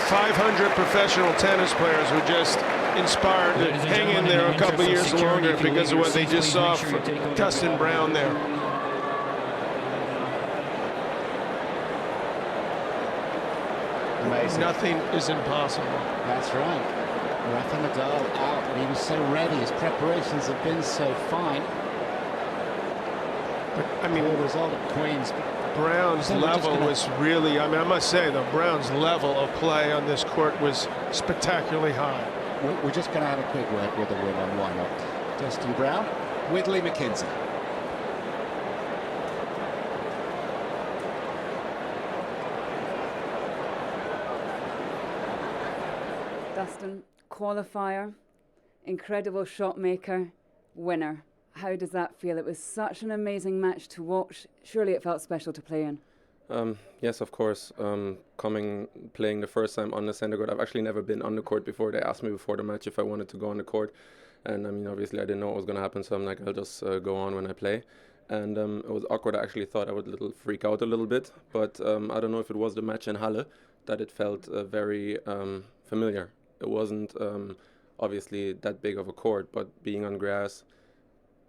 500 professional tennis players were just inspired to Ladies and hang in gentlemen, there in a the couple interest years of security, longer if you because of leave what they your just seats, saw please make sure you from take off Dustin your Brown there. Amazing. Nothing is impossible. That's right. Rafa Nadal out, and he was so ready. His preparations have been so fine. But, I mean, Poor result at Queen's. Brown's So we're just level gonna- was really, I mean, I must say, though, Brown's level of play on this court was spectacularly high. We're just going to have a quick word with the winner. Why not? Dustin Brown with Lee McKenzie. Dustin, qualifier, incredible shot maker, winner. How does that feel? It was such an amazing match to watch. Surely it felt special to play in. Yes, of course. Playing the first time on the center court. I've actually never been on the court before. They asked me before the match if I wanted to go on the court. And I mean, obviously I didn't know what was going to happen. So I'm like, I'll just go on when I play. And it was awkward. I actually thought I would freak out a little bit. But I don't know if it was the match in Halle that it felt very familiar. It wasn't obviously that big of a court, but being on grass,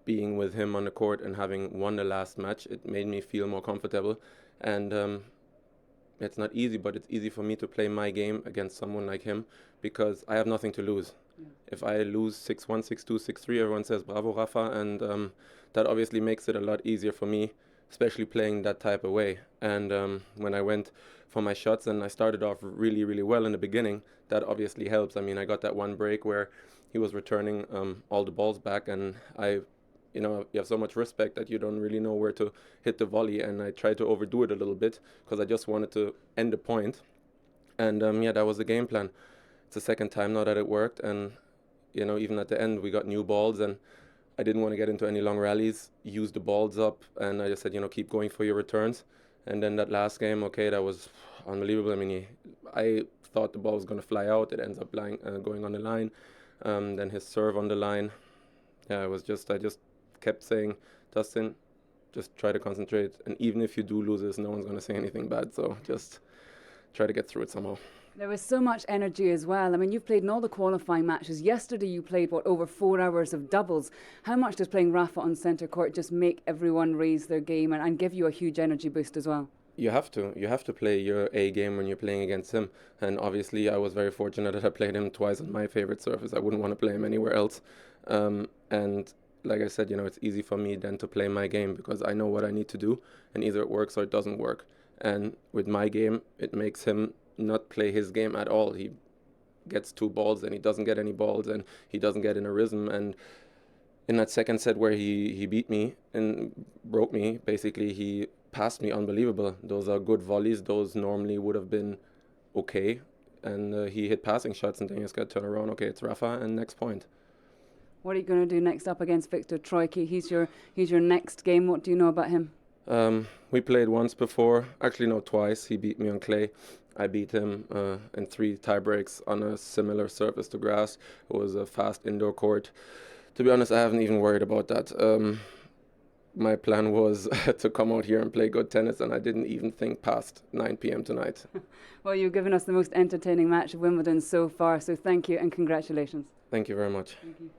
being with him on the court and having won the last match, it made me feel more comfortable. And it's not easy, but it's easy for me to play my game against someone like him because I have nothing to lose. Yeah. If I lose 6-1, 6-2, 6-3, everyone says bravo, Rafa, and that obviously makes it a lot easier for me especially playing that type of way. And when I went for my shots and I started off really, really well in the beginning, that obviously helps. I mean, I got that one break where he was returning all the balls back, and you have so much respect that you don't really know where to hit the volley, and I tried to overdo it a little bit because I just wanted to end the point. And that was the game plan. It's the second time now that it worked, and even at the end we got new balls, and I didn't want to get into any long rallies, use the balls up, and I just said, keep going for your returns. And then that last game, okay, that was unbelievable. I mean, I thought the ball was going to fly out. It ends up going on the line. Then his serve on the line. Yeah, I just kept saying, Dustin, just try to concentrate. And even if you do lose this, no one's going to say anything bad. So just try to get through it somehow. There was so much energy as well. I mean, you've played in all the qualifying matches. Yesterday you played, over 4 hours of doubles. How much does playing Rafa on centre court just make everyone raise their game and give you a huge energy boost as well? You have to play your A game when you're playing against him. And obviously I was very fortunate that I played him twice on my favorite surface. I wouldn't want to play him anywhere else. And like I said, it's easy for me then to play my game because I know what I need to do, and either it works or it doesn't work. And with my game, it makes him not play his game at all. He gets 2 balls and he doesn't get any balls, and he doesn't get in a rhythm. And in that second set where he beat me and broke me, basically he passed me unbelievable. Those are good volleys. Those normally would have been okay. And he hit passing shots, and then you just got to turn around. Okay, it's Rafa, and next point. What are you going to do next up against Viktor Troicki? He's your next game. What do you know about him? We played once before. Actually, no, twice. He beat me on clay. I beat him in 3 tie breaks on a similar surface to grass. It was a fast indoor court. To be honest, I haven't even worried about that. My plan was to come out here and play good tennis, and I didn't even think past 9 p.m. tonight. Well, you've given us the most entertaining match of Wimbledon so far, so thank you and congratulations. Thank you very much. Thank you.